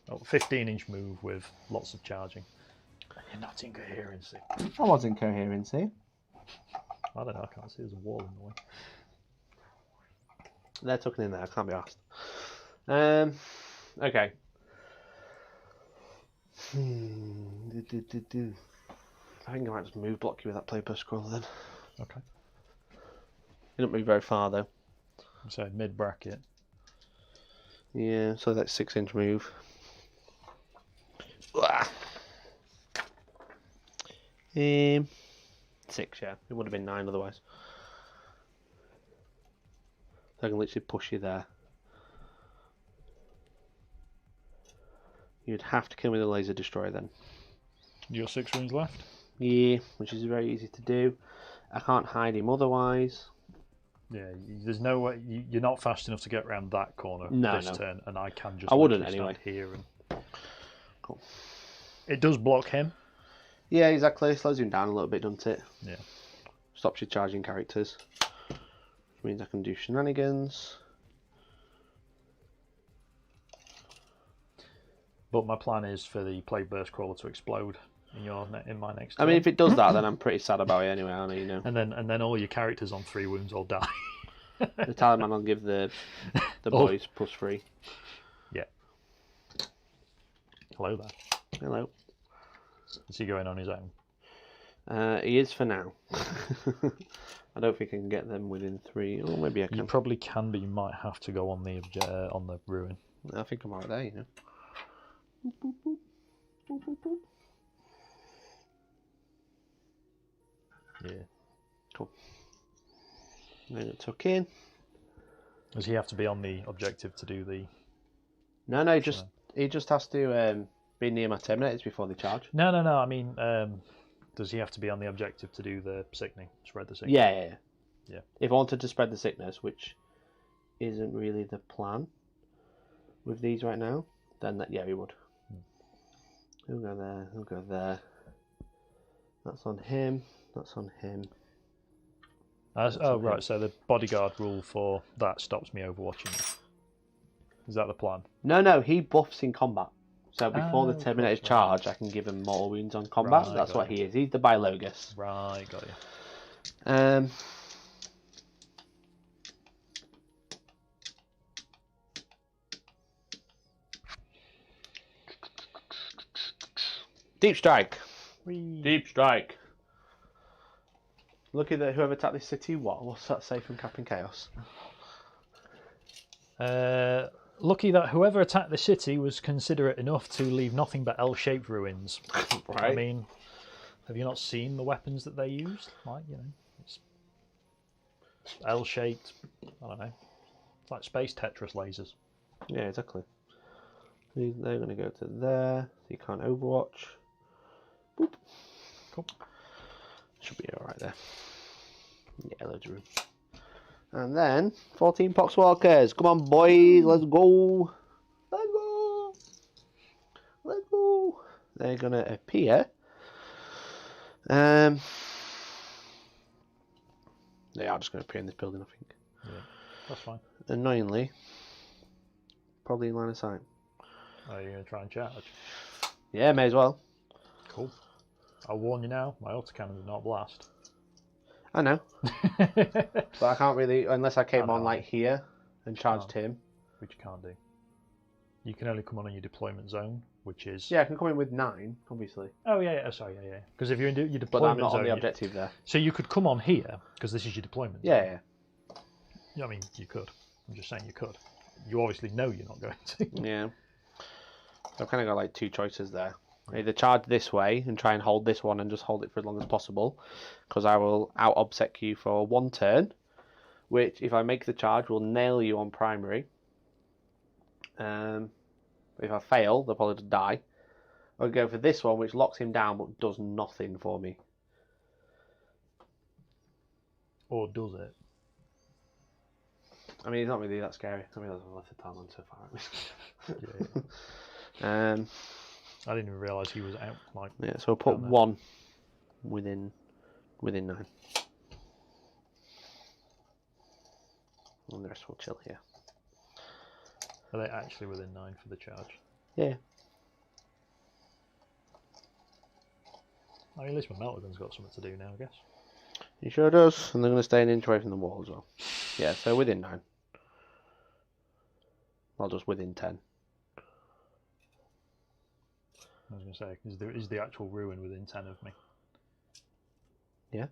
15-inch move with lots of charging. You're not in coherency. I was in coherency. I don't know, I can't see, there's a wall in the way. They're tucking in there, I can't be asked. Okay. I think I might just move block you with that play per scroll then. Okay. You don't move very far though. So mid bracket. Yeah, so that's 6-inch move. 6, yeah. It would have been 9 otherwise. So I can literally push you there. You'd have to kill me with a laser destroyer then. Your 6 wounds left? Yeah, which is very easy to do. I can't hide him otherwise. Yeah, there's no way. You're not fast enough to get around that corner this turn, and I can just. I wouldn't stand anyway. Here and. Cool. It does block him. Yeah, exactly. It slows him down a little bit, doesn't it? Yeah. Stops you charging characters. Which means I can do shenanigans. But my plan is for the Plague Burst Crawler to explode in my next. I mean, if it does that, then I'm pretty sad about it anyway. I know, you know. And then all your characters on 3 wounds all die. The Taliban will give the boys +3. Yeah. Hello there. Hello. Is he going on his own? He is for now. I don't think I can get them within 3. Or maybe I can. You probably can, but you might have to go on the ruin. I think I'm right there, you know. Boop, boop, boop. Boop, boop, boop. Yeah. Cool. Then it tuck in. Does he have to be on the objective to do the... No, he just has to be near my Terminators before they charge. No. I mean, does he have to be on the objective to do the sickening? Spread the sickness? Yeah. If I wanted to spread the sickness, which isn't really the plan with these right now, then he would. He'll go there. He'll go there. That's on him. That's on him. Right. So the bodyguard rule for that stops me overwatching. Is that the plan? No. He buffs in combat. So before the Terminators charge, I can give him mortal wounds on combat. That's what he is. He's the Biologus. Right, got you. Deep strike. Whee. Deep strike. Look at whoever attacked this city. What's that say from Captain Chaos? Lucky that whoever attacked the city was considerate enough to leave nothing but L-shaped ruins. Right. I mean, have you not seen the weapons that they used? Like, it's L-shaped. I don't know. It's like space Tetris lasers. Yeah, exactly. They're going to go to there. So you can't overwatch. Boop. Cool. Should be alright there. Yeah, loads of room. And then 14 Poxwalkers. Come on, boys, let's go. Let's go. Let's go. They're gonna appear. They are just gonna appear in this building, I think. Yeah, that's fine. Annoyingly, probably in line of sight. Are you gonna try and charge? Yeah, may as well. Cool. I'll warn you now. My autocannon did not blast. I know. But I can't really, unless I came on like here and charged him. Which you can't do. You can only come on your deployment zone, which is... Yeah, I can come in with 9, obviously. Oh, yeah. Sorry, yeah. Because if you're in your deployment zone... But I'm not on the objective there. So you could come on here, because this is your deployment zone. Yeah. I mean, you could. I'm just saying you could. You obviously know you're not going to. Yeah. So I've kind of got like 2 choices there. Either charge this way and try and hold this one and just hold it for as long as possible, because I will out-obsec you for 1 turn, which, if I make the charge, will nail you on primary. If I fail, they'll probably just die. I'll go for this one, which locks him down but does nothing for me. Or does it? I mean, it's not really that scary. I mean, I've left the time on so far. Yeah. I didn't even realise he was out. Like, yeah, so I'll put 1 within 9. And the rest will chill here. Are they actually within 9 for the charge? Yeah. I mean, at least my melter gun's got something to do now, I guess. He sure does. And they're going to stay an inch away from the wall as well. Yeah, so within 9. Not just within 10. I was going to say, is the actual ruin within 10 of me? Yeah.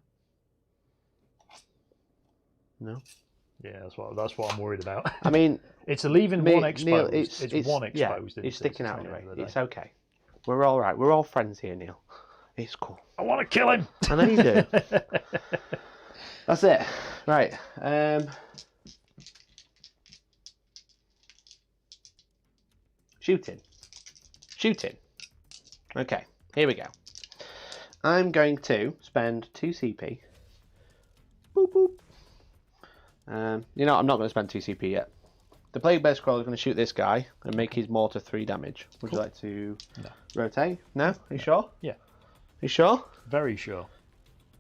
No. Yeah, that's what I'm worried about. I mean, it's leaving one exposed. Neil, it's one exposed. Yeah, it's sticking out anyway. It's okay. We're all right. We're all friends here, Neil. It's cool. I want to kill him. I know you do. That's it. Right. Shooting. Okay, here we go. I'm going to spend 2 CP. Boop, boop. You know, I'm not going to spend 2 CP yet. The Plague Bear Scroll is going to shoot this guy and make his mortar 3 damage. Would you like to rotate? No? Are you sure? Yeah. You sure? Very sure.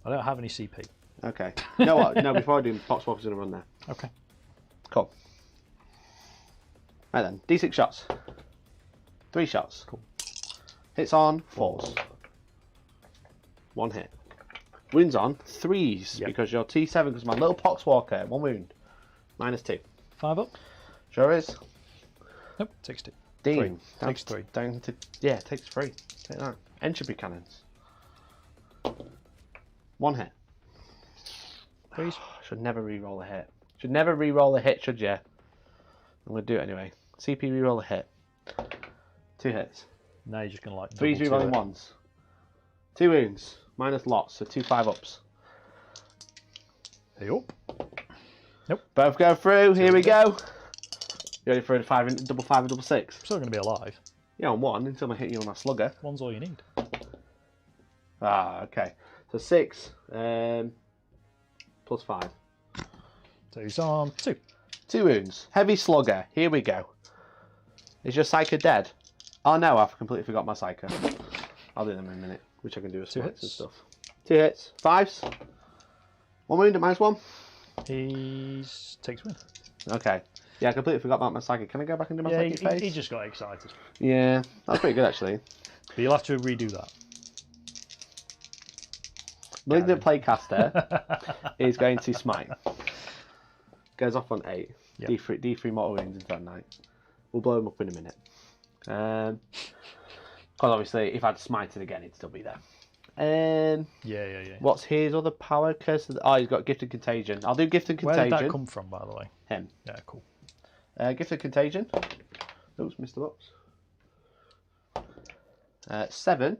I don't have any CP. Okay. You know what? No, before I do, Poxwalker's going to run there. Okay. Cool. Right then, D6 shots. 3 shots. Cool. Hits on 4s. 1 hit. Wounds on 3s because you're T7 because my little Poxwalker, 1 wound. -2. 5 up? Sure is. Nope, takes 2. Dean. Takes 3. Down to, yeah, takes 3. Take that. Entropy cannons. 1 hit. Please. Should never re-roll a hit. Should never re-roll a hit, should you? I'm going to do it anyway. CP re-roll a hit. 2 hits. Now you're just going to like 3's re-rolling 1s. 2 wounds. Minus lots, so 2 5-ups. Hey up. Nope. Both go through. Here we go. You ready for a double 5 and double 6? I'm still going to be alive. Yeah, on 1 until I hit you on a slugger. 1's all you need. Ah, okay. So 6 plus 5. So he's on 2. 2 wounds. Heavy slugger. Here we go. Is your Psyker dead? Oh no, I've completely forgot my Psyker. I'll do them in a minute, which I can do with 2 smites hits and stuff. 2 hits. 5s. 1 wound at -1. He takes win. Okay. Yeah, I completely forgot about my Psychic. Can I go back and do my Psychic phase? He just got excited. Yeah, that's pretty good actually. But you'll have to redo that. Malignant Playcaster is going to smite. Goes off on 8. Yep. D3 mortal wounds into that night. We'll blow him up in a minute. Because obviously, if I'd smited again, it'd still be there. Yeah. What's his other power? Oh, he's got Gifted Contagion. I'll do Gifted Contagion. Where did that come from, by the way? Him. Yeah, cool. Gifted Contagion. Oops, missed the box. 7,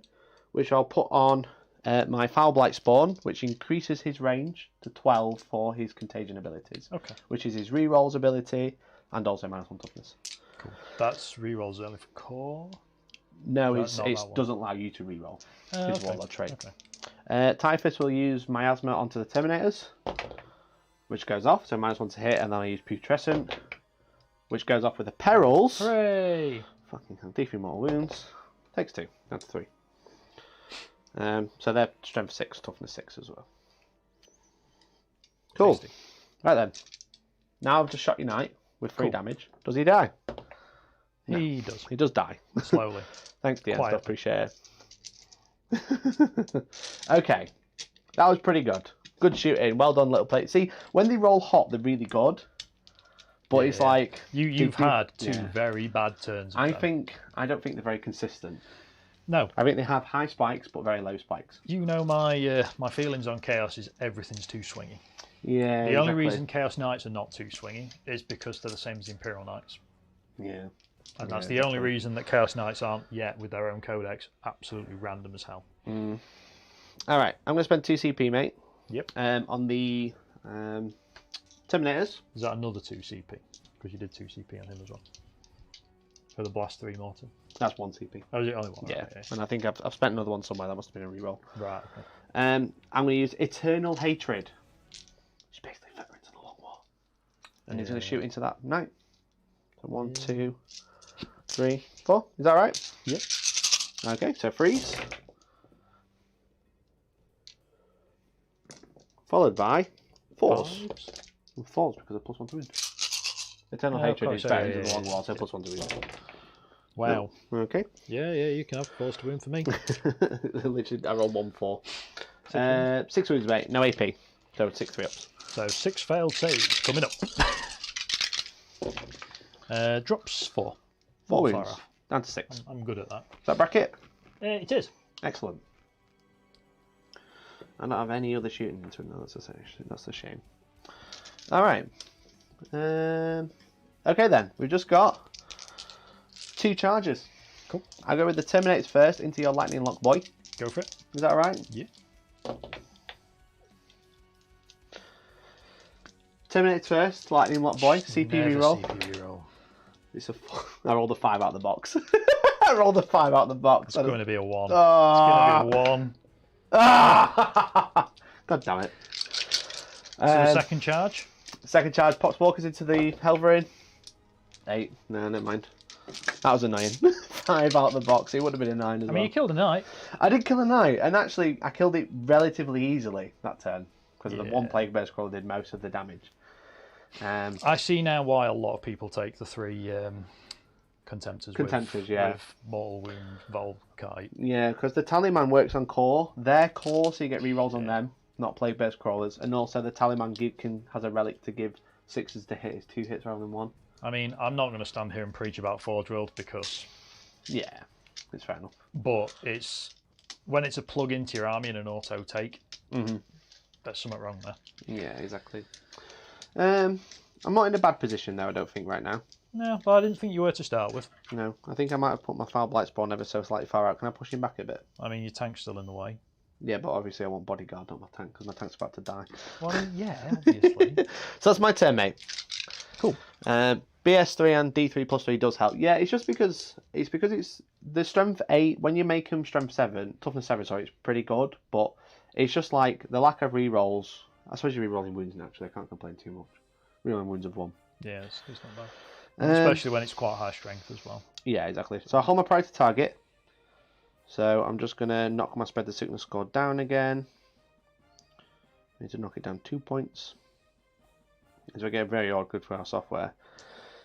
which I'll put on my Foul Blight Spawn, which increases his range to 12 for his Contagion abilities. Okay. Which is his rerolls ability and also -1 toughness. Cool. That's rerolls only for core? No, it doesn't allow you to reroll. His Warlord trait. Okay. Typhus will use Miasma onto the Terminators, which goes off, so -1 to hit, and then I use Putrescent, which goes off with the Perils. Hooray! Fucking hell, D3 mortal wounds. Takes 2, down to 3. So they're strength 6, toughness 6 as well. Cool. Tasty. Right then. Now I've just shot your knight with 3 damage. Does he die? No. He does. He does die. Slowly. Thanks, DM. Quietly. Appreciate it. Okay. That was pretty good. Good shooting. Well done, little plate. See, when they roll hot, they're really good. But it's like... You've had 2 very bad turns. I don't think they're very consistent. No. I think they have high spikes, but very low spikes. You know my my feelings on Chaos is everything's too swingy. Yeah, The only reason Chaos Knights are not too swingy is because they're the same as the Imperial Knights. Yeah. And that's the only reason that Chaos Knights aren't yet, with their own codex, absolutely random as hell. Alright, I'm going to spend 2 CP, mate. Yep. On the Terminators. Is that another 2 CP? Because you did 2 CP on him as well. For the Blast 3 Mortar. That's 1 CP. Oh, is it only 1? Yeah. Okay. And I think I've spent another one somewhere. That must have been a reroll. Right, okay. I'm going to use Eternal Hatred. Which basically veterans in a long war. And he's going to shoot into that knight. So 1, 2, 3, 4. Is that right? Yep. Okay, so freeze. Followed by 4s. 4s because of +1 to wound. Eternal Hatred is veterans in a long war, so +1 to wound. Wow. Okay. Yeah, you can have 4s to win for me. Literally, I rolled 1 4. 6 wounds, mate. No AP. So 6 3-ups. So 6 failed saves coming up. Drops 4. 4 Not far wounds. off. Down to 6. I'm good at that. Is that bracket? It is. Excellent. I don't have any other shooting into it. No, that's a shame. Alright. Okay then. We've just got 2 charges. Cool. I'll go with the Terminators first into your Lightning Lock boy. Go for it. Is that alright? Yeah. Terminators first, Lightning Lock boy. CP reroll. CP reroll. I rolled a 5 out of the box. I rolled a 5 out of the box. It's going to be a 1. Oh. It's going to be a 1. Ah! God damn it. So the second charge? Second charge pops walkers into the Helverin. 8. No, never mind. That was annoying. 5 out of the box. It would have been a 9 as well. I mean, you killed a knight. I did kill a knight, and actually, I killed it relatively easily that turn. Because the one Plague Bear Scroll did most of the damage. I see now why a lot of people take the 3 Contemptors with Mortal Wound, Volkite. Yeah, because the Talisman works on core. Their core, so you get rerolls on them, not Plague Bear Crawlers. And also the Talisman has a relic to give 6s to hit. It's 2 hits rather than 1. I mean, I'm not going to stand here and preach about Forge World because... Yeah, it's fair enough. But when it's a plug into your army and an auto take, there's something wrong there. Yeah, exactly. I'm not in a bad position though, I don't think, right now. No, but I didn't think you were to start with. No, I think I might have put my Foul Blight Spawn ever so slightly far out. Can I push him back a bit? I mean, your tank's still in the way. Yeah, but obviously I want Bodyguard, not my tank, because my tank's about to die. Well, yeah, obviously. So that's my turn, mate. Cool. BS3 and D3 plus 3 does help. Yeah, it's just because it's the strength 8. When you make them strength 7, toughness 7, sorry, it's pretty good. But it's just like the lack of rerolls. I suppose you're rerolling wounds naturally. I can't complain too much. Rerolling wounds of 1. Yeah, it's not bad. Especially when it's quite high strength as well. Yeah, exactly. So I hold my priority target. So I'm just gonna knock my spread the sickness score down again. I need to knock it down 2 points. As we get very odd good for our software.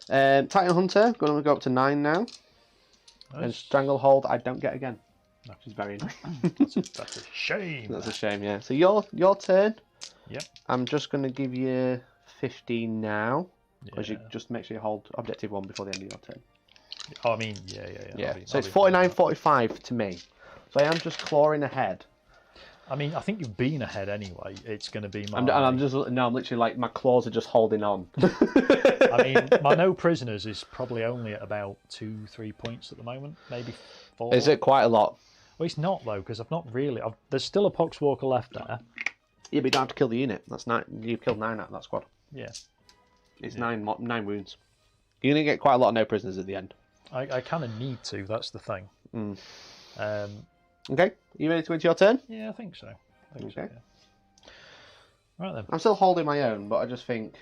Titan Hunter, going to go up to 9 now. Nice. And Stranglehold, I don't get again, which is very annoying. That's a shame. That's a shame, yeah. So your turn. Yep. I'm just going to give you 15 now, because Yeah. you just make sure you hold objective 1 before the end of your turn. Oh, I mean, yeah. So it's 49-45 to me. So I am just clawing ahead. I mean, I think you've been ahead anyway. It's going to be my... I'm literally like, my claws are just holding on. I mean, my no prisoners is probably only at about 2-3 points at the moment, maybe 4. Is it quite a lot? Well, it's not though, because I've not really... There's still a Poxwalker left there. Yeah, but you don't have to kill the unit. That's 9. You've killed 9 out of that squad. Yeah. It's 9 wounds. You're going to get quite a lot of no prisoners at the end. I kind of need to, that's the thing. Okay, you ready to go into your turn? Yeah, I think so. Okay. Yeah. Right then. I'm still holding my own, but I just think...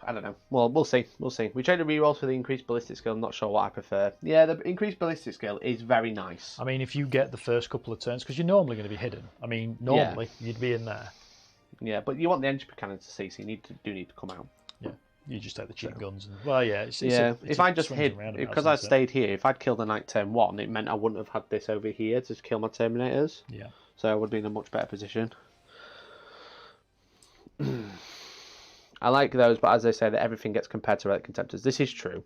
I don't know. Well, we'll see. We traded rerolls for the increased ballistic skill. I'm not sure what I prefer. Yeah, the increased ballistic skill is very nice. I mean, if you get the first couple of turns, because you're normally going to be hidden. I mean, normally you'd be in there. Yeah, but you want the entry cannon to see, so you need to come out. Yeah, you just take the cheap guns. And, well, yeah. If I just hid, because I stayed here, if I'd killed the knight turn 1, it meant I wouldn't have had this over here to kill my Terminators. Yeah. So I would be in a much better position. I like those, but as they say, that everything gets compared to relic contemptors. This is true.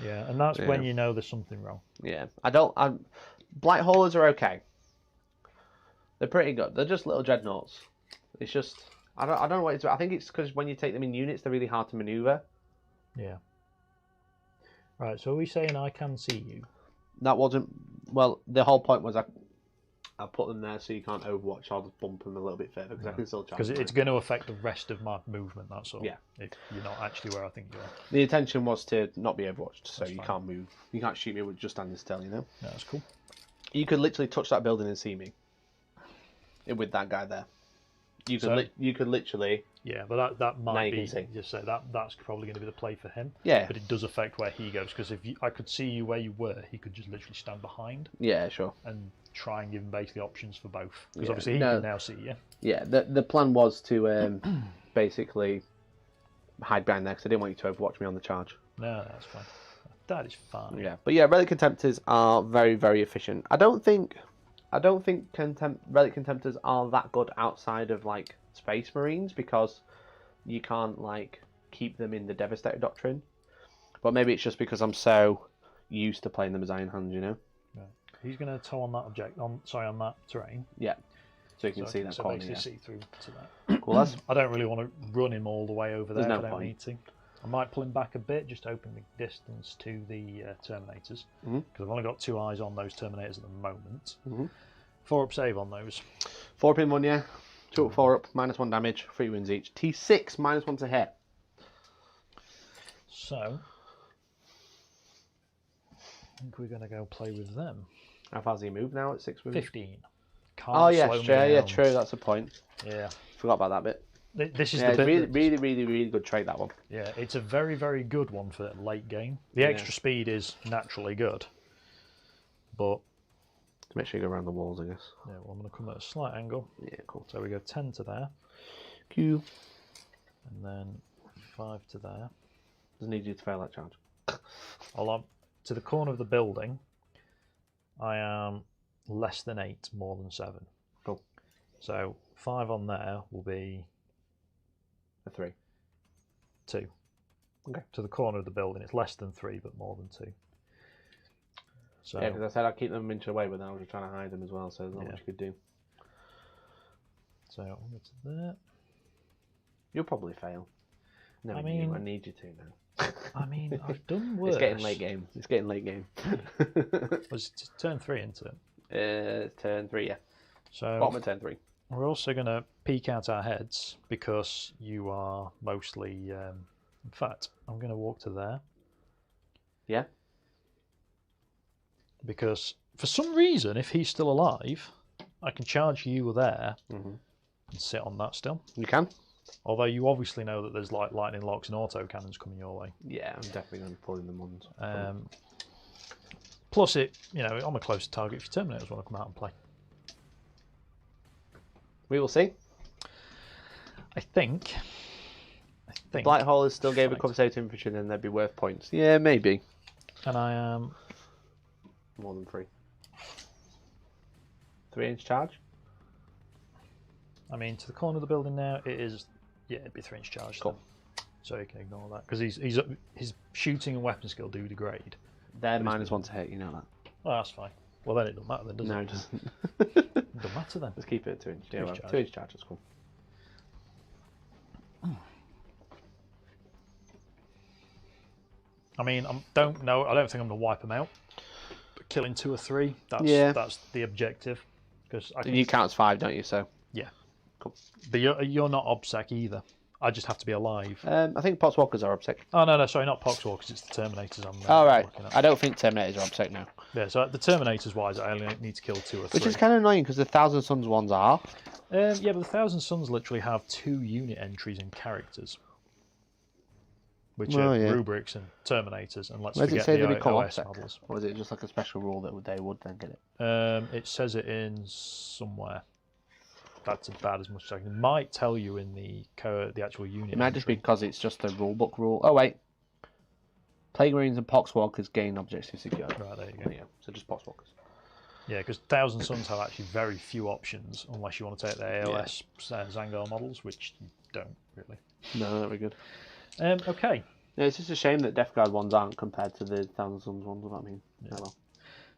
Yeah, and that's when you know there's something wrong. Yeah, Blight Haulers are okay. They're pretty good. They're just little dreadnoughts. It's just I don't know what it's. I think it's because when you take them in units, they're really hard to maneuver. Yeah. Right. So are we saying I can see you? That wasn't well. The whole point was I put them there so you can't overwatch. I'll just bump them a little bit further because I can still charge. Because it's going to affect the rest of my movement. That's all. Yeah. If you're not actually where I think you are. The intention was to not be overwatched, so you can't move. You can't shoot me with just standing still. You know. Yeah, that's cool. You could literally touch that building and see me. With that guy there. You could literally. Yeah, but that might be. Just say that's probably going to be the play for him. Yeah. But it does affect where he goes because if I could see you where you were, he could just literally stand behind. Yeah, sure. And try and give him basically options for both because obviously he can now see you. Yeah, the plan was to basically hide behind there because I didn't want you to overwatch me on the charge. No, that's fine. That is fine. Yeah, but yeah, relic contemptors are very, very efficient. I don't think I don't think relic contemptors are that good outside of like Space Marines because you can't like keep them in the Devastator doctrine. But maybe it's just because I'm so used to playing them as Iron Hands, you know. Right. He's going to tow on that on that terrain. Yeah. So you can see that corner. Basically Yeah. see through to that. Cool. That's... I don't really want to run him all the way over there. There's if no I don't point. need to. I might pull him back a bit, just to open the distance to the Terminators, because I've only got 2 eyes on those Terminators at the moment. 4 up save on those. 4 up in 1, yeah. 2 up, 4 up, -1 damage, 3 wounds each. T6, -1 to hit. So, I think we're going to go play with them. How far's he moved now at 6 wounds? 15. Can't Oh yeah, slow me true. Yeah, down. true. That's a point. Yeah. Forgot about that bit. This is Yeah, the bit. really good trait, that one. Yeah, it's a very, very good one for late game. The extra speed is naturally good, but To make sure you go around the walls, I guess. yeah, well, I'm going to come at a slight angle. Yeah, cool. So we go 10 to there, Q. and then 5 to there. Doesn't need you to fail that charge. To the corner of the building, I am less than 8, more than 7. Cool. So 5 on there will be A 3. 2. Okay. To the corner of the building, it's less than 3, but more than 2. So Yeah, because I said I'd keep them an inch away, but then I was just trying to hide them as well, so there's not much you could do. So I'll go to there. You'll probably fail. No, I mean, I need you to now. I mean, I've done worse. It's getting late game. It's getting late game. Was turn 3 into it? Turn 3, yeah. So Bottom of turn 3. we're also going to peek out our heads because you are mostly. In fact, I'm going to walk to there. Yeah. Because for some reason, if he's still alive, I can charge you there and sit on that still. You can. Although you obviously know that there's like lightning locks and auto cannons coming your way. Yeah, I'm definitely going to pull in the ones. Plus, I'm a closer target if your Terminators want to come out and play. We will see. I think. Blight Haulers still gave a cover to infantry, then they'd be worth points. Yeah, maybe. And I am. More than 3. 3-inch charge? I mean, to the corner of the building now, it is. Yeah, it'd be 3-inch charge. Cool. So you can ignore that because his shooting and weapon skill do degrade. They're -1 to hit, you know that. Oh, that's fine. Well, then it doesn't matter then, does No, it? it doesn't. It doesn't matter then. Let's keep it at 2-inch. Yeah, 2-inch charge. 2-inch charge, that's cool. I mean, I don't think I'm going to wipe them out. But killing 2 or 3, that's the objective. Because You count as 5, don't you? So yeah, cool. But you're not OBSEC either. I just have to be alive. I think Poxwalkers are OBSEC. Oh no, sorry, not Poxwalkers. It's the Terminators. Oh right, I don't think Terminators are OBSEC now. Yeah, so the Terminators wise, I only need to kill 2 or 3. Which is kind of annoying because the Thousand Suns ones are. Yeah, but the Thousand Suns literally have 2 unit entries and characters, which are Rubrics and Terminators, and let's forget the OS models. Or is it just like a special rule that they would then get it? It says it in somewhere. That's about as much as I can. It might tell you in the actual unit. It might just be because it's just a rulebook rule. Oh wait, Plague Marines and Poxwalkers gain objectives secured. Right, there you go. Yeah, so just Poxwalkers. Yeah, because Thousand Suns have actually very few options unless you want to take the AOS Zangar models, which you don't really. No, that'd be good. Okay. Yeah, it's just a shame that Death Guard ones aren't compared to the Thousand Suns ones. What I mean. Yeah. Oh, well.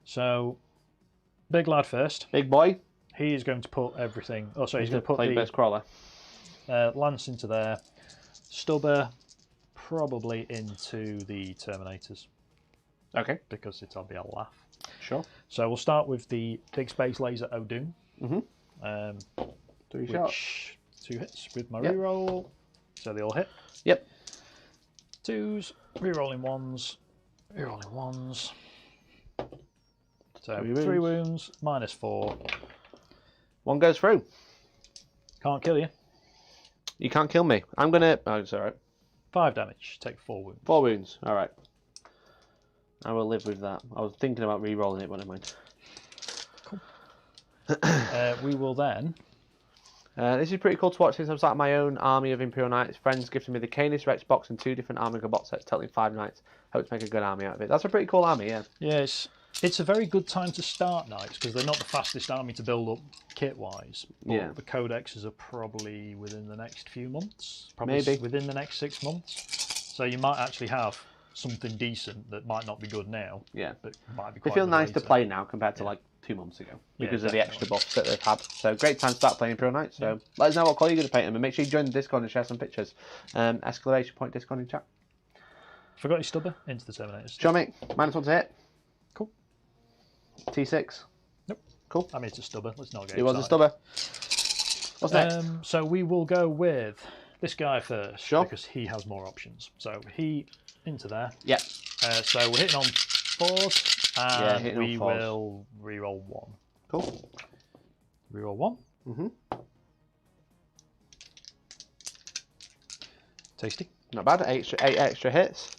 So, big lad first. Big boy. He is going to put everything. Oh, sorry, he's going to put the Crawler. Lance into there. Stubber probably into the Terminators. Okay. Because it'll be a laugh. Sure. So we'll start with the big space laser O'Doom. 3 shots. 2 hits with my reroll. So they all hit. Yep. 2s, rerolling 1s, rerolling 1s. So 3 wounds, -4. 1 goes through. Can't kill you. You can't kill me. I'm gonna. Oh, it's alright. 5 damage, take 4 wounds. 4 wounds. Alright. I will live with that. I was thinking about re-rolling it, but never mind. Cool. We will then. This is pretty cool to watch since I've sat my own army of Imperial Knights. Friends gifted me the Canis Rex box and 2 different army bot sets, totaling 5 knights. Hope to make a good army out of it. That's a pretty cool army, yeah. Yes. It's a very good time to start knights because they're not the fastest army to build up kit-wise. But Yeah. the codexes are probably within the next few months. Probably Maybe. within the next 6 months. So you might actually have something decent that might not be good now. Yeah. But might be They quite feel good nice to later. play now compared to like 2 months ago because of the definitely. extra buffs that they've had. So great time to start playing Imperial Knights. So let us know what colour you're going to paint them, and make sure you join the Discord and share some pictures. Exclamation point Discord in chat. Forgot your stubber into the Terminators. Sure, mate. -1 to hit. Cool. T6. Nope. Cool. I mean, it's a stubber. Let's not get It was a excited. stubber. What's next? So we will go with this guy first Sure. because he has more options. So he into there. Yep. So we're hitting on 4s, and hitting on we 4s. will reroll 1. Cool. Reroll 1. Tasty. Not bad. 8 extra hits.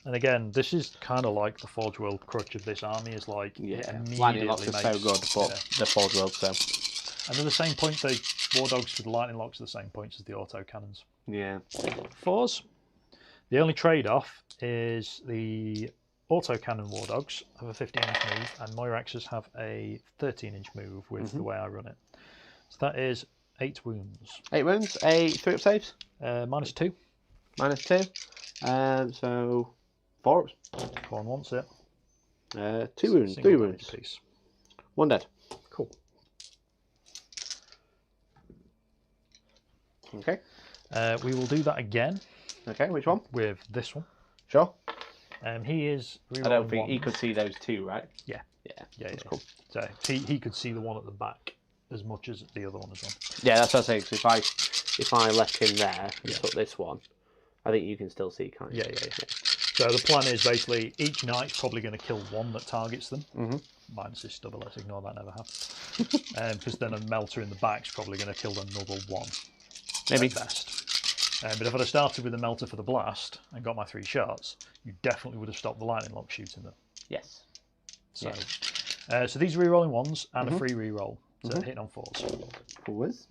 And again, this is kind of like the Forge World crutch of this army. Is like Yeah. it Lightning locks are immediately so good, but yeah. the Forge World, so. And they're the same points. The War Dogs with the lightning locks are the same points as the auto cannons. Yeah. 4s. The only trade-off is the autocannon War Dogs have a 15-inch move, and Moiraxes have a 13-inch move with the way I run it. So that is 8 wounds. 8 wounds. 3 up saves. -2. -2. So 4 ups. 4 and 1, yeah. 2 wounds. Single 3 damage wounds. piece. 1 dead. Cool. Okay. We will do that again Okay, which one? with this one. Sure. He is. I don't think one. he could see those 2, right? Yeah. Yeah. Yeah, That's yeah. cool. So he could see the one at the back as much as the other one as well. Yeah, that's what I was saying. So if I left him there and took this one, I think you can still see, can't you? Yeah. So the plan is basically each knight's probably going to kill one that targets them. Minus this stubber, let's ignore that never happened. Because then a melter in the back's probably going to kill another one. Maybe. At best. But if I'd have started with a melter for the blast and got my 3 shots, you definitely would have stopped the lightning lock shooting them. Yes. So, so these are re-rolling 1s and a free re-roll. So hitting on 4s. Always.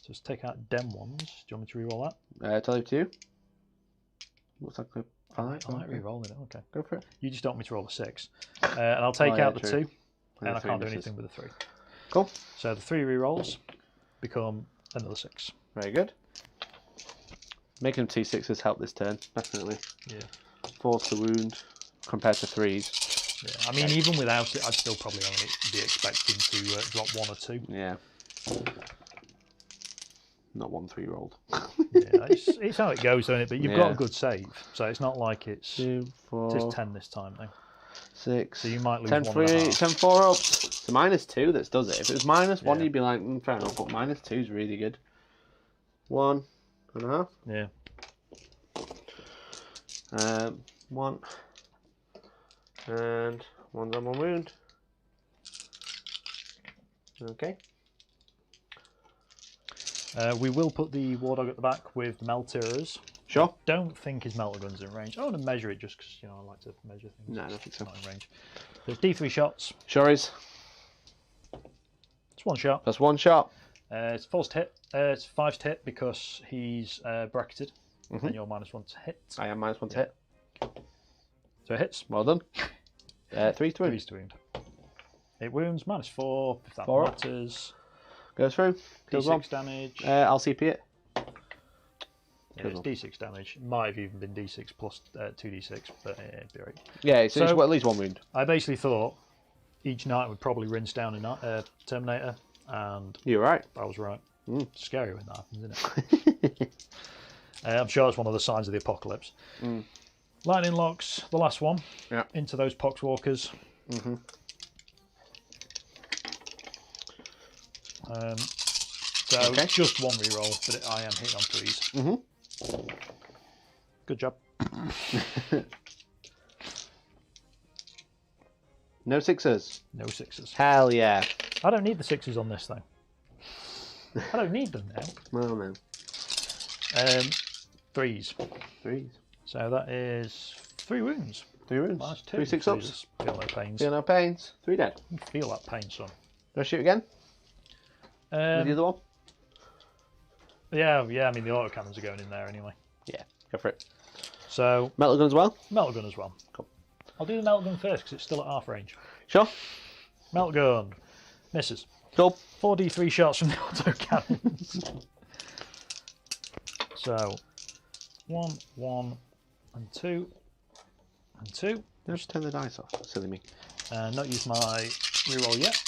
So let's take out dem 1s. Do you want me to re-roll that? Tell you 2. Looks like a 5. I like re-rolling it, okay. Go for it. You just don't want me to roll a 6. And I'll take out the true. 2, and And I the can't do 3 anything with the 3. Cool. So the 3 re-rolls become another 6. Very good. Making them T6s help this turn, definitely. Yeah. 4's to wound compared to 3's. Yeah. I mean, even without it, I'd still probably only be expecting to drop 1 or 2. Yeah. Not 1 3-year-old. Yeah, it's how it goes, isn't it? But you've got a good save, so it's not like it's 2, 4, it is 10 this time though. 6. So you might lose 10 1 3, and a half. 10 4 ups. It's a -2 that does it. If it was -1, Yeah. you'd be like, fair enough. But -2 is really good. 1.5. Yeah. 1. And 1's on 1 wound. Okay. We will put the War Dog at the back with the Meltirers. Sure. Don't think his melter gun's in range. I want to measure it just because I like to measure things. No, I don't think so. It's not in range. There's D3 shots. Sure is. It's 1 shot. That's 1 shot. It's 4's to hit. It's 5's to hit because he's bracketed. And you're -1 to hit. I am -1 to hit. So it hits. Well done. 3's to wound. 3's to wound. 8 wounds, -4 if that 4 up. matters. Goes through. Kills 1. D6 damage. I'll CP it. Yeah, it's D6 damage. It might have even been D6 plus 2D6, but it'd be right. Yeah, it's So- at least 1 wound. I basically thought each knight would probably rinse down a Terminator, and You're right. I was right. Scary when that happens, isn't it? I'm sure it's one of the signs of the apocalypse. Lightning locks, the last one, into those poxwalkers. So just 1 reroll, but I am hitting on 3s. Good job. No 6s. No 6s. Hell yeah. I don't need the 6s on this though. I don't need them now. Well, no. 3s. 3s. So that is 3 wounds. 3 wounds. Minus 2. 3 6 ups. Jesus, feel no pains. Feel no pains. 3 dead. You feel that pain, son. Do I shoot again? With the other one? Yeah. I mean the autocannons are going in there anyway. Yeah, go for it. So Metal gun as well? metal gun as well. Cool. I'll do the melt gun first because it's still at half range. Sure. Melt gun. Misses. Cool. 4d3 shots from the auto cannons. So, 1, 1, and 2, and 2. Just turn the dice off. Silly me. Not use my reroll yet.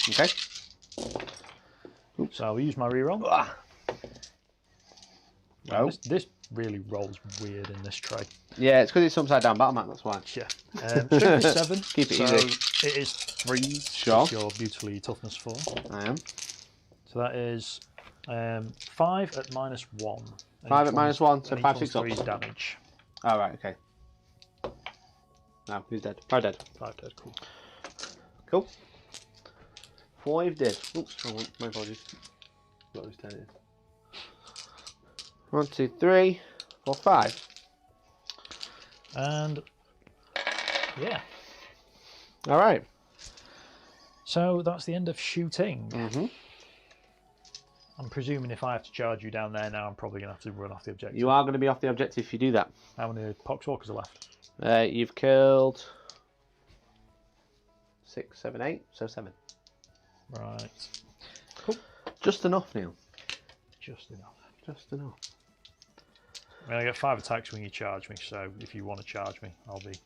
Okay. So I'll use my reroll. Oh. This really rolls weird in this tray. Yeah, it's because it's upside down battle mat, that's why. Yeah. Strength is 7. Keep it so easy. It is 3. Sure. It's your beautifully toughness 4. I am. So that is 5 at -1. 5 at -1, so and 5, each 6 one's up. 3 damage. Oh, right, okay. No, who's dead? 5 dead. 5 dead, cool. Cool. 5 dead. Oops, wrong one. My apologies. What was dead? 1, 2, 3, 4, 5. And yeah. Alright. So that's the end of shooting. Mm-hmm. I'm presuming if I have to charge you down there now, I'm probably going to have to run off the objective. You are going to be off the objective if you do that. How many Poxwalkers are left? You've killed 6, 7, 8, so 7. Right. Cool. Just enough, Neil. Just enough. Just enough. I mean, I get 5 attacks when you charge me, so if you want to charge me, I'll be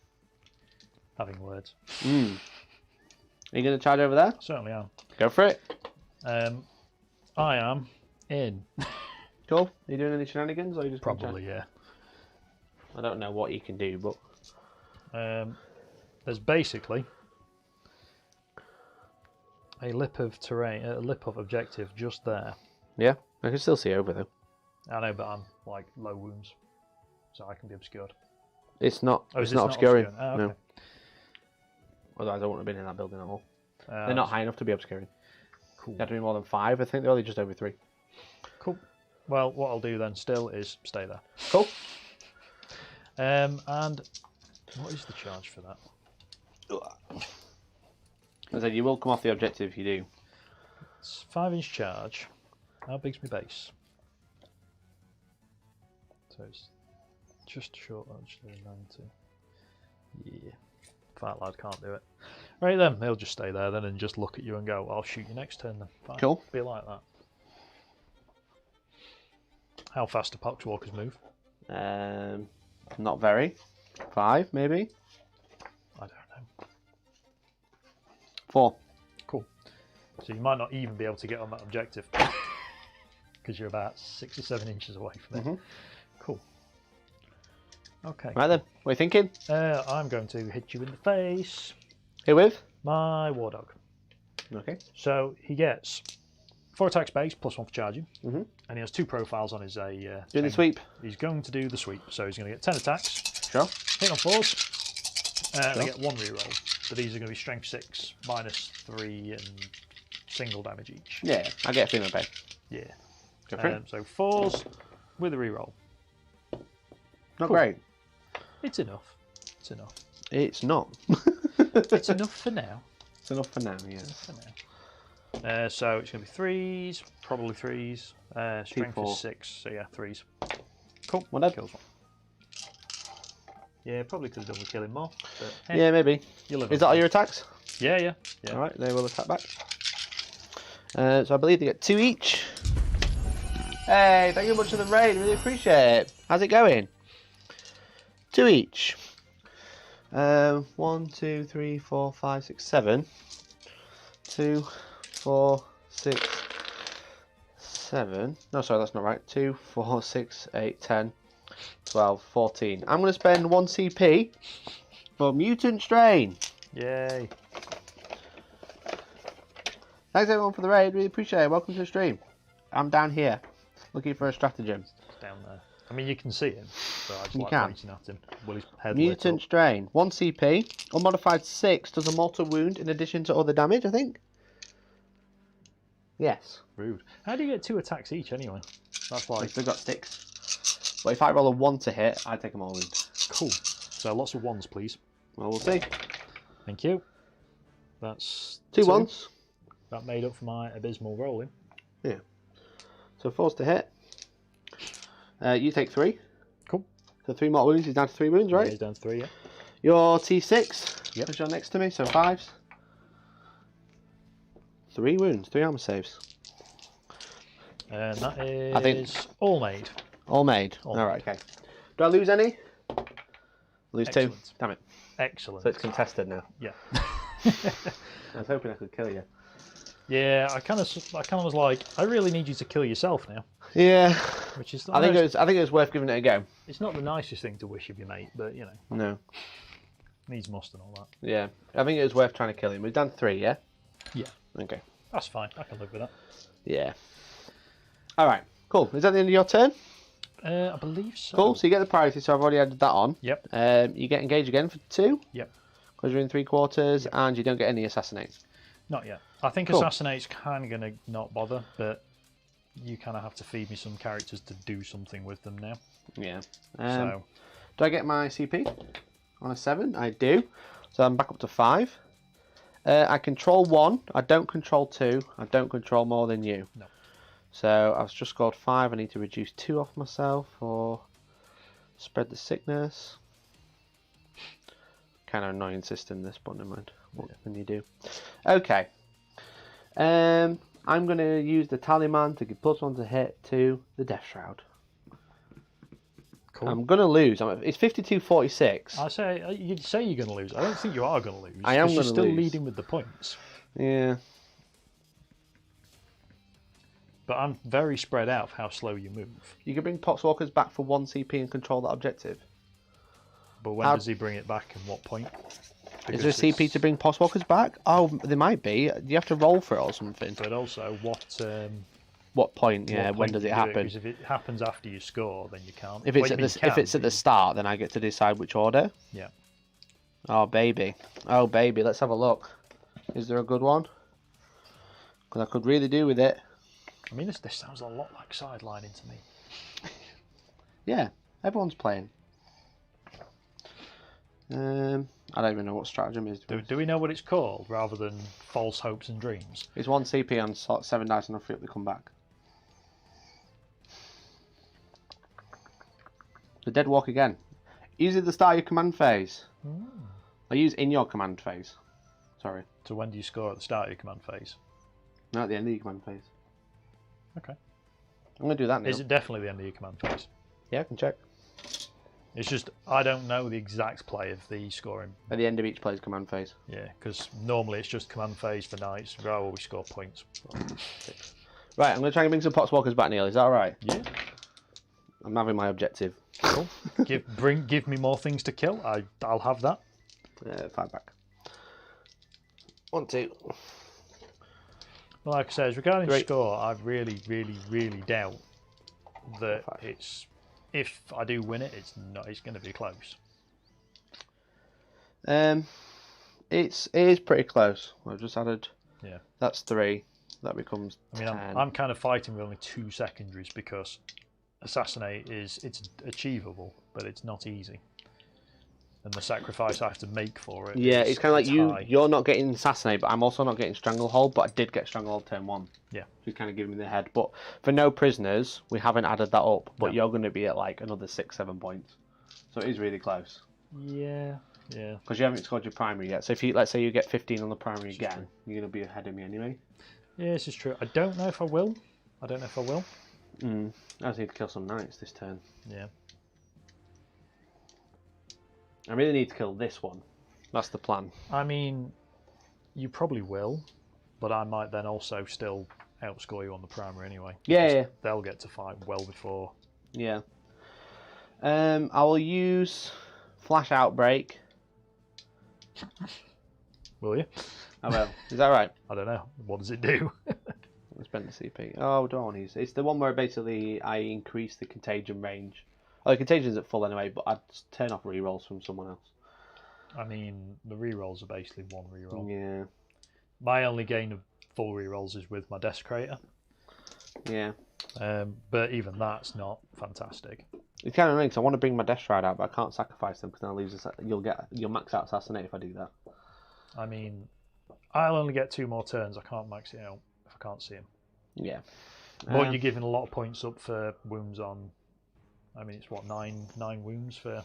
having words. Are you going to charge over there? Certainly am. Go for it. I am in. Cool. Are you doing any shenanigans? Or are you just Probably, yeah. I don't know what you can do, but... There's basically a lip of terrain, a lip of objective just there. Yeah, I can still see over, though. I know, but I'm like low wounds, so I can be obscured. It's not. Oh, it's not obscuring. Oh, okay. No. Otherwise, I wouldn't have been in that building at all. They're not high enough to be obscuring. Cool. You have to be more than 5. I think they're only just over 3. Cool. Well, what I'll do then still is stay there. Cool. And what is the charge for that? I said you will come off the objective if you do. It's 5-inch charge. How big's my base? So it's just short, actually, 90. Yeah. Fat lad can't do it. Right then, he'll just stay there then and just look at you and go, I'll shoot you next turn then. Fine. Cool. Be like that. How fast do Poxwalkers move? Not very. 5, maybe. I don't know. 4. Cool. So you might not even be able to get on that objective because you're about 6 or 7 inches away from it. Cool. Okay. Right then, what are you thinking? I'm going to hit you in the face. Here with? My war dog. Okay. So he gets 4 attacks base plus 1 for charging, and he has 2 profiles on his Doing the thing. sweep. He's going to do the sweep, so he's going to get 10 attacks. Sure. Hit on 4s. They get 1 reroll, but these are going to be strength 6, -3, and single damage each. Yeah, I get a feeling bad. Yeah. Go for it. So 4s with a reroll. Not cool. great. It's enough. It's enough. It's not. It's enough for now. It's enough for now, yes. For now. So it's going to be 3s, probably 3s. Strength is 6, so yeah, 3s. Cool. One dead. Kills 1. Yeah, probably could have done with killing more. But, Yeah, maybe. Is that all your attacks? Yeah. Alright, they will attack back. So I believe they get 2 each. Hey, thank you much for the raid, really appreciate it. How's it going? 2 each. 1, 2, 3, 4, 5, 6, 7. 2, 4, 6, 7. No, sorry, that's not right. 2, 4, 6, 8, 10, 12, 14. I'm going to spend 1 CP for Mutant Strain. Yay. Thanks everyone for the raid, really appreciate it. Welcome to the stream. I'm down here, looking for a stratagem. Down there. I mean, you can see him, so I just You like can. pointing at him. Will his head Mutant lit up. Strain, 1 CP, unmodified 6, does a mortal wound in addition to other damage, I think? Yes. Rude. How do you get 2 attacks each anyway? That's like... If they've got 6. But if I roll a 1 to hit, I take them all wound. Cool. So lots of 1s, please. Well, we'll see. Thank you. That's 2 1s. That made up for my abysmal rolling. Yeah. So 4's to hit. You take 3. Cool. So 3 mortal wounds, he's down to 3 wounds, right? Yeah, he's down to 3, yeah. Your T6. Yep. Because you're next to me, so 5s. 3 wounds, 3 armor saves. And that is I think all made. all made. All Alright, okay. Do I lose any? Lose Excellent. 2. Damn it. Excellent. So it's contested now. Yeah. I was hoping I could kill you. Yeah, I kind of was like, I really need you to kill yourself now. Yeah. Which is I think it was worth giving it a go. It's not the nicest thing to wish of your mate, but you know, No. needs must and all that. Yeah. I think it was worth trying to kill him. We've done 3, yeah? Yeah. Okay. That's fine. I can live with that. Yeah. Alright, cool. Is that the end of your turn? I believe so. Cool, so you get the priority, so I've already added that on. Yep. You get engaged again for 2. Yep. Because you're in 3/4, and you don't get any assassinate. Not yet. I think Cool. Assassinate's kind of going to not bother, but you kind of have to feed me some characters to do something with them now. Yeah. So Do I get my CP on a 7? I do. So I'm back up to 5. I control 1. I don't control 2. I don't control more than you. No. So I've just scored 5. I need to reduce 2 off myself or spread the sickness. Kind of annoying system this, but never mind. What can you do? Okay. I'm going to use the talisman to give +1 to hit to the Death Shroud. cool. I'm going to lose. It's 52-46. I say you'd say you're going to lose. I don't think you are going to lose. I am 'cause you're gonna still lose. leading with the points. Yeah. But I'm very spread out of how slow you move. You can bring Poxwalkers back for 1 CP and control that objective. But when does he bring it back and what point? Is there a CP to bring Poxwalkers back? Oh, there might be. You have to roll for it or something. But also, What point? Yeah, what when point does do it you do happen? Because if it happens after you score, then you can't. If it's Well, at you the can, if it's at but the start, then I get to decide which order. Yeah. Oh baby, oh baby, let's have a look. Is there a good one? Because I could really do with it. I mean, this sounds a lot like sidelining to me. Yeah, everyone's playing. I don't even know what stratagem is. Do we know what it's called, rather than false hopes and dreams? It's 1 CP on 7 dice and a free up to come back. The Dead Walk again. Use it at the start of your command phase. I use in your command phase. Sorry. So when do you score at the start of your command phase? No, at the end of your command phase. Okay. I'm going to do that now. Is it definitely the end of your command phase? Yeah, I can check. It's just, I don't know the exact play of the scoring. At the end of each player's command phase. Yeah, because normally it's just command phase for knights. Oh, well, we score points. Right, I'm going to try and bring some Poxwalkers back, Neil. Is that alright? Yeah. I'm having my objective. Cool. give me more things to kill. I'll have that. 5 back. 1, 2. Well, like I said, regarding 3. score, I really, really, really doubt that 5. it's. If I do win it, it's going to be close. It is pretty close. I've just added. Yeah. That's 3. That becomes. I mean, 10. I'm kind of fighting with only 2 secondaries because assassinate it's achievable, but it's not easy. And the sacrifice I have to make for it. Yeah, it's kind of like high. you're not getting assassinate, but I'm also not getting stranglehold. But I did get stranglehold turn 1. Yeah. She's kind of giving me the head. But for no prisoners, we haven't added that up. But No. you're going to be at like another 6-7 points. So it is really close. Yeah. Because you haven't scored your primary yet. So if you, let's say you get 15 on the primary again, you're going to be ahead of me anyway. Yeah, this is true. I don't know if I will. I I just need to kill some knights this turn. Yeah. I really need to kill this one. That's the plan. I mean, you probably will, but I might then also still outscore you on the primary anyway. Yeah. They'll get to fight well before. Yeah. I will use Flash Outbreak. Will you? I will. Is that right? I don't know. What does it do? Let's spend the CP. Oh, don't want to use it. It's the one where basically I increase the contagion range. Oh, the contagin's at full anyway, but I'd turn off rerolls from someone else. I mean, the rerolls are basically 1 reroll. Yeah. My only gain of full rerolls is with my Desecrator. Yeah. But even that's not fantastic. It's kind of annoying because I want to bring my Death Shroud out, but I can't sacrifice them because then I'll lose. You'll max out assassinate if I do that. I mean, I'll only get 2 more turns. I can't max it out if I can't see him. Yeah. But you're giving a lot of points up for wounds on. I mean, it's what, 9 wounds for.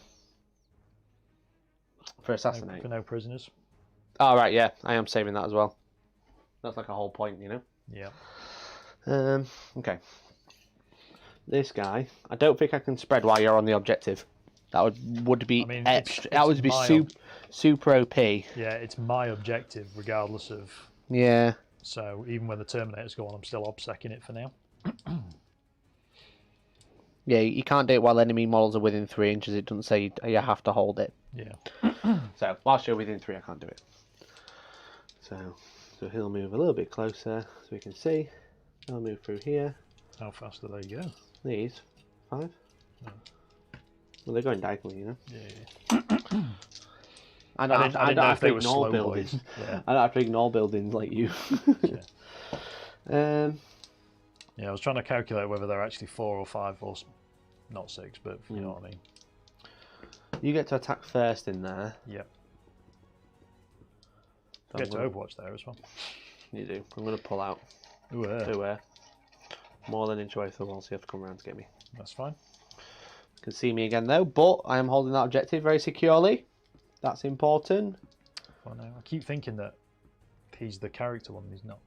For assassinate. For no prisoners. Oh, right, yeah. I am saving that as well. That's like a whole point, you know? Yeah. Okay. This guy, I don't think I can spread while you're on the objective. That would be extra. That would be super OP. Yeah, it's my objective, regardless of. Yeah. So even when the Terminators go on, I'm still obsecking it for now. Yeah, you can't do it while enemy models are within 3 inches. It doesn't say you have to hold it. Yeah. So whilst you're within 3, I can't do it. So he'll move a little bit closer so we can see. I'll move through here. How fast do they go? These 5. No. Well, they're going diagonally, you know. Yeah. I don't have to ignore buildings. Yeah. I don't have to ignore buildings like you. Yeah, I was trying to calculate whether they're actually 4 or 5 or not 6, but you know what I mean. You get to attack first in there. Yep. So Get to Overwatch there as well. You do. I'm going to pull out. Ooh, More than an inch away from the wall, so you have to come around to get me. That's fine. You can see me again though, but I am holding that objective very securely. That's important. Well, no, I keep thinking that he's the character one and he's not.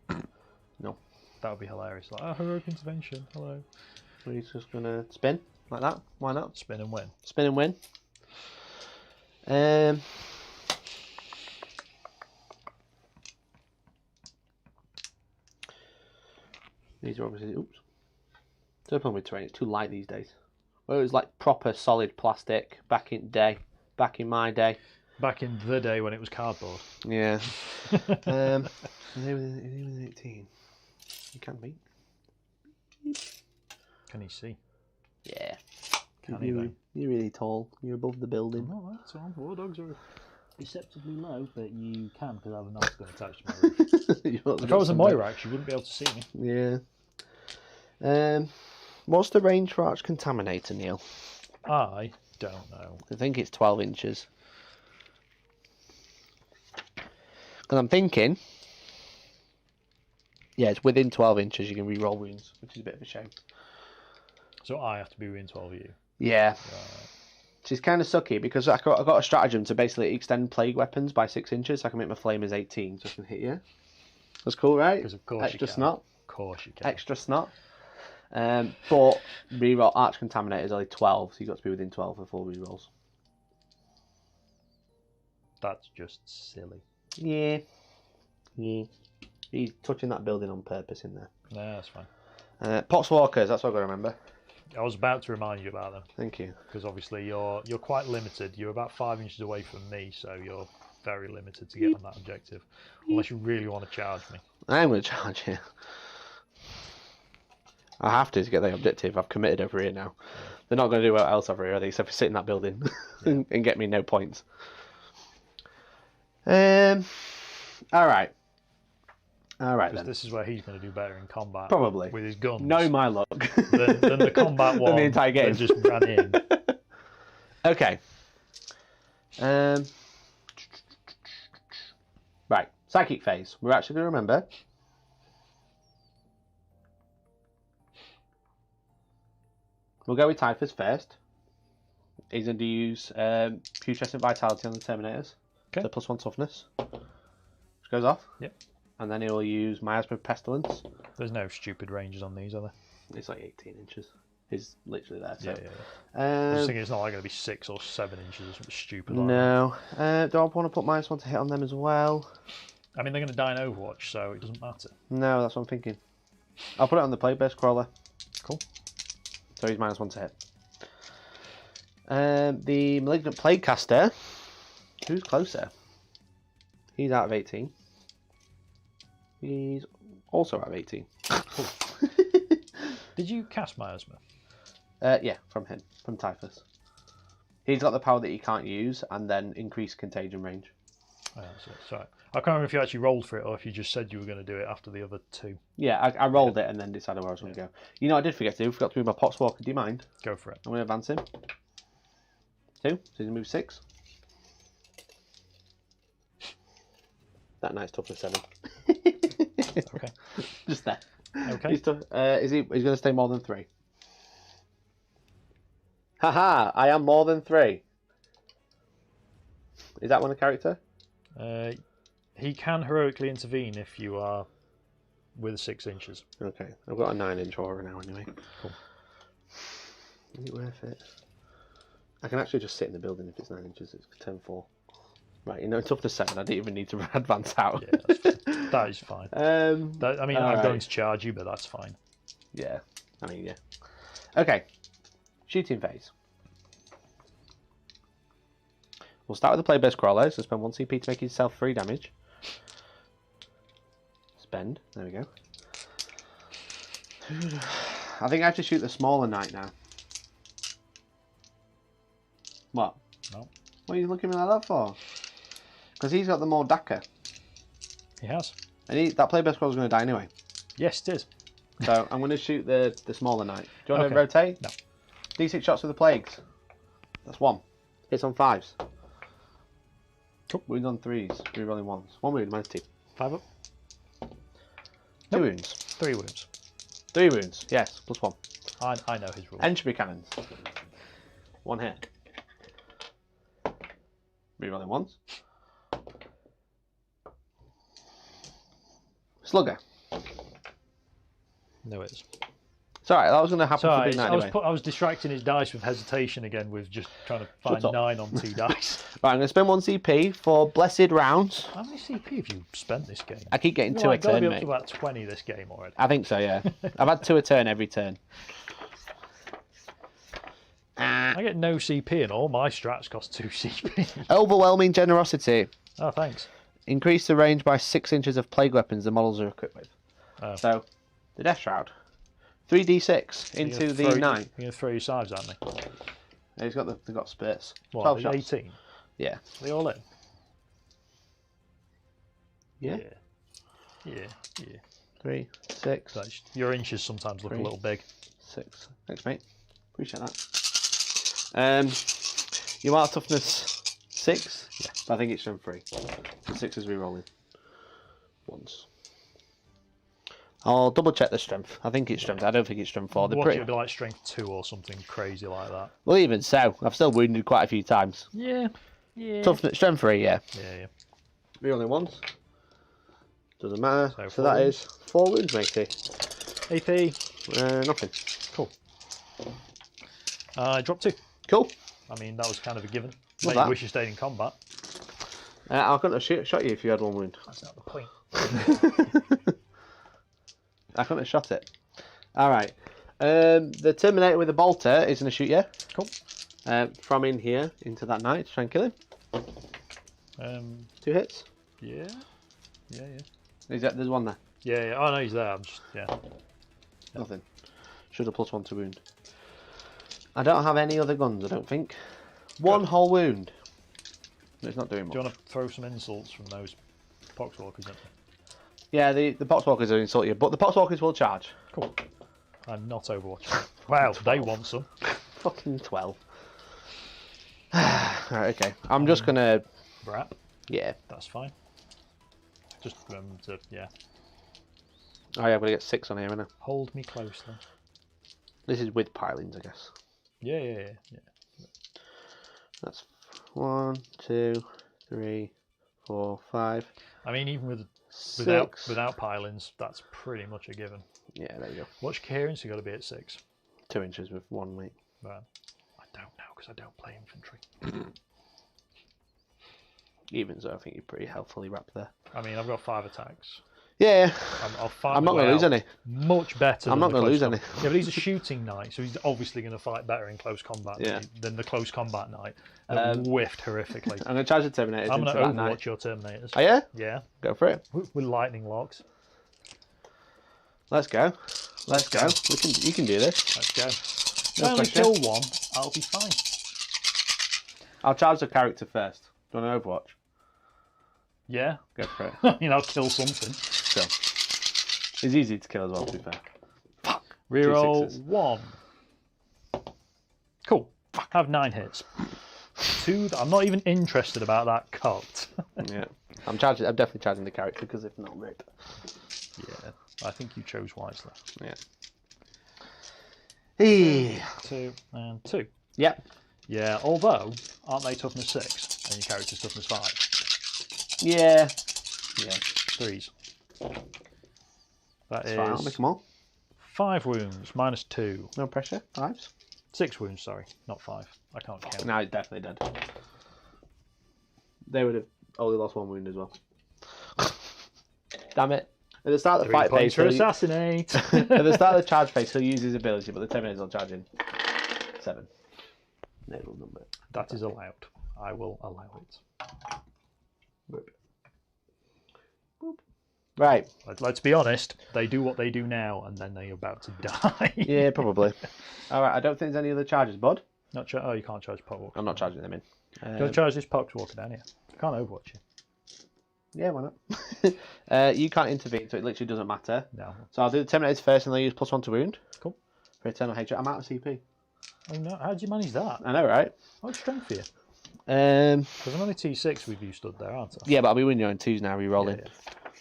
No. That would be hilarious. Like, heroic intervention, hello. So he's just going to spin like that. Why not? Spin and win. Spin and win. These are obviously, oops. Don't problem with terrain, it's too light these days. Well, it was like proper solid plastic back in my day. Back in the day when it was cardboard. Yeah. Within 18. You can beat. Can he see? Yeah. Can he though? You're really tall. You're above the building. No, that's all. War dogs are deceptively low, but you can because I have a knife gun attached to my roof. If I was a Moirax, you wouldn't be able to see me. Yeah. What's the range for Arch Contaminator, Neil? I don't know. I think it's 12 inches. Because I'm thinking... Yeah, it's within 12 inches you can re-roll wounds, which is a bit of a shame. So I have to be within 12 of you? Yeah. Right. Which is kind of sucky because I got a stratagem to basically extend plague weapons by 6 inches so I can make my flamers 18 so I can hit you. That's cool, right? Because of course Extra you can. snot. Of course you can. Extra snot. But reroll Arch Contaminator is only 12, so you've got to be within 12 for full rerolls. That's just silly. Yeah. He's touching that building on purpose in there. No, that's fine. Potswalkers, that's what I've got to remember. I was about to remind you about them. Thank you. Because obviously you're quite limited. You're about 5 inches away from me, so you're very limited to get on that objective. Unless you really want to charge me. I am going to charge you. I have to get the objective. I've committed over here now. They're not going to do what else over here, are they? Except for sit in that building and get me no points. Alright. Alright then. This is where he's going to do better in combat. Probably. With his guns. Know my luck. Than the combat one. The entire game. That just ran in. Okay. Right. Psychic phase. We're actually going to remember. We'll go with Typhus first. He's going to use Putrescent Vitality on the Terminators. Okay. So +1 toughness. Which goes off. Yep. And then he'll use Miasma Pestilence. There's no stupid ranges on these, are there? It's like 18 inches. He's literally there. So. Yeah. I was thinking it's not like going to be 6 or 7 inches or something stupid like no. Do I want to put -1 to hit on them as well? I mean, they're going to die in Overwatch, so it doesn't matter. No, that's what I'm thinking. I'll put it on the Plague-Burst Crawler. Cool. So he's -1 to hit. The Malignant Plague Caster. Who's closer? He's out of 18. He's also out of 18. Did you cast Miasma? Yeah, from him. From Typhus. He's got the power that you can't use and then increase contagion range. Oh, sorry. I can't remember if you actually rolled for it or if you just said you were going to do it after the other 2. Yeah, I rolled it and then decided where I was going to go. You know what I did forget to do? I forgot to move my Potswalker. Do you mind? Go for it. I'm going to advance him. 2. So he's going to move 6. That knight's tough for 7. Okay. Just there. Okay. He's going to stay more than 3. Haha! I am more than 3. Is that one a character? He can heroically intervene if you are with 6 inches. Okay, I've got a 9-inch aura now anyway. Cool. Is it worth it? I can actually just sit in the building if it's 9 inches. It's 10-4. Right, you know, toughness 7. I didn't even need to advance out. Yeah, that is fine. I'm going to charge you, but that's fine. Yeah, yeah. Okay, shooting phase. We'll start with the play-based crawler, so spend 1 CP to make yourself 3 damage. Spend, there we go. I think I have to shoot the smaller knight now. What? No. What are you looking at me like that for? Because he's got the more Daka. He has. And that play-based crawler's going to die anyway. Yes, it is. So I'm going to shoot the smaller knight. Do you want to Okay. rotate? No. D6 shots with the plagues. That's 1. Hits on 5s. Cool. Wounds on 3s. Rerolling 1s. 1 wound, minus 2. 5 up. 2 wounds. 3 wounds. 3 wounds. Yes, plus 1. I know his rules. Entropy cannons. 1 hit. Rerolling 1s. Slugger. No, it is. It's alright, that was going to happen for Sorry, Big Knight anyway. I was distracting his dice with hesitation again with just trying to find Shut up. 9 on 2 dice. Right, I'm going to spend 1 CP for Blessed Rounds. How many CP have you spent this game? I keep getting You're 2 a like, gotta turn, be up mate. to about 20 this game already. I think so, yeah. I've had 2 a turn every turn. I get no CP and all my strats cost 2 CP. Overwhelming Generosity. Oh, thanks. Increase the range by 6 inches of plague weapons the models are equipped with. Oh. So, the Death Shroud. 3d6 into the 9. You're going to throw your sides at me. Yeah, they've got spurts. What, 12 shots. 18? Yeah. Are they all in? Yeah. Yeah. 3, 6, Your inches sometimes look 3, a little big. 6. Thanks, mate. Appreciate that. You are toughness 6? Yeah. I think it's strength 3. So 6 is re-rolling. Once. I'll double check the strength. I think it's strength. I don't think it's strength 4. They're Watch pretty... it be like strength 2 or something crazy like that. Well, even so, I've still wounded quite a few times. Yeah. Toughness, strength 3, yeah. Yeah. Re-rolling once. Doesn't matter. So four that wounds. is 4 wounds, matey. AP. Nothing. Cool. I dropped 2. Cool. I mean, that was kind of a given. Love Maybe that. wish you stayed in combat. I couldn't have shot you if you had 1 wound. That's not the point. I couldn't have shot it. Alright. The Terminator with the bolter is going to shoot you. Cool. From in here into that knight to try and kill him. 2 hits. Yeah. There's 1 there. Yeah. Oh, no, he's there. I'm just, Nothing. Should have plus 1 to wound. I don't have any other guns, I don't think. 1 whole wound. It's not doing much. Do you want to throw some insults from those poxwalkers at me? Yeah, the poxwalkers will insult you, but the poxwalkers will charge. Cool. I'm not overwatching. Wow, they want some. Fucking 12. Right, okay. I'm just gonna... Brat. Yeah. That's fine. Just remember to, Oh yeah, I'm gonna get 6 on here, innit? hold me close then. This is with pilings, I guess. Yeah. That's 1, 2, 3, 4, 5. I mean, even 6. without pilings, that's pretty much a given. Yeah, there you go. What's coherence? You got to be at 6. 2 inches with 1 weight. Right. I don't know because I don't play infantry. Even so, I think you're pretty healthily wrapped there. I mean, I've got 5 attacks. Yeah. I'll find I'm not my going way to lose out any. Much better. I'm than not the gonna close lose any. Yeah, but he's a shooting knight, so he's obviously going to fight better in close combat Yeah. than the close combat knight that whiffed horrifically. I'm going to charge the Terminators I'm into going to that knight. overwatch your Terminators. Oh yeah? Yeah, Go for it. with lightning locks. Let's go. Let's go. You can do this. Let's go. If No I only question. kill 1, I'll be fine. I'll charge the character first. Do you want to Overwatch? Yeah. Go for it. I mean, I'll kill something. So. It's easy to kill as well, to be fair. Fuck. 2 Reroll sixes. 1. Cool. Have 9 hits. 2. I'm not even interested about that cut. Yeah. I'm definitely charging the character because if not, rip. Yeah. I think you chose wisely. Yeah. Hey. 2 and 2. Yep. Yeah, although, aren't they toughness 6? and your character's toughness 5. Yeah. 3s. That That's is fine, I'll make them all. 5 wounds, -2. No pressure. 5s. 6 wounds, sorry, not 5. I can't count. No, he's definitely dead. They would have only lost 1 wound as well. Damn it. At the start of the 3 fight points phase, for assassinate. at the start of the charge phase, he'll use his ability, but the 10 minutes will charge in 7. Naval number. That is allowed. I will allow it. Boop. Boop. Right. Let's be honest, they do what they do now, and then they're about to die. Yeah, probably. Alright, I don't think there's any other charges, bud. Oh, you can't charge Poxwalker. I'm not charging them in. Don't charge this Poxwalker down here. I can't overwatch you. Yeah, why not? You can't intervene, so it literally doesn't matter. No. So I'll do the Terminators first, and they'll use +1 to wound. Cool. For Eternal Hatred. I'm out of CP. Oh no, how did you manage that? I know, right? What's strength for you? Um, Because I'm only T6 with you stood there, aren't I? yeah, but I'll be winning on 2s now, re-rolling. Yeah.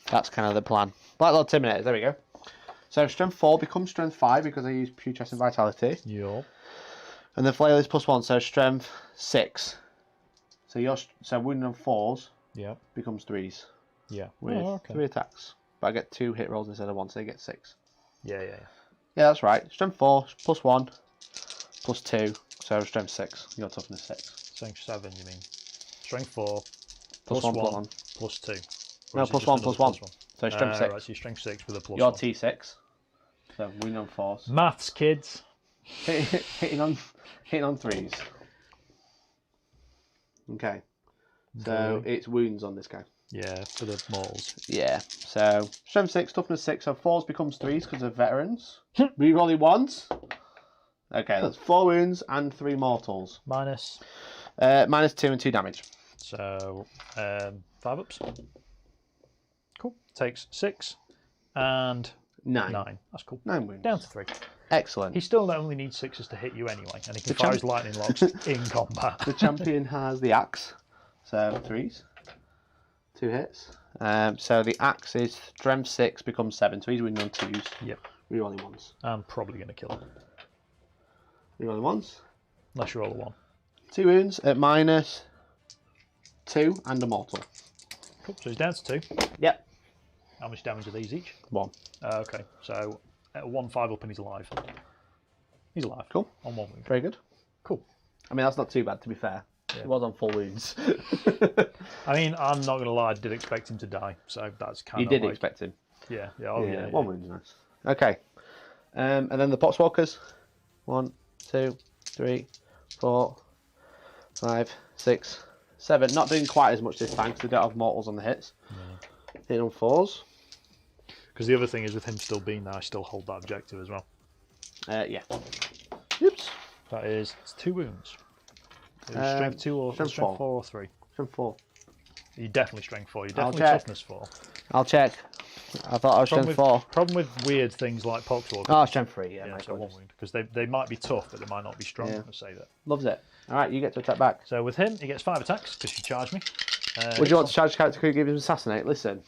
That's kind of the plan. Black Lord Terminators, there we go. So Strength 4 becomes Strength 5 because I use Putrescent and Vitality. Yeah. And the Flail is +1, so Strength 6. So wounding on 4s Yeah. becomes 3s. Yeah. With Oh, okay. 3 attacks. But I get 2 hit rolls instead of 1, so they get 6. Yeah. Yeah, that's right. Strength 4, +1, +2, so Strength 6. Your toughness 6. Strength 7, you mean? Strength 4, +1, +1, +1. +2. No, Or is it just +1, another +1. +1? So Strength 6. Right, so you're Strength 6 with a +1. You're T6. So wounding on 4s. Maths, kids. hitting on 3s. Okay. So it's wounds on this guy. Yeah, for the mortals. Yeah. So Strength 6, Toughness 6. So 4s becomes 3s because of veterans. Rerolling 1s. Okay, that's 4 wounds and 3 mortals. Minus. -2 and 2 damage. So 5 ups. Cool. Takes 6 and 9. That's cool. 9 wounds. Down to 3. Excellent. He still only needs 6s to hit you anyway, and he can The fire his lightning locks in combat. The champion has the axe. So 3s. 2 hits. So the axe is Strength 6 becomes 7. So he's winning on 2s. Yep. Rerolling 1s. I'm probably going to kill him. Rerolling 1s. Unless you roll a 1. 2 wounds at -2 and a mortal. Cool. So he's down to 2. Yep. How much damage are these each? 1. Okay. So 1 5 up and he's alive. He's alive. Cool. On 1 wound. Very good. Cool. I mean, that's not too bad, to be fair. Yeah. It was on full wounds. I mean, I'm not going to lie, I did expect him to die. So that's kind You of did like... expect him. Yeah. Oh, yeah. 1 wound's nice. Okay. And then the Poxwalkers. 1, 2, 3, 4, 5, 6, 7. Not doing quite as much this time because they don't have mortals on the hits. Hitting on 4s. Because the other thing is with him still being there, I still hold that objective as well. Yeah. Oops. That is, it's 2 wounds. It was Um, strength 2 or strength strength 4 4. or 3. Strength 4. You're definitely strength 4. You're I'll definitely check. toughness 4. I'll check. I thought I was Strength 4. Problem with weird things like Poxwalker. Oh, Strength 3, yeah. Yeah, my so 1 goodness. wound. Because they might be tough, but they might not be strong. Yeah. Let's say that. Loves it. Alright, you get to attack back. So with him, he gets 5 attacks because you charged me. Would you want to charge character who give him assassinate? Listen.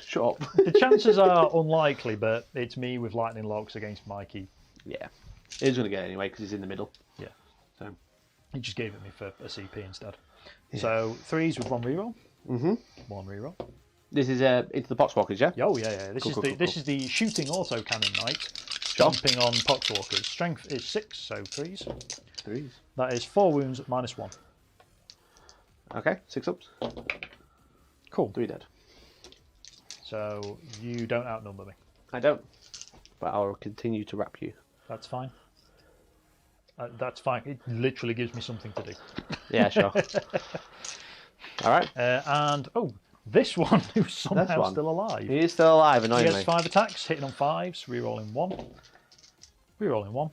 Shut up. The chances are unlikely, but it's me with lightning locks against Mikey. Yeah. He's going to get it anyway because he's in the middle. Yeah. So. He just gave it me for a CP instead. Yeah. So 3s with 1 reroll. 1 reroll. This is into the Poxwalkers, yeah? Oh yeah. This is the shooting auto cannon knight, stomping on Poxwalkers. Strength is 6, so 3s. 3s. That is 4 wounds at -1. Okay, 6 ups. Cool. 3 dead. So you don't outnumber me. I don't. But I'll continue to wrap you. That's fine. That's fine. It literally gives me something to do. Yeah, sure. Alright. And this one who's somehow still alive. He is still alive, He annoyingly. gets 5 attacks, hitting on 5s, rerolling 1. Rerolling 1.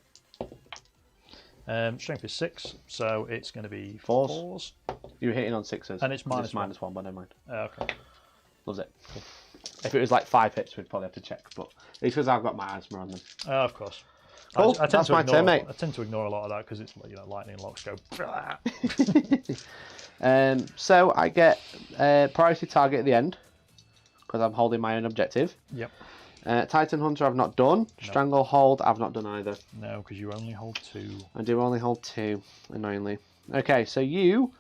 Strength is 6, so it's going to be 4s. You're hitting on 6s. And it's -1. -1, but never mind. Okay. Loves it. Cool. If it was like 5 hits, we'd probably have to check. But it's because I've got my asthma on them. Of course. Cool. I tend That's to my ignore, turn, mate. I tend to ignore a lot of that because it's lightning locks go. So I get priority target at the end because I'm holding my own objective. Yep. Titan Hunter I've not done. Stranglehold I've not done either. No, because you only hold 2. I do only hold 2, annoyingly. Okay, so you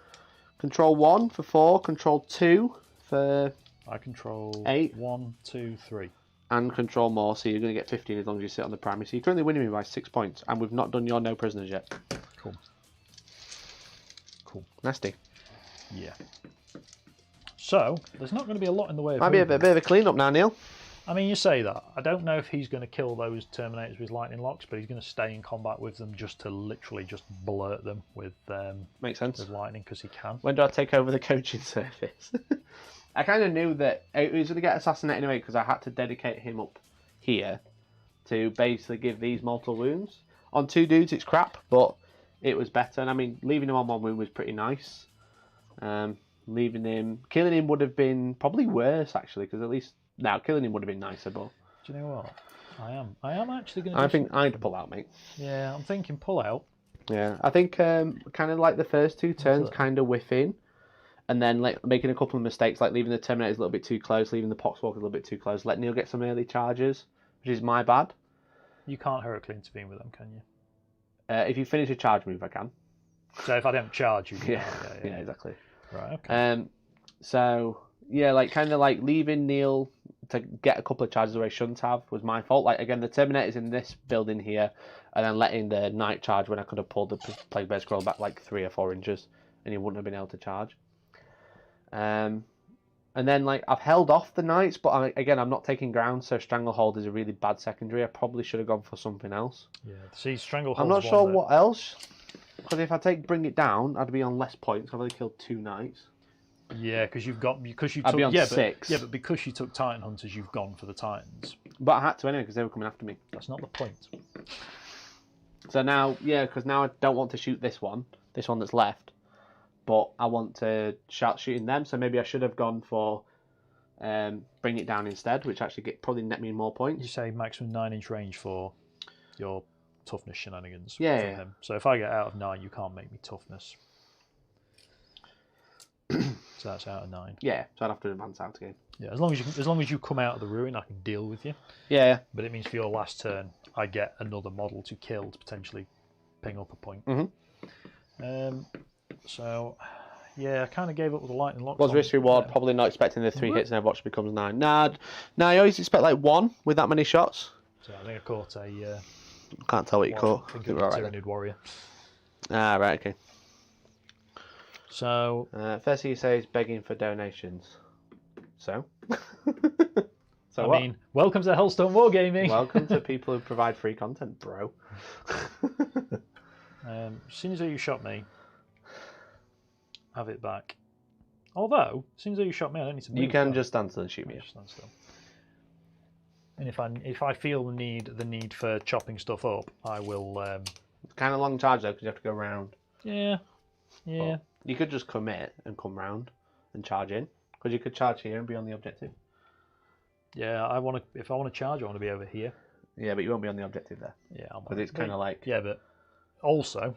Control 1 for 4, control 2 for I control 8. 1, 2, 3. And control more, so you're going to get 15 as long as you sit on the primary. So you're currently winning me by 6 points, and we've not done your no prisoners yet. Cool. Cool. Nasty. Yeah. So, there's not going to be a lot in the way of Might be a movement. bit of a clean-up now, Neil. I mean, you say that. I don't know if he's going to kill those Terminators with lightning locks, but he's going to stay in combat with them just to literally just blurt them with Makes sense. with lightning because he can. When do I take over the coaching service? I kind of knew that he was going to get assassinated anyway because I had to dedicate him up here to basically give these mortal wounds. On 2 dudes, it's crap, but it was better. And I mean, leaving him on 1 wound was pretty nice. Killing him would have been probably worse actually, because at least now killing him would have been nicer. But Do you know what? I am actually going I think I'd pull out, mate. Yeah, I'm thinking pull out. Yeah, I think kind of like the first 2 turns, kind of whiffing, and then like making a couple of mistakes, like leaving the Terminators a little bit too close, leaving the Poxwalkers a little bit too close, let Neil get some early charges, which is my bad. You can't heroically intervene with them, can you? If you finish a charge move, I can. So if I don't charge you, Yeah, exactly. Right, okay. So yeah, like kind of like leaving Neil to get a couple of charges where he shouldn't have was my fault. Like again, the Terminator's in this building here, and then letting the Knight charge when I could have pulled the Plague Bear Scroll back like 3 or 4 inches, and he wouldn't have been able to charge. And then like I've held off the Knights, but I'm not taking ground, so Stranglehold is a really bad secondary. I probably should have gone for something else. Yeah, see, Stranglehold. I'm not sure what else, because if I Bring It Down, I'd be on less points. I've only killed 2 Knights. Yeah, because you took. I'd be on 6. But because you took Titan Hunters, you've gone for the Titans. But I had to anyway because they were coming after me. That's not the point. So now, because now I don't want to shoot this one that's left, but I want to start shooting them. So maybe I should have gone for Bring It Down instead, which actually probably net me more points. You say maximum 9-inch range for your toughness shenanigans. Yeah, for him. So if I get out of 9, you can't make me toughness. So that's out of 9. Yeah, so I'd have to advance out again. Yeah, as long as you come out of the ruin, I can deal with you. Yeah. But it means for your last turn, I get another model to kill to potentially ping up a point. Mm-hmm. So, yeah, I kind of gave up with the lightning lock. Was risk reward, probably not expecting the 3 hits and Overwatch becomes 9. Nah, you always expect like 1 with that many shots. So I think I caught a... Can't tell what you caught. I think it was a Tyranid Warrior. Ah, right, okay. So... first thing you say is begging for donations. So? I mean, welcome to Hellstorm Wargaming. Welcome to people who provide free content, bro. As soon as you shot me, have it back. Although, as soon as you shot me, I don't need to move. You can just stand still and shoot me. Just stand still. And if I feel the need for chopping stuff up, I will. It's kind of long charge though, because you have to go round. Yeah. But you could just commit and come round and charge in, because you could charge here and be on the objective. Yeah, if I want to charge, I want to be over here. Yeah, but you won't be on the objective there. Yeah, because it's kind of like. Yeah, but also,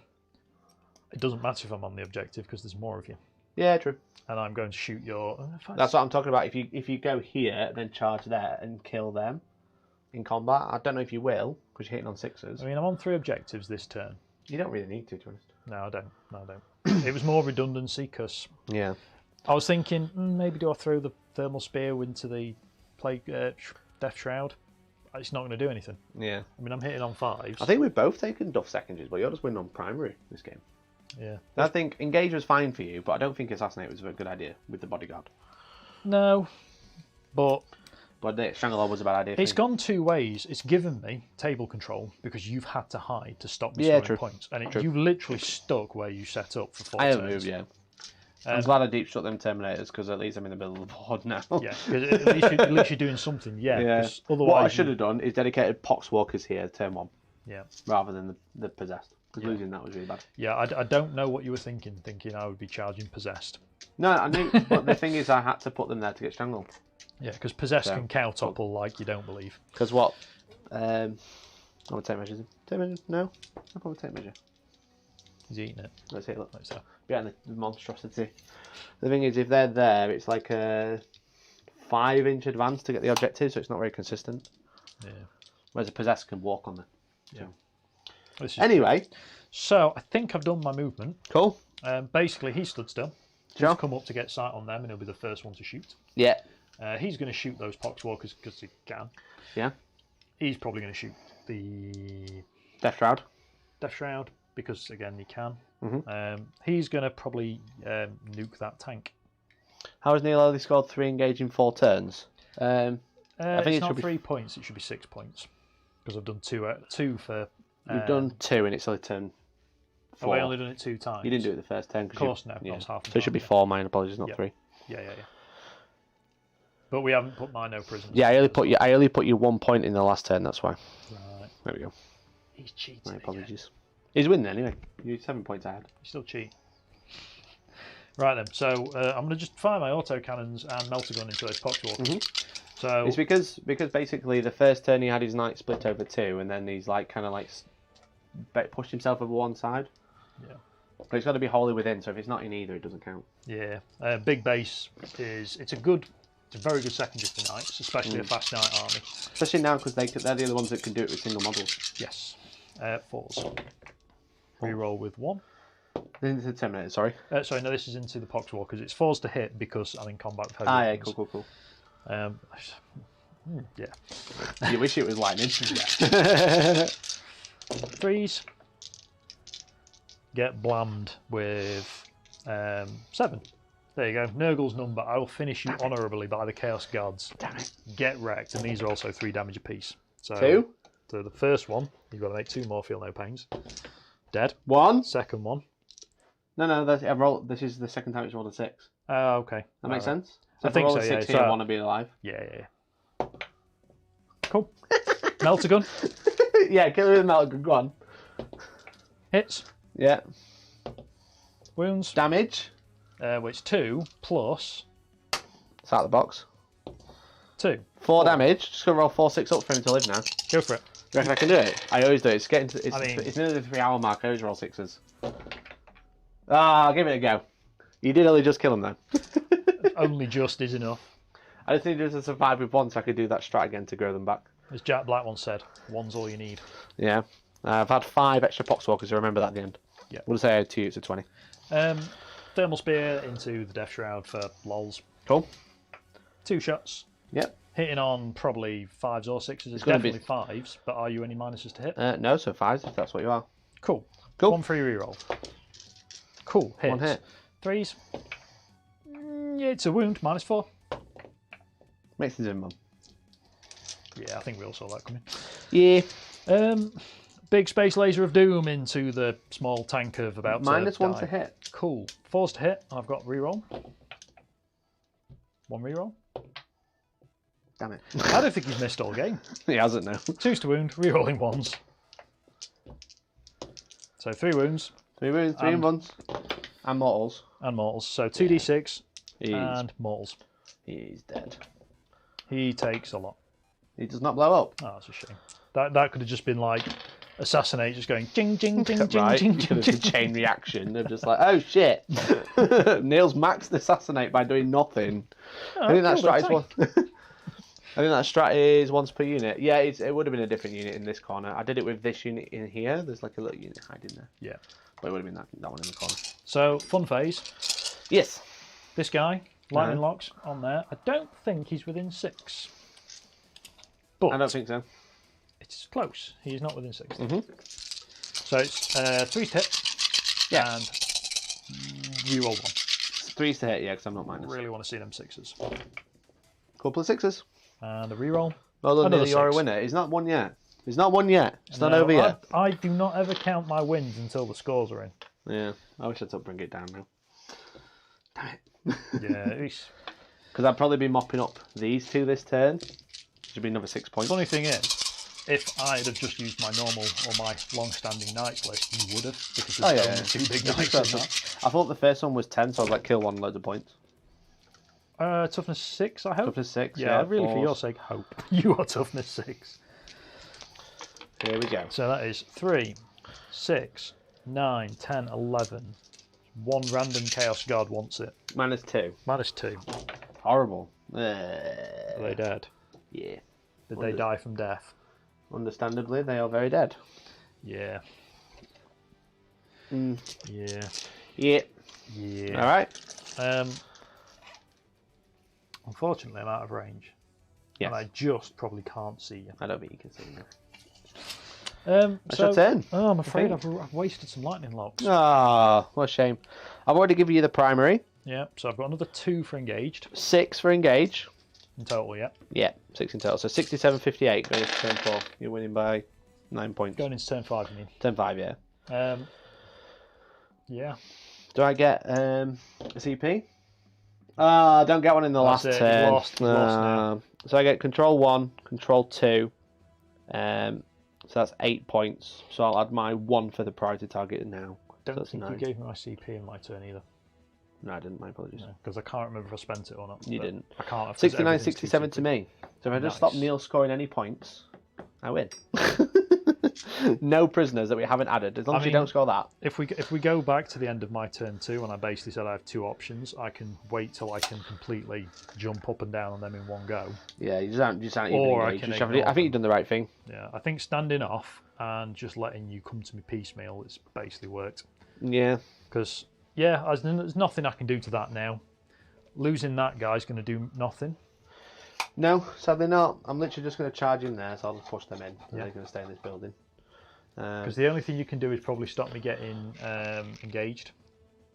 it doesn't matter if I'm on the objective because there's more of you. Yeah, true. And I'm going to shoot your. That's what I'm talking about. If you go here, then charge there and kill them in combat. I don't know if you will, because you're hitting on 6s. I mean, I'm on 3 objectives this turn. You don't really need to be honest. No, I don't. It was more redundancy because yeah, I was thinking maybe do I throw the thermal spear into the plague death shroud? It's not going to do anything. Yeah. I mean, I'm hitting on 5s. I think we've both taken duff secondaries, but you're just winning on primary this game. Yeah. I think engage was fine for you, but I don't think assassinate was a good idea with the bodyguard. No, but the stranglehold was a bad idea. It's gone 2 ways. It's given me table control because you've had to hide to stop me scoring points, and you literally stuck where you set up for 4 I turns. haven't moved, yeah. I'm glad I deep shot them Terminators because at least I'm in the middle of the board now. Yeah, because at least you're doing something. Yeah. Otherwise, what I should have done is dedicated Poxwalkers here, turn 1. Yeah. Rather than the possessed, because losing that was really bad. Yeah, I don't know what you were thinking I would be charging possessed. No, I knew, but the thing is, I had to put them there to get strangled. Yeah, because possessed can cow topple like you don't believe. Because what? I would take measures. Take measures? No, I'll probably take measure. He's eating it. Let's see, look. Like so. Behind the monstrosity. The thing is, if they're there, it's like a 5-inch advance to get the objective, so it's not very consistent. Yeah. Whereas a possessed can walk on them. Yeah. Anyway. So, I think I've done my movement. Cool. Basically, he stood still. Sure. come up to get sight on them, and he'll be the first one to shoot. Yeah. He's going to shoot those Poxwalkers because he can. Yeah. He's probably going to shoot the Death Shroud. Death Shroud because, again, he can. Mm-hmm. He's going to probably nuke that tank. How has Neil only scored 3 engaging 4 turns? I think it's it not should be 3 points, it should be 6 points. Because I've done two for... You've done 2 and it's only turn 4. Have I only done it 2 times? You didn't do it the first turn. Of course, no. Yeah. That was half So it should be 4, mine apologies, not 3. Yeah. But we haven't put my no prisoners. Yeah, I only put you 1 point in the last turn, that's why. Right. There we go. He's cheating. My apologies. He's winning anyway. You're 7 points ahead. You still cheat. Right then, so I'm going to just fire my autocannons and melter gun into those Poxwalkers. So it's because basically the first turn he had his knight split over 2, and then he's like kind of like pushed himself over one side. Yeah. But it's got to be wholly within, so if it's not in either, it doesn't count. Yeah. Big base it's a very good secondary for knights, especially a fast knight army. Especially now because they're the other ones that can do it with single models. Yes. 4s. Reroll with 1. This is the Terminator, sorry. Sorry, no, this is into the Poxwalkers. It's 4s to hit because I'm in combat with heavy Ah, yeah, weapons. cool. Yeah. You wish it was lightning. 3s. Get blammed with 7. There you go. Nurgle's number. I will finish you honourably by the Chaos Gods. Damn it. Get wrecked. And these are also 3 damage apiece. So, 2. So the first one, you've got to make 2 more, feel no pains. Dead. 1. Second one. No, this is the second time it's rolled a 6. Oh, okay. That makes sense? So I think so, a 6 yeah. here, So, I want to be alive. Yeah. Cool. Melter gun. Yeah, kill him with a melter gun. Go on. Hits. Yeah. Wounds. Damage. Which 2 plus It's out of the box. 2. 4 damage. Just gonna roll 4 6 up for him to live now. Go for it. You reckon I can do it? I always do it. It's getting to, it's nearly the 3 hour mark. I always roll 6s. I'll give it a go. You did only just kill him though. Only just is enough. I just needed to survive with 1 so I could do that strat again to grow them back. As Jack Black once said, 1's all you need. Yeah. I've had 5 extra Poxwalkers, I remember that at the end. Yeah. We'll say I had 2 use of 20. Thermal Spear into the Death Shroud for lols. Cool. 2 shots. Yep. Hitting on probably 5s or 6s. It's gonna be- definitely 5s, but are you any minuses to hit? No, so 5s if that's what you are. Cool. Cool. 1 free reroll. Cool. Hits. 1 hit. 3s. Yeah, it's a wound. -4. Makes the minimum. Yeah, I think we all saw that coming. Yeah. Big Space Laser of Doom into the small tank of about -1 die. to hit. Cool. 4s to hit. I've got reroll. 1 reroll. Damn it. I don't think he's missed all game. He hasn't now. 2s to wound. Rerolling 1s. So 3 wounds 3 wounds, 3 ones. And mortals. and mortals. So 2d6 He's, and mortals. he's dead. He takes a lot. He does not blow up. Oh, that's a shame. That could have just been like assassinate, just going jing jing jing jing Right, jing could jing have jing. been chain reaction of just like, oh shit. Neil's maxed assassinate by doing nothing. I think that strat is one. I think that strat is once per unit. Yeah, it would have been a different unit in this corner. I did it with this unit in here. There's like a little unit hiding there. Yeah. But it would have been that one in the corner. So fun phase. Yes. This guy, lightning locks on there. I don't think he's within 6. But I don't think so. it's close. He is not within 6. So it's 3 to hit. Yeah. And reroll 1. 3s to hit, yeah, because I'm not minus. Really want to see them 6s. Couple of 6s. And the reroll. Well done, Another Neil, you're a 6. winner. He's not won yet. He's not won yet. It's not No, over yet. I do not ever count my wins until the scores are in. Yeah, I wish I'd bring it down now. Damn it. Yeah, it's... Because I'd probably be mopping up these 2 this turn. Which would be another 6 points. Funny thing is, if I'd have just used my normal or my long-standing knights list, you would have, because there's only 2 big knights in that. I thought the first one was 10, so I was like, kill 1, loads of points. Toughness 6, I hope. Toughness 6, Yeah, really, for 4s. your sake, hope. You are toughness 6. Here we go. So that is 3, 6, 9, 10, 11. 1 random Chaos God wants it. -2. -2. Horrible. Are they dead? Yeah. Did they die from death? Understandably, they are very dead. Yeah. Mm. Yeah. Yeah. Yeah. Alright. Unfortunately, I'm out of range. Yes. And I just probably can't see you. I don't think you can see me. That's your turn, Oh, I'm afraid I I've wasted some lightning locks. Ah, what a shame. I've already given you the primary. Yeah, so I've got another 2 for engaged 6 for engage. in total, yeah. Yeah, 6 in total. So 67-58 going into turn 4. You're winning by 9 points. Going into turn 5, you mean? Turn 5, yeah. Yeah. Do I get a CP? I don't get one in the That's last it, turn. you've lost now. So I get control 1, control 2. So that's 8 points. So I'll add my 1 for the priority target now. Don't So that's think 9. you gave me my CP in my turn either. No, I didn't. My apologies. Because I can't remember if I spent it or not. You but didn't. I can't. 69-67 to me. So if I just stop Nice. Neil scoring any points, I win. No prisoners that we haven't added. As long as you don't score that. If we go back to the end of my turn 2, and I basically said I have 2 options, I can wait till I can completely jump up and down on them in one go. Yeah, you just aren't even Or I engaged. can I ignore think you've done the right thing. Yeah, I think standing off and just letting you come to me piecemeal, it's basically worked. Yeah. Because, yeah, there's nothing I can do to that now. Losing that guy's going to do nothing. No, sadly not. I'm literally just going to charge in there, so I'll just push them in. And they're going to stay in this building. Because the only thing you can do is probably stop me getting engaged.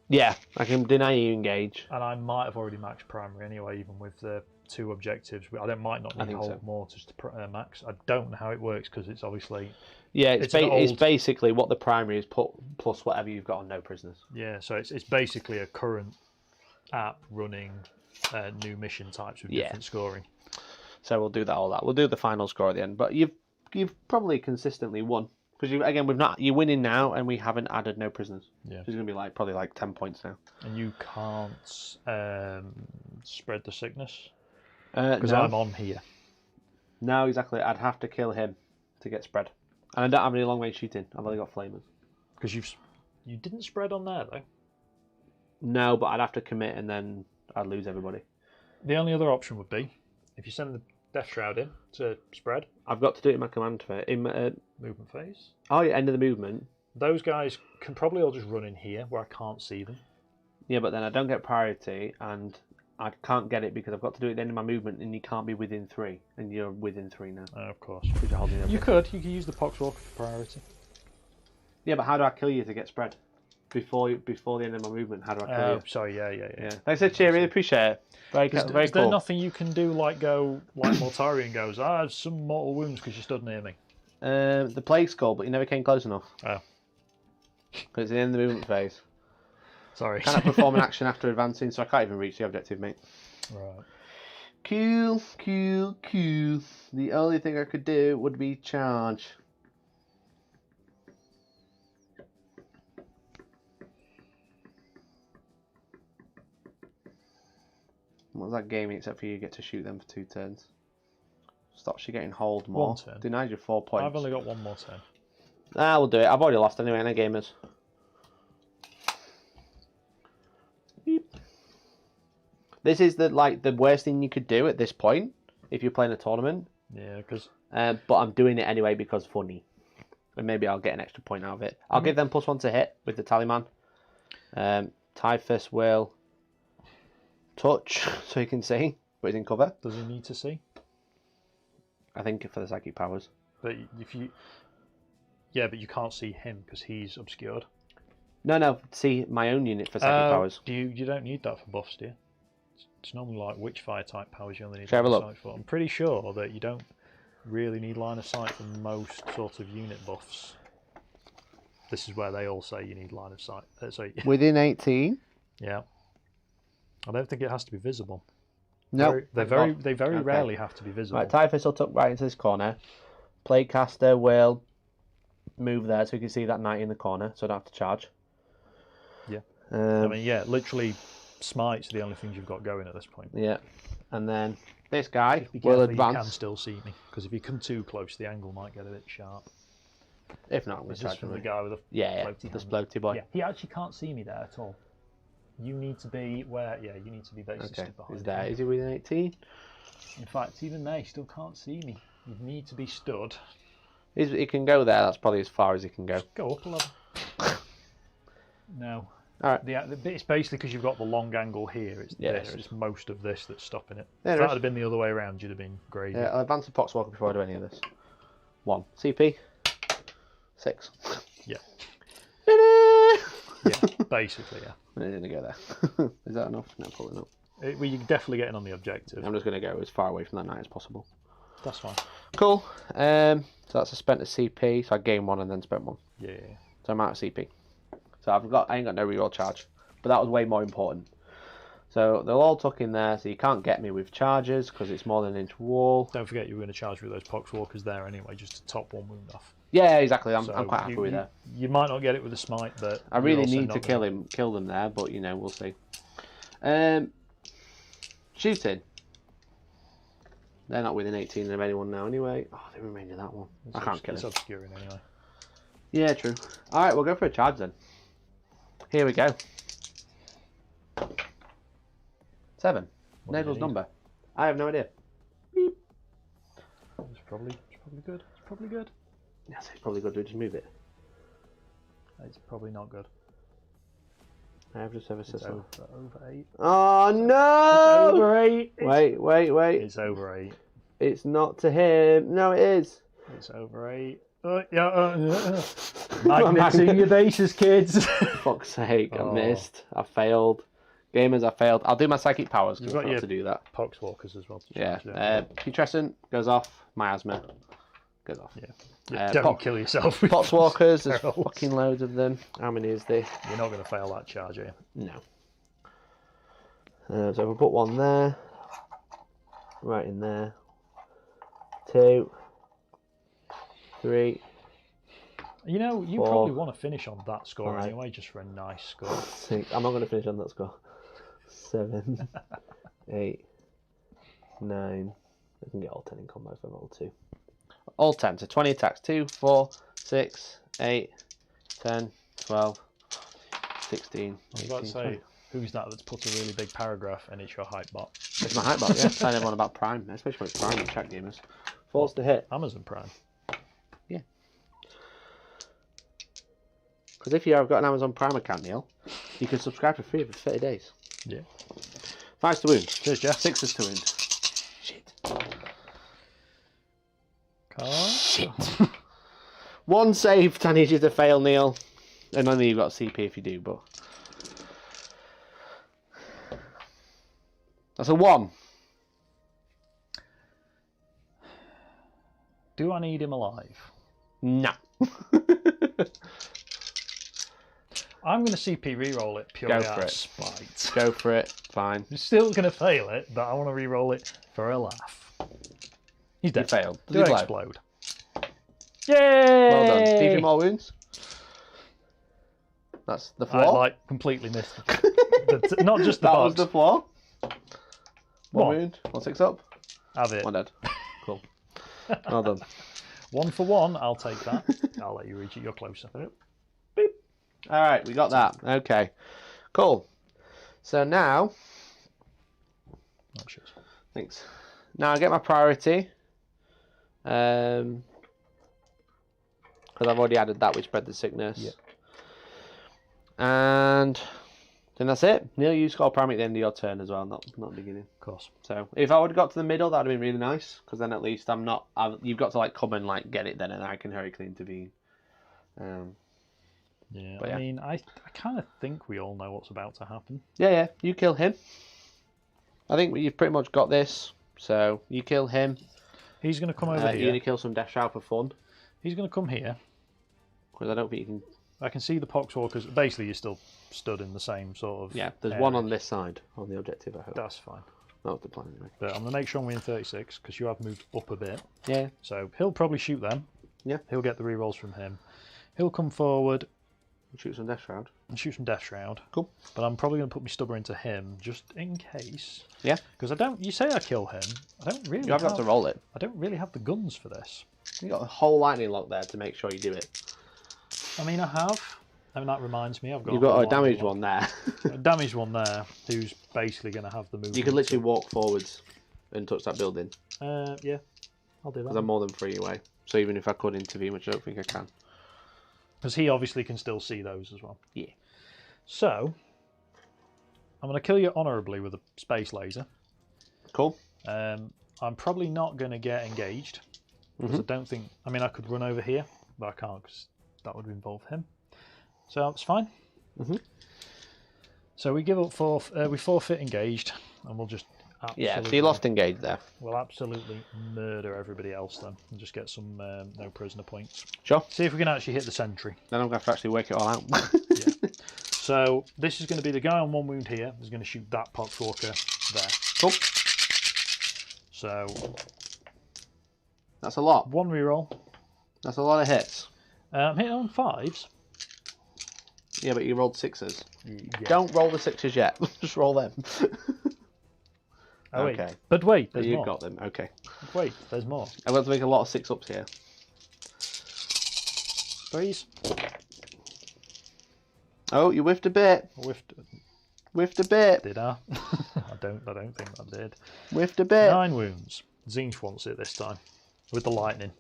Yeah, I can deny you engage. And I might have already maxed primary anyway, even with the 2 objectives. I might not need to hold more just to max. I don't know how it works because it's obviously... Yeah, it's basically what the primary is plus whatever you've got on no prisoners. Yeah, so it's basically a current app running new mission types with different scoring. So we'll do all that. We'll do the final score at the end. But you've probably consistently won. Because you're winning now, and we haven't added no prisoners. Yeah, so it's going to be probably 10 points now. And you can't spread the sickness Because no. I'm on here. No, exactly. I'd have to kill him to get spread, and I don't have any long range shooting. I've only got flamers. Because you didn't spread on there though. No, but I'd have to commit, and then I'd lose everybody. The only other option would be if you send the Death Shroud in to spread. I've got to do it in my command phase. Movement phase. Oh, yeah, end of the movement. Those guys can probably all just run in here where I can't see them. Yeah, but then I don't get priority, and I can't get it because I've got to do it at the end of my movement, and you can't be within 3, and you're within 3 now. Of course. You could use the Poxwalker for priority. Yeah, but how do I kill you to get spread? Before the end of my movement, how do I kill you? Sorry, yeah. Thanks for cheering, really appreciate it. Very cool. Is there nothing you can do like Mortarion goes, I have some mortal wounds because you stood near me? The plague skull, but you never came close enough. Oh. Because it's the end of the movement phase. Sorry. Cannot perform an action after advancing, so I can't even reach the objective, mate. Right. Cool. The only thing I could do would be charge. What was that gaming except for you get to shoot them for 2 turns? Stops you getting hold more. 1 turn. Denies you 4 points. I've only got 1 more turn. We'll do it. I've already lost anyway, no gamers. Beep. This is the worst thing you could do at this point if you're playing a tournament. Yeah, because. But I'm doing it anyway because funny, and maybe I'll get an extra point out of it. I'll give them +1 to hit with the Tallyman. Typhus will touch so he can see, but he's in cover. Does he need to see? I think for the psychic powers. But if you. Yeah, but you can't see him because he's obscured. No. See my own unit for psychic powers. You don't need that for buffs, do you? It's normally like Witchfire type powers you only need Shall I have a line of look? sight for. I'm pretty sure that you don't really need line of sight for most sort of unit buffs. This is where they all say you need line of sight. Within 18. Yeah. I don't think it has to be visible. No, They very rarely have to be visible. Right, Typhus will tuck right into this corner. Plaguecaster will move there so you can see that knight in the corner, so I don't have to charge. Yeah. Literally smites are the only things you've got going at this point. Yeah. And then this guy Be will careful, advance. You can still see me, because if you come too close, the angle might get a bit sharp. If not, I'm going to charge from the him. guy with the the floaty boy. Yeah, he actually can't see me there at all. You need to be where? Yeah, you need to be basically stood behind He's there. him. Is he within 18? In fact, even there, he still can't see me. You need to be stood. He can go there. That's probably as far as he can go. Just go up a level. No. All right. It's basically because you've got the long angle here. It's Yeah, this. there is. It's most of this that's stopping it. Yeah, If there that is. had been the other way around, you'd have been gravy. I'll advance the Poxwalker before I do any of this. 1. CP. 6. Yeah. Yeah, Yeah, basically, yeah. I didn't go there. Is that enough? No, probably not. Well, you're definitely getting on the objective. I'm just going to go as far away from that knight as possible. That's fine. Cool. So that's a spent a CP. So I gained 1 and then spent 1. Yeah. So I'm out of CP. So I ain't got no reroll charge. But that was way more important. So they're all tucked in there, so you can't get me with charges because it's more than an inch wall. Don't forget you were going to charge with those Poxwalkers there anyway, just to top 1 wound off. Yeah, exactly. I'm So quite happy with that. You might not get it with a smite, but I you're really also need not to gonna- kill them there, but we'll see. Shooting. They're not within 18 of anyone now anyway. Oh, they remain in that one. I can't kill It's him. obscuring anyway. Yeah, true. Alright, we'll go for a charge then. Here we go. 7. What do you Nagel's need? number. I have no idea. It's probably good. It's probably good. Yes, it's probably good to just move it. It's probably not good. I have just ever said It's something. over 8. Oh It's no! over 8. Wait. It's over 8. It's not to him. No, it is. It's over 8. Magnets in your bases, kids. Fuck's sake, I Oh. missed. I failed. Gamers, I failed. I'll do my psychic powers because You've I got forgot your- to do that. Poxwalkers as well. To Yeah. charge, don't you? Putrescent goes off. Miasma goes off. Yeah, don't kill yourself. with Potswalkers, there's spells. fucking loads of them. How many is there? You're not going to fail that charge, are you? No. So we'll put 1 there. Right in there. 2. 3. You know, you 4, probably want to finish on that score 5. anyway, just for a nice score. 6. I'm not going to finish on that score. 7. 8. 9. I can get all 10 in combo if I roll 2. All 10, so 20 attacks. 2, 4, 6, 8, 10, 12, 16. I was about to 18, say, 20. who's that that's put a really big paragraph and it's your hype bot? It's my hype bot, yeah. Telling everyone about Prime, especially when it's Prime in chat gamers. Force to hit. Amazon Prime. Yeah. Because if you've got an Amazon Prime account, Neil, you can subscribe for free for 30 days. Yeah. 5's to wound. Cheers, Jeff. 6 is to wound. Shit. Shit. 1 saved, I need you to fail, Neil. And only you've got CP if you do, but... That's a 1. Do I need him alive? No. I'm going to CP reroll it purely Go for out of it. spite. Go for it. Fine. I'm still going to fail it, but I want to reroll it for a laugh. He's You dead. failed. Does Do he blow? explode. Yay! Well done. Do you do more wounds? That's the floor. I completely missed not just the that box. was the floor. 1 What? wound. 1 6 up. Have it. 1 dead. Cool. Well done. 1 for 1. I'll take that. I'll let you reach it. You're closer. All right, we got that. Okay, cool. So now, Oh, shit. thanks. Now I get my priority. Because I've already added that, which spread the sickness. Yep. And then that's it. Neil, you score primary at the end of your turn as well, not the beginning. Of course. So if I would have got to the middle, that would have been really nice. Because then at least you've got to like come and like get it then, and I can hurriedly intervene. Yeah, But yeah. I mean, I kind of think we all know what's about to happen. Yeah, you kill him. I think you've pretty much got this. So you kill him. He's going to come over You're here. going to kill some Death Shroud for fun. He's going to come here. Because I don't think you can... I can see the Poxwalkers. Basically, you're still stood in the same sort of... Yeah, there's area. one on this side, on the objective, I hope. That's fine. That was the plan anyway. But I'm going to make sure I'm within 36, because you have moved up a bit. Yeah. So he'll probably shoot them. Yeah. He'll get the rerolls from him. He'll come forward Shoot some Death Shroud. and shoot some Death Shroud. Cool. But I'm probably going to put my stubber into him, just in case. Yeah. Because I don't... You say I kill him. I don't really You have got to roll it. I don't really have the guns for this. You got a whole lightning lock there to make sure you do it. I mean, I have. And that reminds me, I've got... You've got whole a damaged lot. one there. A damaged one there, who's basically going to have the movement. You can literally walk forwards and touch that building. Yeah, I'll do Because that. I'm more than 3 away. So even if I could intervene, which I don't think I can. Because he obviously can still see those as well. Yeah. So, I'm going to kill you honourably with a space laser. Cool. I'm probably not going to get engaged. Because I don't think... I mean, I could run over here, but I can't because that would involve him. So that's fine. So we give up we forfeit engaged, and we'll just absolutely... Yeah, so you lost engaged there. We'll absolutely murder everybody else then, and just get some no prisoner points. Sure. See if we can actually hit the sentry. Then I'm going to have to actually work it all out. Yeah. So this is going to be the guy on 1 wound here. Who's going to shoot that poxwalker there. Cool. So that's a lot. 1 reroll. That's a lot of hits. I'm hitting on 5s. Yeah, but you rolled 6s. Yeah. Don't roll the 6s yet. Just roll them. Oh, okay. Wait. But wait, there's You've more. got them. Okay. Wait, there's more. I'm going to make a lot of 6-ups here. 3s. Oh, you whiffed a bit. Whiffed a bit. Did I? I don't think I did. Whiffed a bit. 9 wounds. Zinch wants it this time. With the lightning.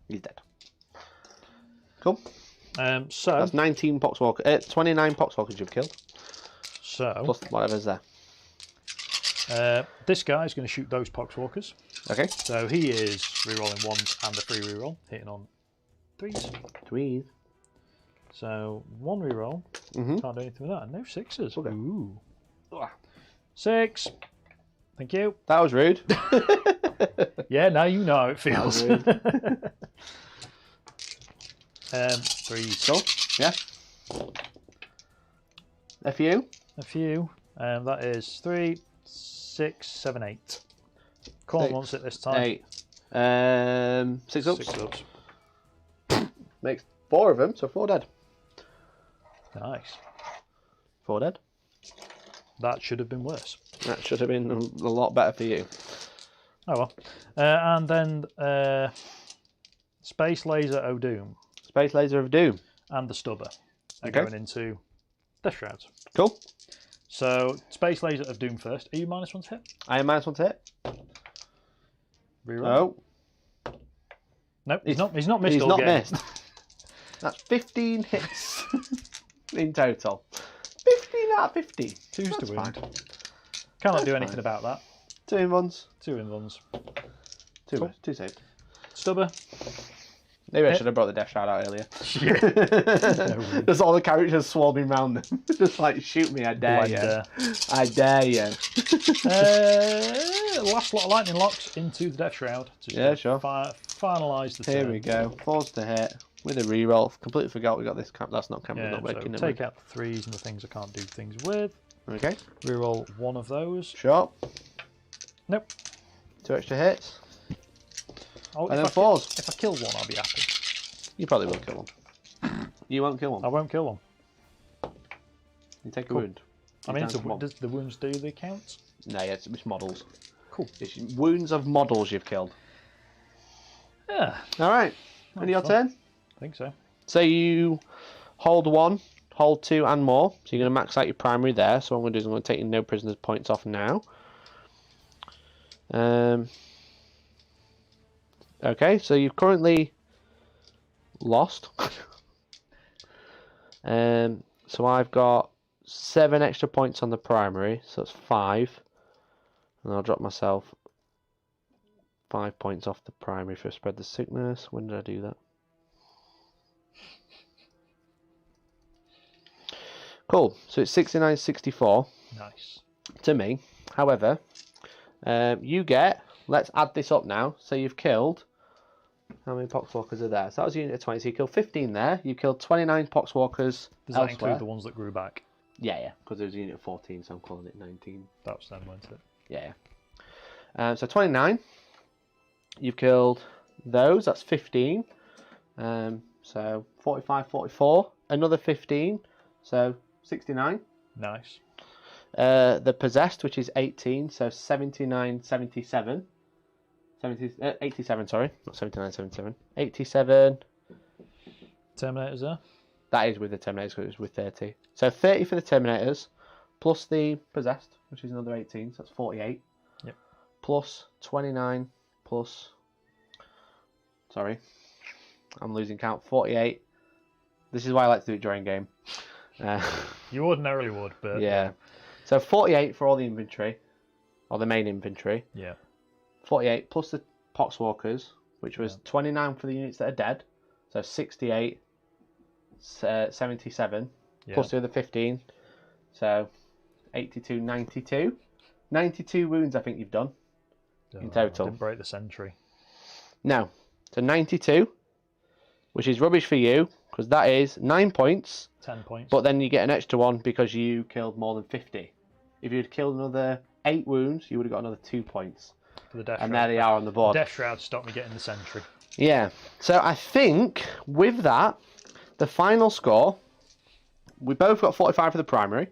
He's dead. Cool. So That's 19 poxwalkers. 29 poxwalkers you've killed. So Plus whatever's there. This guy is going to shoot those poxwalkers. Okay. So he is rerolling 1s and a 3 reroll, hitting on 3s. Tweez. So 1 reroll. Can't do anything with that. No 6s. Okay. Ooh. 6. Thank you. That was rude. Yeah, now you know how it feels. 3s. Cool. Yeah. A few. A few. That is 3, 6, 7, 8. Corn wants it this time. 8. 6 ups. 6 ups. Makes 4 of them, so 4 dead. Nice. 4 dead. That should have been worse. That should have been a lot better for you. Oh well. And then Space Laser of Doom Space Laser of Doom. and the Stubber are Okay. going into Death Shrouds. Cool. So Space Laser of Doom first. Are you -1 to hit? I am -1 to hit. Reroll. Oh. Nope, he's not missed He's all not game. missed. That's 15 hits in total. 15 out of 50. 2's That's to wound. fine. Cannot That's do anything fine. about that. 2 in ones. 2 in ones. 2 Cool. 2 saved. Stubber. Maybe I should have brought the Death Shroud out earlier. Yeah. Just all the characters swarming round them. Just like, shoot me, I dare you. I dare you. Last lot of lightning locks into the Death Shroud. To Yeah, sure. Finalise the Here turn. we go. 4's to hit. With a reroll. Completely forgot we got this camp. That's not camera, Yeah, not working. so never take out the 3s and the things I can't do things with. mind. Okay. Reroll 1 of those. Sure. Nope. 2 extra hits. Oh, And then if 4s. If I kill one, I'll be happy. You probably will kill one. You won't kill I one. won't kill one. You take Cool. a wound. I mean, Down to 1. does the wounds do the count? No, yeah, it's models. Cool. It's wounds of models you've killed. Yeah, Alright. And your fun. turn? I think so. So you hold 1, hold 2 and more. So you're going to max out your primary there. So what I'm going to do is I'm going to take your no prisoners points off now. Okay, so you've currently lost. So I've got 7 extra points on the primary, so that's 5. And I'll drop myself 5 points off the primary for spread the sickness. When did I do that? Cool, so it's 69-64 Nice. to me. However, you get, let's add this up now. So you've killed, how many poxwalkers are there? So that was a unit of 20, so you killed 15 there. You killed 29 poxwalkers Does that elsewhere. include the ones that grew back? Yeah, because there was a unit of 14, so I'm calling it 19. That was them, wasn't it? Yeah. So 29. You've killed those, that's 15. So 45, 44. Another 15, so 69. Nice. The possessed, which is 18, so 79, 77. 87, sorry, not 79, 77. 87. Terminators there. That is with the Terminators because it's with 30. So 30 for the Terminators, plus the possessed, which is another 18, so that's 48. Yep. Plus 29, plus... Sorry, I'm losing count. 48. This is why I like to do it during game. You ordinarily would, but yeah. So 48 for all the infantry, or the main infantry. Yeah. 48 plus the poxwalkers, which was 29 for the units that are dead. So 68, 77, plus the other 15. So 82, 92. 92 wounds I think you've done in total. Didn't break the sentry. No. So 92, which is rubbish for you, because that is 9 points. 10 points. But then you get an extra one because you killed more than 50. If you'd killed another 8 wounds, you would have got another 2 points. For the death and shroud. there they are on the board. Death shroud stopped me getting the sentry. Yeah. So I think with that, the final score, we both got 45 for the primary.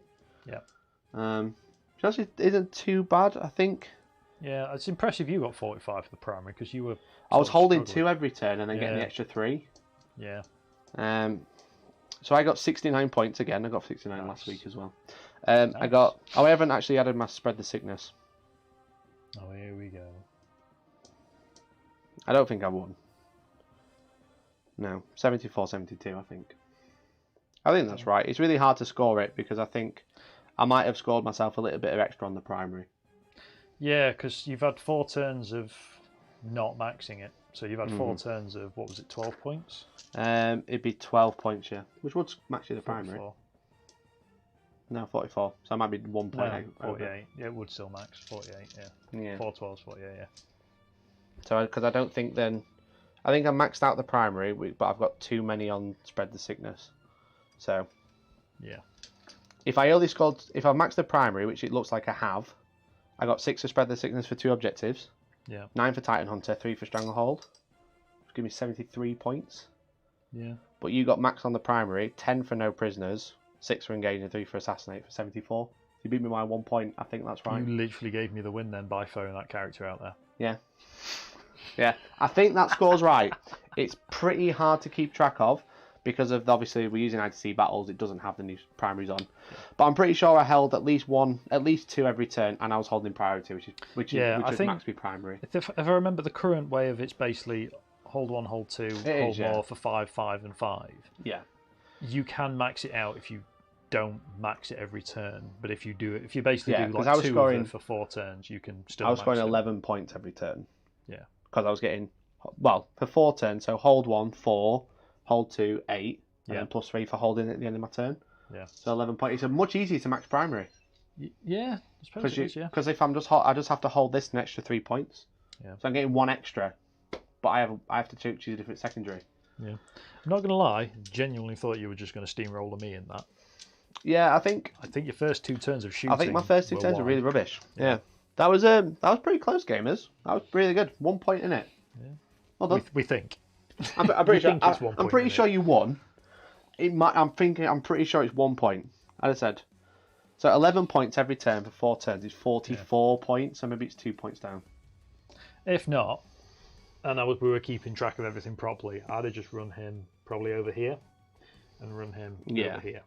Yeah. Which actually isn't too bad, I think. Yeah, it's impressive you got 45 for the primary because you were. I was holding 2 every turn and then getting the extra 3. Yeah. So I got 69 points again. I got 69 last week as well. Nice. I haven't actually added my spread the sickness. Oh, here we go. I don't think I won. No, 74, 72, I think. I think that's right. It's really hard to score it because I think I might have scored myself a little bit of extra on the primary. Yeah, because you've had 4 turns of not maxing it. So you've had 4 turns of, what was it, 12 points? It'd be 12 points, yeah. Which would max you the primary. 44. No, 44. So I might be 1 point. No, 48. Yeah, it would still max 48, yeah. 4 12s, 48, yeah. So, because I don't think then... I think I maxed out the primary, but I've got too many on spread the sickness. So... Yeah. If I maxed the primary, which it looks like I have, I got 6 for spread the sickness for 2 objectives. Yeah. 9 for Titan Hunter, 3 for Stranglehold. Which give me 73 points. Yeah. But you got max on the primary, 10 for no prisoners, 6 for engaging, 3 for assassinate for 74. You beat me by 1 point. I think that's right. You literally gave me the win then by throwing that character out there. Yeah. Yeah. I think that score's right. It's pretty hard to keep track of because of obviously we're using ITC battles. It doesn't have the new primaries on. Yeah. But I'm pretty sure I held at least 2 every turn, and I was holding priority, which is max be primary. If I remember the current way of it's basically hold 1, hold 2, hold more for 5, 5, and 5. Yeah. You can max it out if you don't max it every turn, but if you do it, if you basically do like 2 of it for 4 turns, you can still. I was scoring 11 points every turn. Yeah. Because I was getting for 4 turns, so hold 1, 4, hold 2, 8, and then plus 3 for holding at the end of my turn. Yeah. So 11 points. It's much easier to max primary. Yeah, I suppose it is. Yeah. Because if I just have to hold this an extra 3 points. Yeah. So I'm getting 1 extra, but I have to choose a different secondary. Yeah. I'm not gonna lie. Genuinely thought you were just gonna steamroller me in that. Yeah, I think your first 2 turns of shooting. I think my first 2 turns were really rubbish. Yeah. That was pretty close, gamers. That was really good. 1 point in it. Yeah. Well done. We think. I'm pretty sure you won. I'm pretty sure it's 1 point. As I said. So 11 points every turn for 4 turns is 44 points. So maybe it's 2 points down. If not, and we were keeping track of everything properly, I'd have just run him probably over here, and run him over here.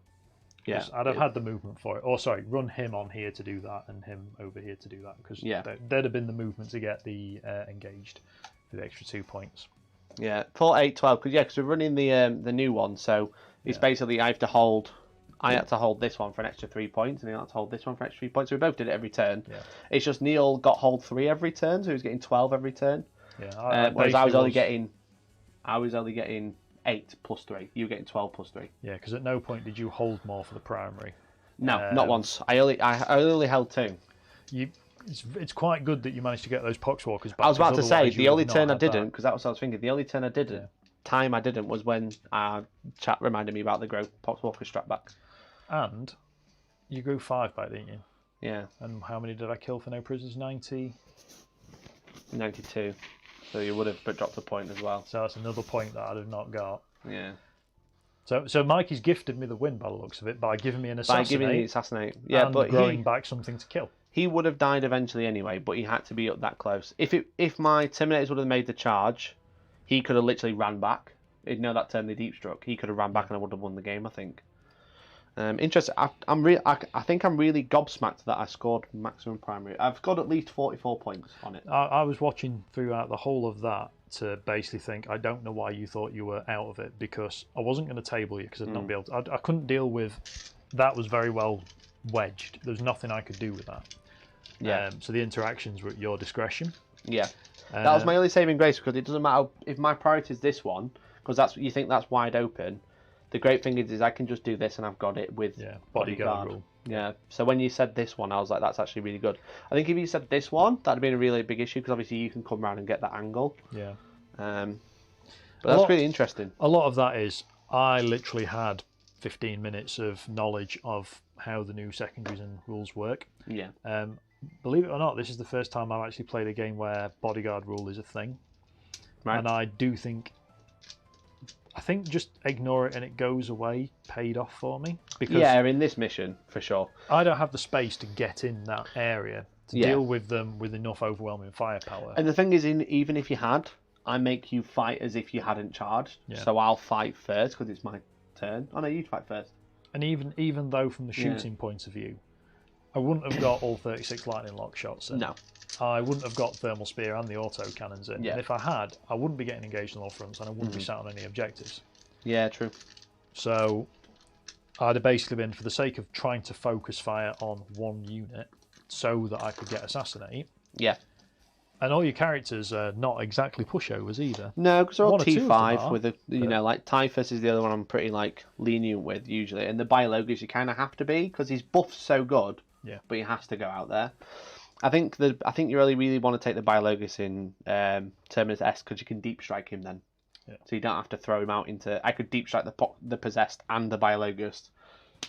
Yeah, I'd have had the movement for it. Or sorry, run him on here to do that, and him over here to do that, because there'd have been the movement to get the engaged for the extra 2 points. Yeah, 4, 8, 12. Because we're running the new one, so it's basically I had to hold this one for an extra 3 points, and he had to hold this one for an extra 3 points. So we both did it every turn. Yeah. It's just Neil got hold 3 every turn, so he was getting 12 every turn. Yeah, whereas I was only getting 8 plus 3. You were getting 12 plus 3. Yeah, because at no point did you hold more for the primary. No, not once. I only held 2. It's quite good that you managed to get those poxwalkers back. I was about to say the only turn I didn't, because that was what I was thinking. The only turn I didn't, time I didn't, was when chat reminded me about the grow poxwalker strap back. And you grew 5 back, didn't you? Yeah. And how many did I kill for no prisoners? 90. 92. So you would have dropped a point as well. So that's another point that I'd have not got. Yeah. So Mikey's gifted me the win by the looks of it by giving me an assassinate. By giving me assassinate. Yeah, and but growing back something to kill. He would have died eventually anyway, but he had to be up that close. If my Terminators would have made the charge, he could have literally ran back. He'd know that turn they deep struck. He could have ran back and I would have won the game, I think. Interesting. I think I'm really gobsmacked that I scored maximum primary. I've got at least 44 points on it. I was watching throughout the whole of that to basically think, I don't know why you thought you were out of it, because I wasn't going to table you because I'd not be able to. I couldn't deal with that. Was very well wedged. There's nothing I could do with that. Yeah. So the interactions were at your discretion. Yeah. That was my only saving grace, because it doesn't matter if my priority is this one, because you think that's wide open. The great thing is I can just do this and I've got it with bodyguard rule. Yeah. So when you said this one, I was like, that's actually really good. I think if you said this one, that'd have been a really big issue, because obviously you can come around and get that angle. Yeah. But that's really interesting. A lot of that is I literally had 15 minutes of knowledge of how the new secondaries and rules work. Yeah. Believe it or not, this is the first time I've actually played a game where bodyguard rule is a thing. Right. And I think just ignore it and it goes away paid off for me. Because in this mission, for sure. I don't have the space to get in that area to deal with them with enough overwhelming firepower. And the thing is, even if you had, I make you fight as if you hadn't charged. Yeah. So I'll fight first because it's my turn. Oh no, you fight first. And even though from the shooting point of view, I wouldn't have got all 36 lightning lock shots in. No. I wouldn't have got thermal spear and the auto cannons in. Yeah. And if I had, I wouldn't be getting engaged on all fronts and I wouldn't be sat on any objectives. Yeah, true. So I'd have basically been, for the sake of trying to focus fire on one unit so that I could get assassinate. Yeah. And all your characters are not exactly pushovers either. No, because they're all T5 with like Typhus is the other one I'm pretty lenient with usually. And the Biologus you kind of have to be, because his buff's so good. Yeah. But he has to go out there. I think you really want to take the Biologus in Terminus S, because you can deep strike him then. Yeah. So you don't have to throw him out into. I could deep strike the Possessed and the Biologus.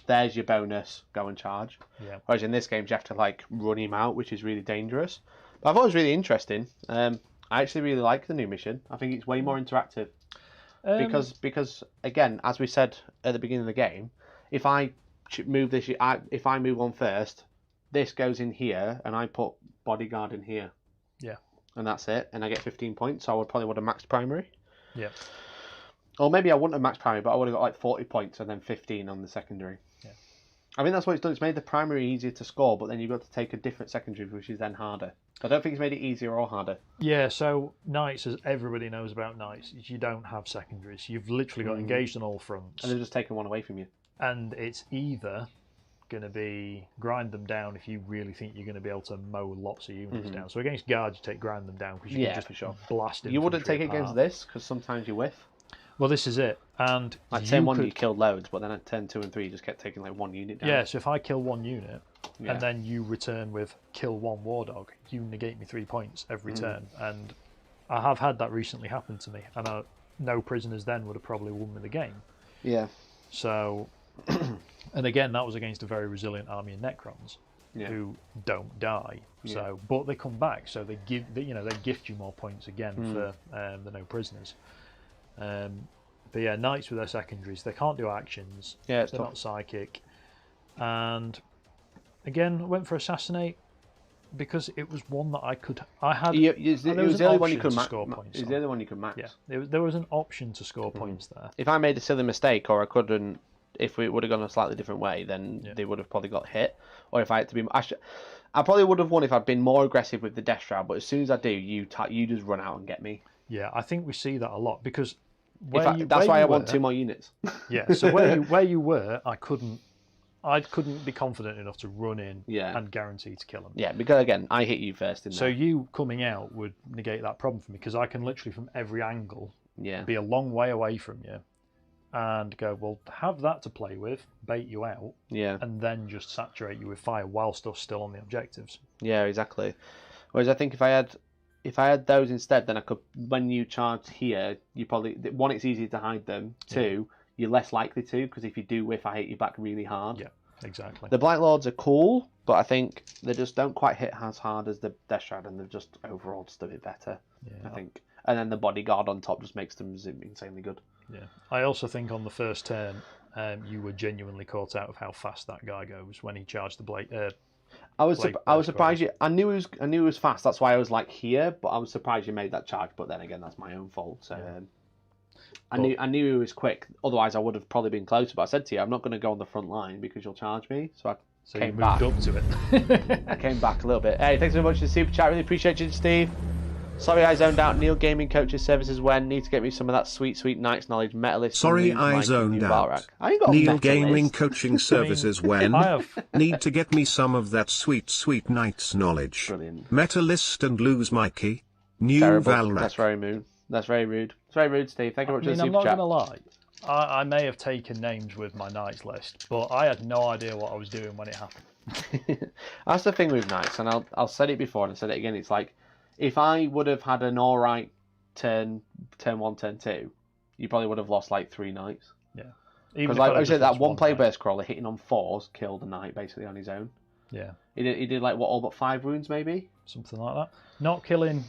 There's your bonus. Go and charge. Yeah. Whereas in this game you have to run him out, which is really dangerous. But I thought it was really interesting. I actually really like the new mission. I think it's way more interactive. Because again, as we said at the beginning of the game, if I move this, if I move on first, this goes in here, and I put bodyguard in here. Yeah. And that's it, and I get 15 points. So I probably would have maxed primary. Yeah. Or maybe I wouldn't have maxed primary, but I would have got 40 points and then 15 on the secondary. Yeah. I think that's what it's done. It's made the primary easier to score, but then you've got to take a different secondary, which is then harder. I don't think it's made it easier or harder. Yeah, so Knights, as everybody knows about Knights, you don't have secondaries. You've literally got engaged on all fronts. And they're just taking one away from you. And it's either going to be grind them down if you really think you're going to be able to mow lots of units down. So against guards, you take grind them down, because you can just for sure. Blast them. You wouldn't take it against this, because sometimes you whiff. Well, this is it. And turn 1 you killed loads, but then at turn 2 and 3 you just kept taking one unit down. Yeah, so if I kill one unit and then you return with kill one war dog, you negate me 3 points every turn. And I have had that recently happen to me, and no prisoners then would have probably won me the game. Yeah. So, and again, that was against a very resilient army of Necrons who don't die. So, but they come back, so they gift you more points again for the no prisoners. But yeah, Knights with their secondaries, they can't do actions. Yeah, they're not psychic. And again, I went for assassinate because it was one that I had. It was the only one you could max. It was the only one you could max. Yeah, there was an option to score points there. If I made a silly mistake, or I couldn't, if it would have gone a slightly different way, then they would have probably got hit. Or if I had to be, I probably would have won if I'd been more aggressive with the Death Shroud. But as soon as I do, you just run out and get me. Yeah, I think we see that a lot, because that's why I want 2 more units. Yeah, so where you were, I couldn't be confident enough to run in and guarantee to kill them. Yeah, because again, I hit you first. So you coming out would negate that problem for me, because I can literally from every angle be a long way away from you and go, well, have that to play with, bait you out, and then just saturate you with fire while stuff's still on the objectives. Yeah, exactly. Whereas I think if I had those instead, then I could, when you charge here, you probably, one, it's easier to hide them. 2, you're less likely to, because if you do whiff, I hit you back really hard. Yeah, exactly. The Blight Lords are cool, but I think they just don't quite hit as hard as the Death Shroud, and they're just overall just a bit better, I think. And then the Bodyguard on top just makes them insanely good. Yeah. I also think on the first turn, you were genuinely caught out of how fast that guy goes when he charged the blade. I was surprised you. I knew he was fast. That's why I was here. But I was surprised you made that charge. But then again, that's my own fault. So I knew he was quick. Otherwise, I would have probably been closer. But I said to you, I'm not going to go on the front line because you'll charge me. So you came moved back. up to it. I came back a little bit. Hey, thanks very much for the super chat. Really appreciate you, Steve. Sorry I zoned out. Neil Gaming Coaches Services when need to get me some of that sweet Knights knowledge. Metalist. Sorry I zoned out. I ain't got Neil Metalist. Gaming Coaching Services when I have. need to get me some of that sweet Knights knowledge. Brilliant. Metalist and lose Mikey. New Terrible. Valrak. That's very rude. That's very rude. It's very rude, Steve. Thank you very much for the I'm super not chat. going to lie. I may have taken names with my Knights list, but I had no idea what I was doing when it happened. That's the thing with Knights, and I'll said it before and I said it again. It's like if I would have had an all right turn 1, turn 2, you probably would have lost like 3 Knights. Yeah. Because like I said, that one play burst crawler hitting on 4s killed a Knight basically on his own. Yeah. He did like what, all but 5 wounds maybe. Something like that. Not killing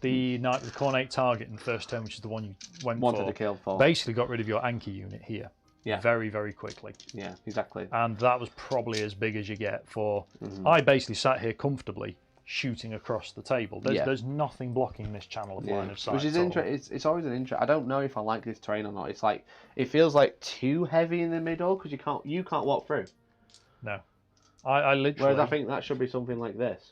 the Knight with the Cornate target in the first turn, which is the one you wanted to kill for. Basically got rid of your Anki unit here. Yeah. Very, very quickly. Yeah, exactly. And that was probably as big as you get for... I basically sat here comfortably shooting across the table. There's nothing blocking this channel of line of sight. Which is interesting. It's always an interest. I don't know if I like this terrain or not. It's like it feels like too heavy in the middle because you can't walk through. No, I literally. Whereas I think that should be something like this.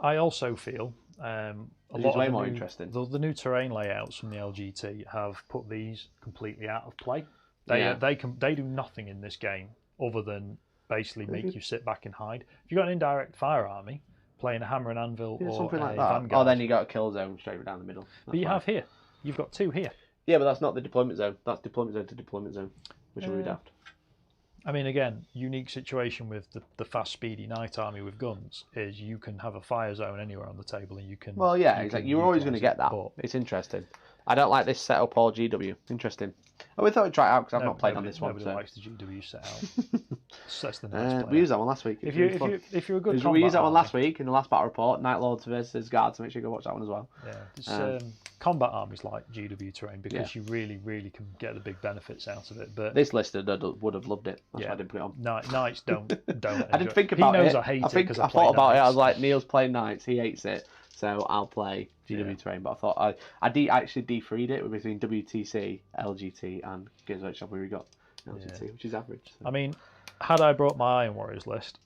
I also feel a lot way of more interesting. The new terrain layouts from the LGT have put these completely out of play. They do nothing in this game other than basically make you sit back and hide. If you've got an indirect fire army playing a hammer and anvil or something like a that. vanguard, Then you got a kill zone straight down the middle. But you have here. You've got 2 here. Yeah, but that's not the deployment zone. That's deployment zone to deployment zone, which would be daft. I mean, again, unique situation with the fast, speedy Knight army with guns is you can have a fire zone anywhere on the table and you can... Well, yeah, exactly. You're always going to get that. But it's interesting. I don't like this setup or GW. Interesting. We thought we'd try it out because I've not played on this one. Nobody likes the GW set out. That's the nice we used that one last week. If you're a good we used that one last week in the last battle report, Night Lords versus Guards, so make sure you go watch that one as well. Yeah, combat armies like GW terrain because you really, really can get the big benefits out of it. But this lister would have loved it. That's why I didn't put it on. Knights don't. I didn't think about it. He knows I hate it. I thought about it. I was like, Neil's playing Knights. He hates it. So I'll play GW terrain, but I thought I actually defreed it between WTC, LGT, and Games Workshop where we got LGT, which is average. So. I mean, had I brought my Iron Warriors list,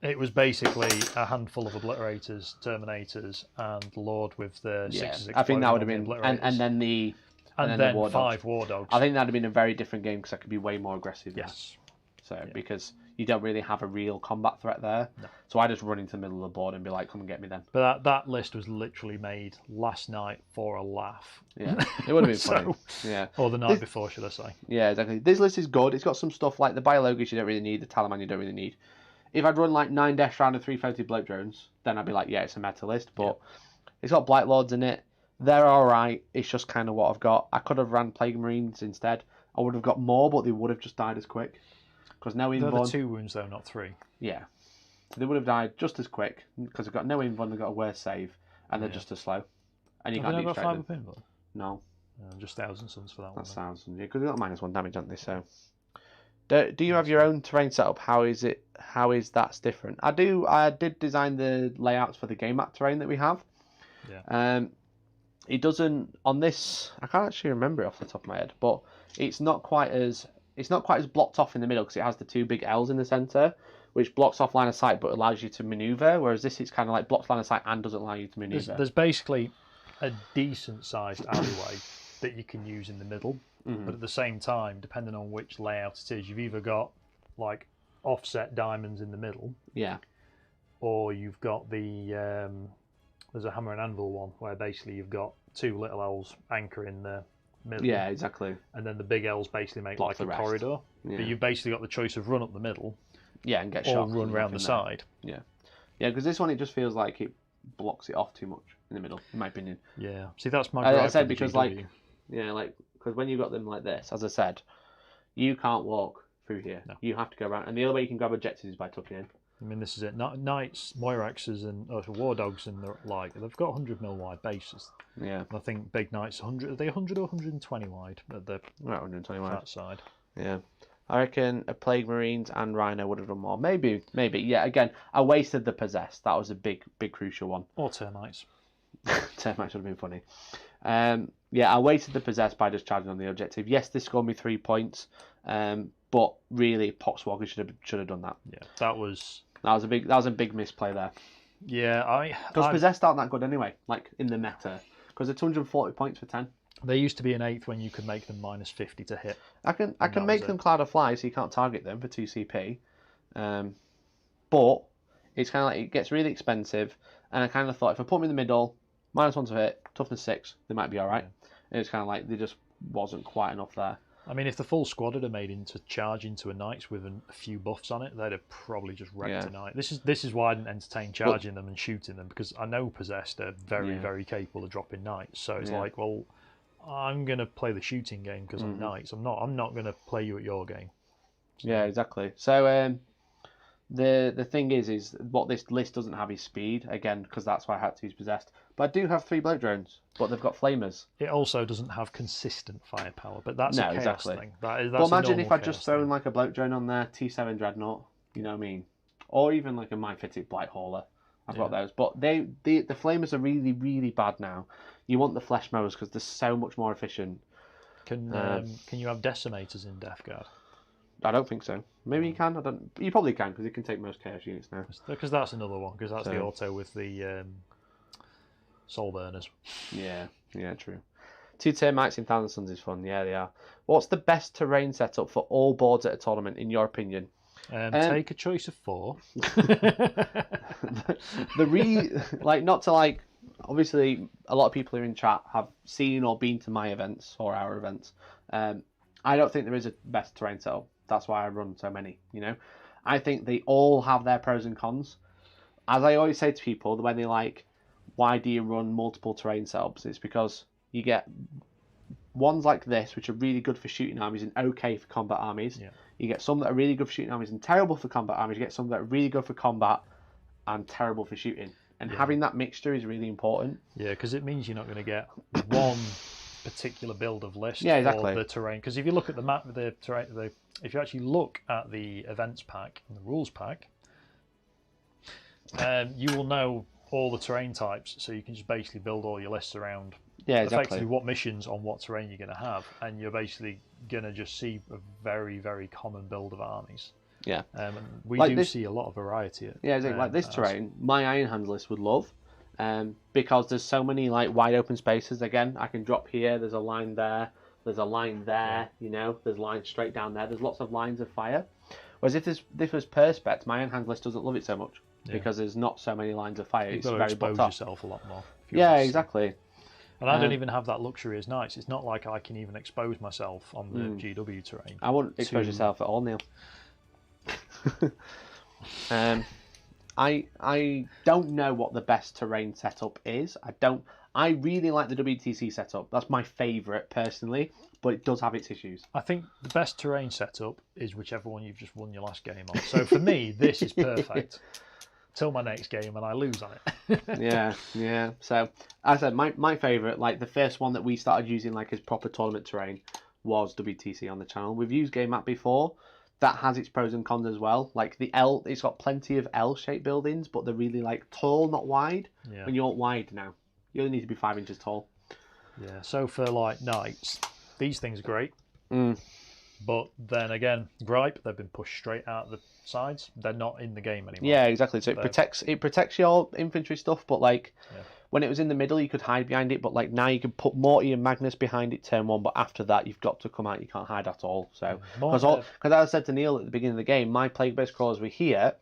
it was basically a handful of Obliterators, Terminators, and Lord with the 6s. I think that would have been, and then 5 War Dogs. I think that'd have been a very different game because I could be way more aggressive. Yes. Because you don't really have a real combat threat there. No. So I just run into the middle of the board and be like, come and get me then. But that list was literally made last night for a laugh. Yeah, it would have been funny. Yeah. Or the night before, should I say. Yeah, exactly. This list is good. It's got some stuff like the Biologus you don't really need, the Talaman you don't really need. If I'd run like 9 Death Round and 3 floated bloke drones, then I'd be like, yeah, it's a meta list. But it's got Blight Lords in it. They're alright. It's just kind of what I've got. I could have ran Plague Marines instead. I would have got more, but they would have just died as quick. Because no invuln. They're the 2 wounds though, not 3. Yeah. So they would have died just as quick because they've got no invuln, they've got a worse save, and they're just as slow. And you can't deep strike them. No. Just 1,000 Suns for that one. That's 1,000. Yeah, because they've got -1 damage, aren't they? So, do you have your own terrain setup? How is it? How is that different? I do. I did design the layouts for the game map terrain that we have. Yeah. It doesn't on this. I can't actually remember it off the top of my head, but it's not quite as blocked off in the middle because it has the 2 big L's in the center, which blocks off line of sight but allows you to maneuver. Whereas this is kind of like blocks line of sight and doesn't allow you to maneuver. There's basically a decent sized alleyway that you can use in the middle, but at the same time, depending on which layout it is, you've either got like offset diamonds in the middle, or you've got the there's a hammer and anvil one where basically you've got 2 little L's anchor in the middle. Yeah, exactly. And then the big L's basically make Block like a the corridor. Yeah. But you've basically got the choice of run up the middle, and get or shot, run round the side. Yeah, because this one it just feels like it blocks it off too much in the middle, in my opinion. Yeah. See, that's my. As I said, because because when you got them like this, as I said, you can't walk through here. No. You have to go around, and the other way you can grab objectives is by tucking in. I mean, this is it. Knights, Moiraxes, and War Dogs, and they've got 100 mil wide bases. Yeah. And I think Big Knights 100. Are they 100 or 120 wide at the 120 wide. That side? Yeah. I reckon a Plague Marines and Rhino would have done more. Maybe. Yeah. Again, I wasted the Possessed. That was a big crucial one. Or Termites. Termites would have been funny. Yeah, I wasted the possess by just charging on the objective. Yes, this scored me 3 points, but really, Poxwogger should have done that. Yeah, that was a big misplay there. Yeah, because possessed aren't that good anyway, like in the meta, because they're 240 points for 10. They used to be an 8th when you could make them -50 to hit. I can make them Cloud of Fly, so you can't target them for 2 CP. But it's kind of like it gets really expensive, and I kind of thought if I put them in the middle, -1 to hit, toughness 6, they might be all right. Yeah. And it's kind of like there just wasn't quite enough there. I mean, if the full squad had made into charge into a Knights with a few buffs on it, they'd have probably just wrecked a Knight. This is why I didn't entertain charging them and shooting them, because I know Possessed are very capable of dropping Knights. So it's like, well, I'm going to play the shooting game because I'm Knights. I'm not going to play you at your game. So. Yeah, exactly. So the thing is what this list doesn't have is speed, again, because that's why I had to use Possessed. But I do have 3 bloat drones, but they've got flamers. It also doesn't have consistent firepower, but that's a chaos thing. That's but imagine if I'd just thrown like a bloat drone on there, T7 Dreadnought, you know what I mean? Or even like a Mythic Blight Hauler. I've got those. But the flamers are really, really bad now. You want the flesh mowers because they're so much more efficient. Can you have decimators in Death Guard? I don't think so. Maybe you can. You probably can because you can take most chaos units now. Because that's another one. Because that's the auto with the soul burners. Yeah, true. 2 termites in Thousand Suns is fun. Yeah, they are. What's the best terrain setup for all boards at a tournament, in your opinion? Take a choice of 4. Obviously, a lot of people who are in chat have seen or been to my events or our events. I don't think there is a best terrain setup. That's why I run so many, you know. I think they all have their pros and cons. As I always say to people, when they're like, why do you run multiple terrain setups? It's because you get ones like this, which are really good for shooting armies and okay for combat armies. Yeah. You get some that are really good for shooting armies and terrible for combat armies. You get some that are really good for combat and terrible for shooting. And having that mixture is really important. Yeah, because it means you're not going to get one particular build of list for the terrain. Because if you look at the map, the terrain, if you actually look at the events pack and the rules pack, you will know all the terrain types, so you can just basically build all your lists around effectively what missions on what terrain you're going to have, and you're basically going to just see a very, very common build of armies. Yeah, and we see a lot of variety. Like this terrain, my Iron Hand list would love, because there's so many like wide open spaces. Again, I can drop here. There's a line there. There's a line there. You know, there's lines straight down there. There's lots of lines of fire. Whereas if this was Perspex, my Iron Hand list doesn't love it so much because there's not so many lines of fire. You've got to expose yourself a lot more. Exactly. And I don't even have that luxury as Knights. It's not like I can even expose myself on the GW terrain. I wouldn't expose yourself at all, Neil. I don't know what the best terrain setup is. I really like the WTC setup. That's my favourite personally, but it does have its issues. I think the best terrain setup is whichever one you've just won your last game on. So for me, this is perfect till my next game and I lose on it. yeah. So as I said, my favourite, like the first one that we started using like as proper tournament terrain was WTC on the channel. We've used Game Map before. That has its pros and cons as well. Like the L, it's got plenty of L-shaped buildings, but they're really like tall, not wide. Yeah. When you want wide now, you only need to be 5 inches tall. Yeah. So for like Knights, these things are great. But then again, gripe, they've been pushed straight out the sides. They're not in the game anymore. Yeah, exactly. So it protects your infantry stuff, but like when it was in the middle, you could hide behind it. But like now, you can put Morty and Magnus behind it turn 1. But after that, you've got to come out. You can't hide at all. So because I said to Neil at the beginning of the game, my plague-based crawlers were here.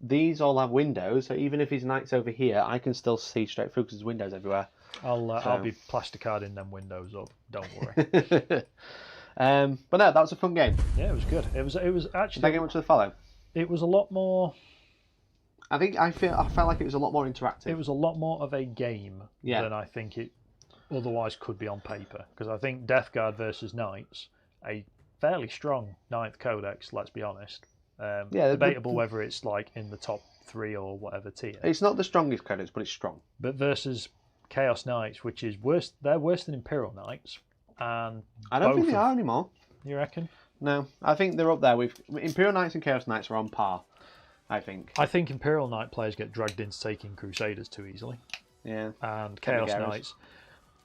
These all have windows, so even if his knight's over here, I can still see straight through because there's windows everywhere. I'll be plasticarding them windows up. Don't worry. But no, that was a fun game. Yeah, it was good. It was actually. Did I get much of the follow? It was a lot more. I felt like it was a lot more interactive. It was a lot more of a game than I think it otherwise could be on paper. Because I think Death Guard versus Knights, a fairly strong 9th Codex. Let's be honest. Debatable whether it's like in the top 3 or whatever tier. It's not the strongest codex, but it's strong. But versus Chaos Knights, which is worse. They're worse than Imperial Knights, and I don't think they are anymore. You reckon? No, I think they're up there with Imperial Knights and Chaos Knights are on par. I think Imperial Knight players get dragged into taking Crusaders too easily. Yeah. And Chaos Knights,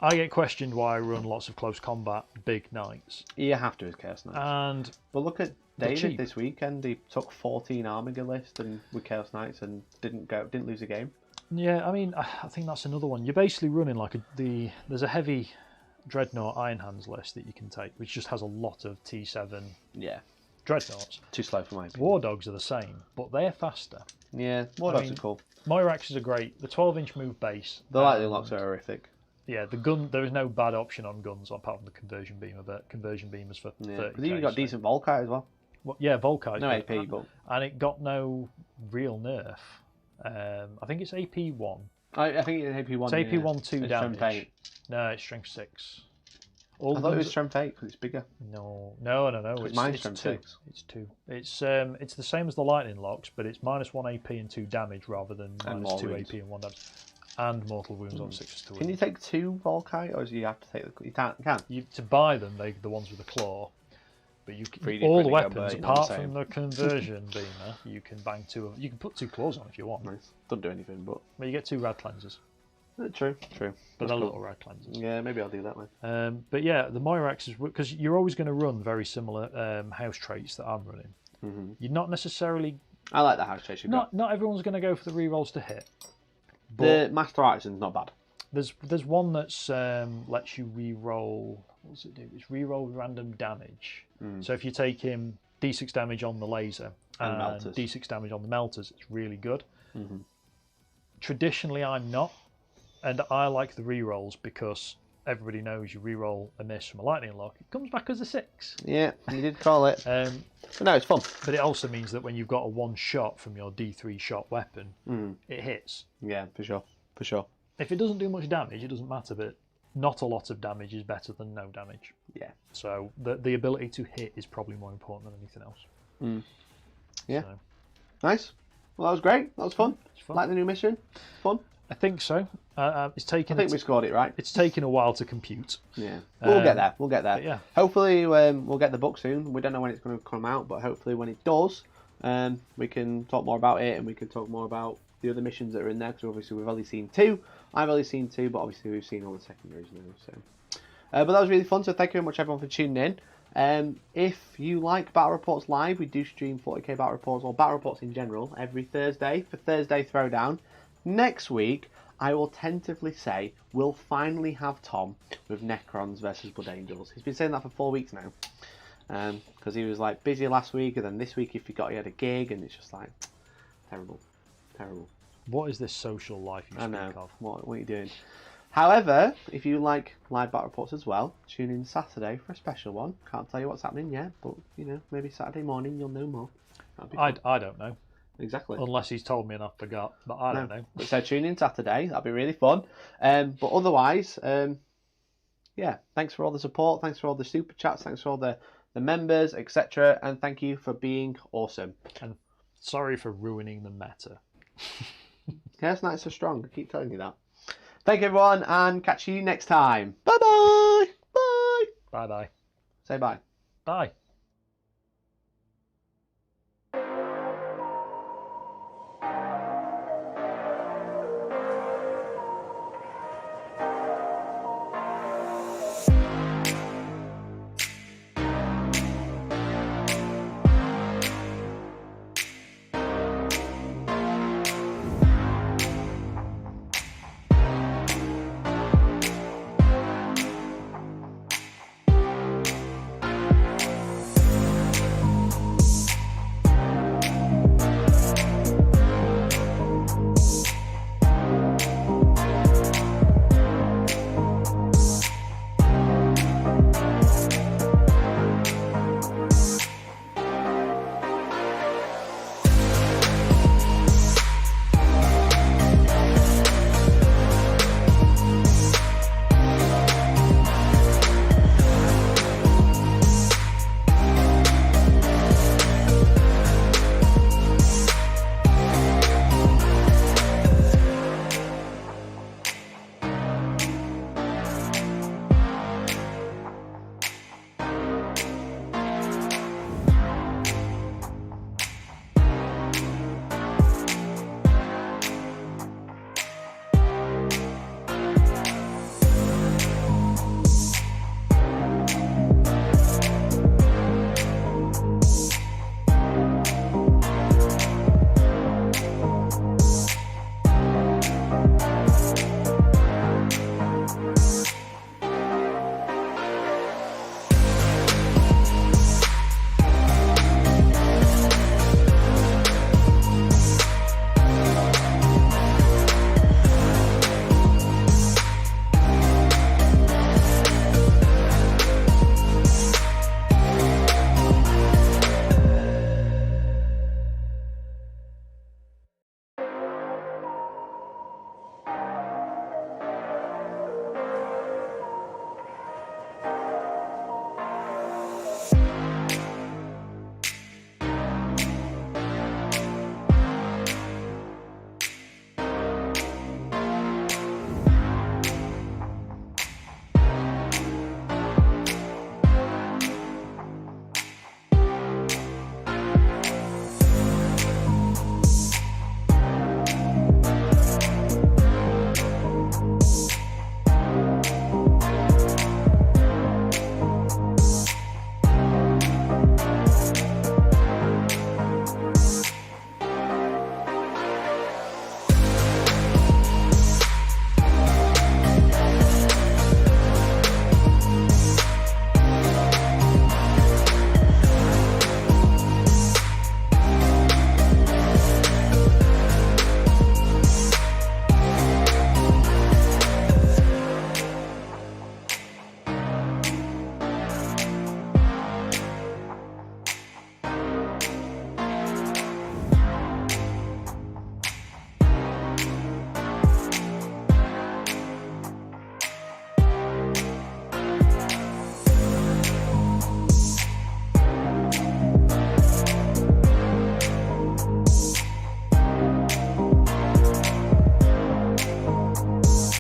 I get questioned why I run lots of close combat big knights. You have to as Chaos Knights. And But look at they're David cheap. this weekend. He took 14 Armiger list and with Chaos Knights and didn't lose a game. yeah, I mean, I think that's another one. You're basically running like there's a heavy Dreadnought Iron Hands list that you can take, which just has a lot of T7 Yeah, Dreadnoughts. too slow for my opinion. War Dogs are the same, but they're faster. Yeah, War Dogs are cool. Moiraxes are great. The 12-inch move base. The lightning locks are horrific. Yeah, the gun. There is no bad option on guns apart from the conversion beamer, but conversion beamers for 30. But then you got decent Volkite as well. Well, yeah, Volkite. No AP, but and it got no real nerf. I think it's AP1. I think it's AP1. It's AP1 2 It's damage. strength 8. No, it's strength 6. I thought it was strength 8 because it's bigger. No. It's mine's strength 2. 6. It's 2. It's the same as the lightning locks, but it's -1 AP and 2 damage rather than -2 wounds. AP and 1 damage. And mortal wounds on 6 to Can you take 2 Volkite, or do you have to take the? You can. to buy them, the ones with the claw. But you can, 3D all the printing weapons, go, apart same. from the conversion beamer, you can bang 2 of. You can put 2 claws on if you want. Nice. Doesn't do anything, but But you get 2 rad cleansers. True. But That's they're cool. little rad cleansers. Yeah, maybe I'll do that one. But yeah, the Moirax is because you're always going to run very similar house traits that I'm running. Mm-hmm. You're not necessarily. I like the house chase you've got. Not everyone's going to go for the rerolls to hit. The Master Artisan's not bad. There's one that's lets you reroll. What does it do? It's reroll random damage. So if you take him D6 damage on the laser and melters. D6 damage on the melters, it's really good. Mm-hmm. Traditionally, I'm not, and I like the rerolls because everybody knows you reroll a miss from a lightning lock, it comes back as a 6. Yeah, you did call it. But no, it's fun. But it also means that when you've got a 1 shot from your D3 shot weapon, it hits. Yeah, for sure. If it doesn't do much damage, it doesn't matter, but not a lot of damage is better than no damage. Yeah. So the ability to hit is probably more important than anything else. Yeah. So, Nice. Well, that was great. That was fun. it's fun. Like the new mission. Fun. I think so. It's taken. I think we scored it right. It's taken a while to compute. Yeah. We'll get there. We'll get there. Yeah. Hopefully, we'll get the book soon. We don't know when it's going to come out, but hopefully when it does, we can talk more about it and we can talk more about the other missions that are in there, because obviously we've only seen 2. I've only seen 2, but obviously we've seen all the secondaries now. So, but that was really fun. So thank you very much everyone for tuning in. If you like Battle Reports Live, we do stream 40k Battle Reports or Battle Reports in general every Thursday for Thursday Throwdown. Next week, I will tentatively say we'll finally have Tom with Necrons versus Blood Angels. He's been saying that for 4 weeks now, because he was like busy last week, and then this week he forgot he had a gig, and it's just like terrible. What is this social life you I speak know. of? What are you doing? However, if you like live battle reports as well, tune in Saturday for a special one. Can't tell you what's happening yet, but maybe Saturday morning you'll know more. That'd be fun. I don't know. Exactly. Unless he's told me and I forgot, but I don't know. So tune in Saturday. That'll be really fun. But otherwise, yeah. Thanks for all the support. Thanks for all the super chats. Thanks for all the members, etc. And thank you for being awesome. And sorry for ruining the meta. Chaos Knights are strong. I keep telling you that. Thank you, everyone, and catch you next time. Bye-bye. Bye. Bye bye. Say bye. Bye.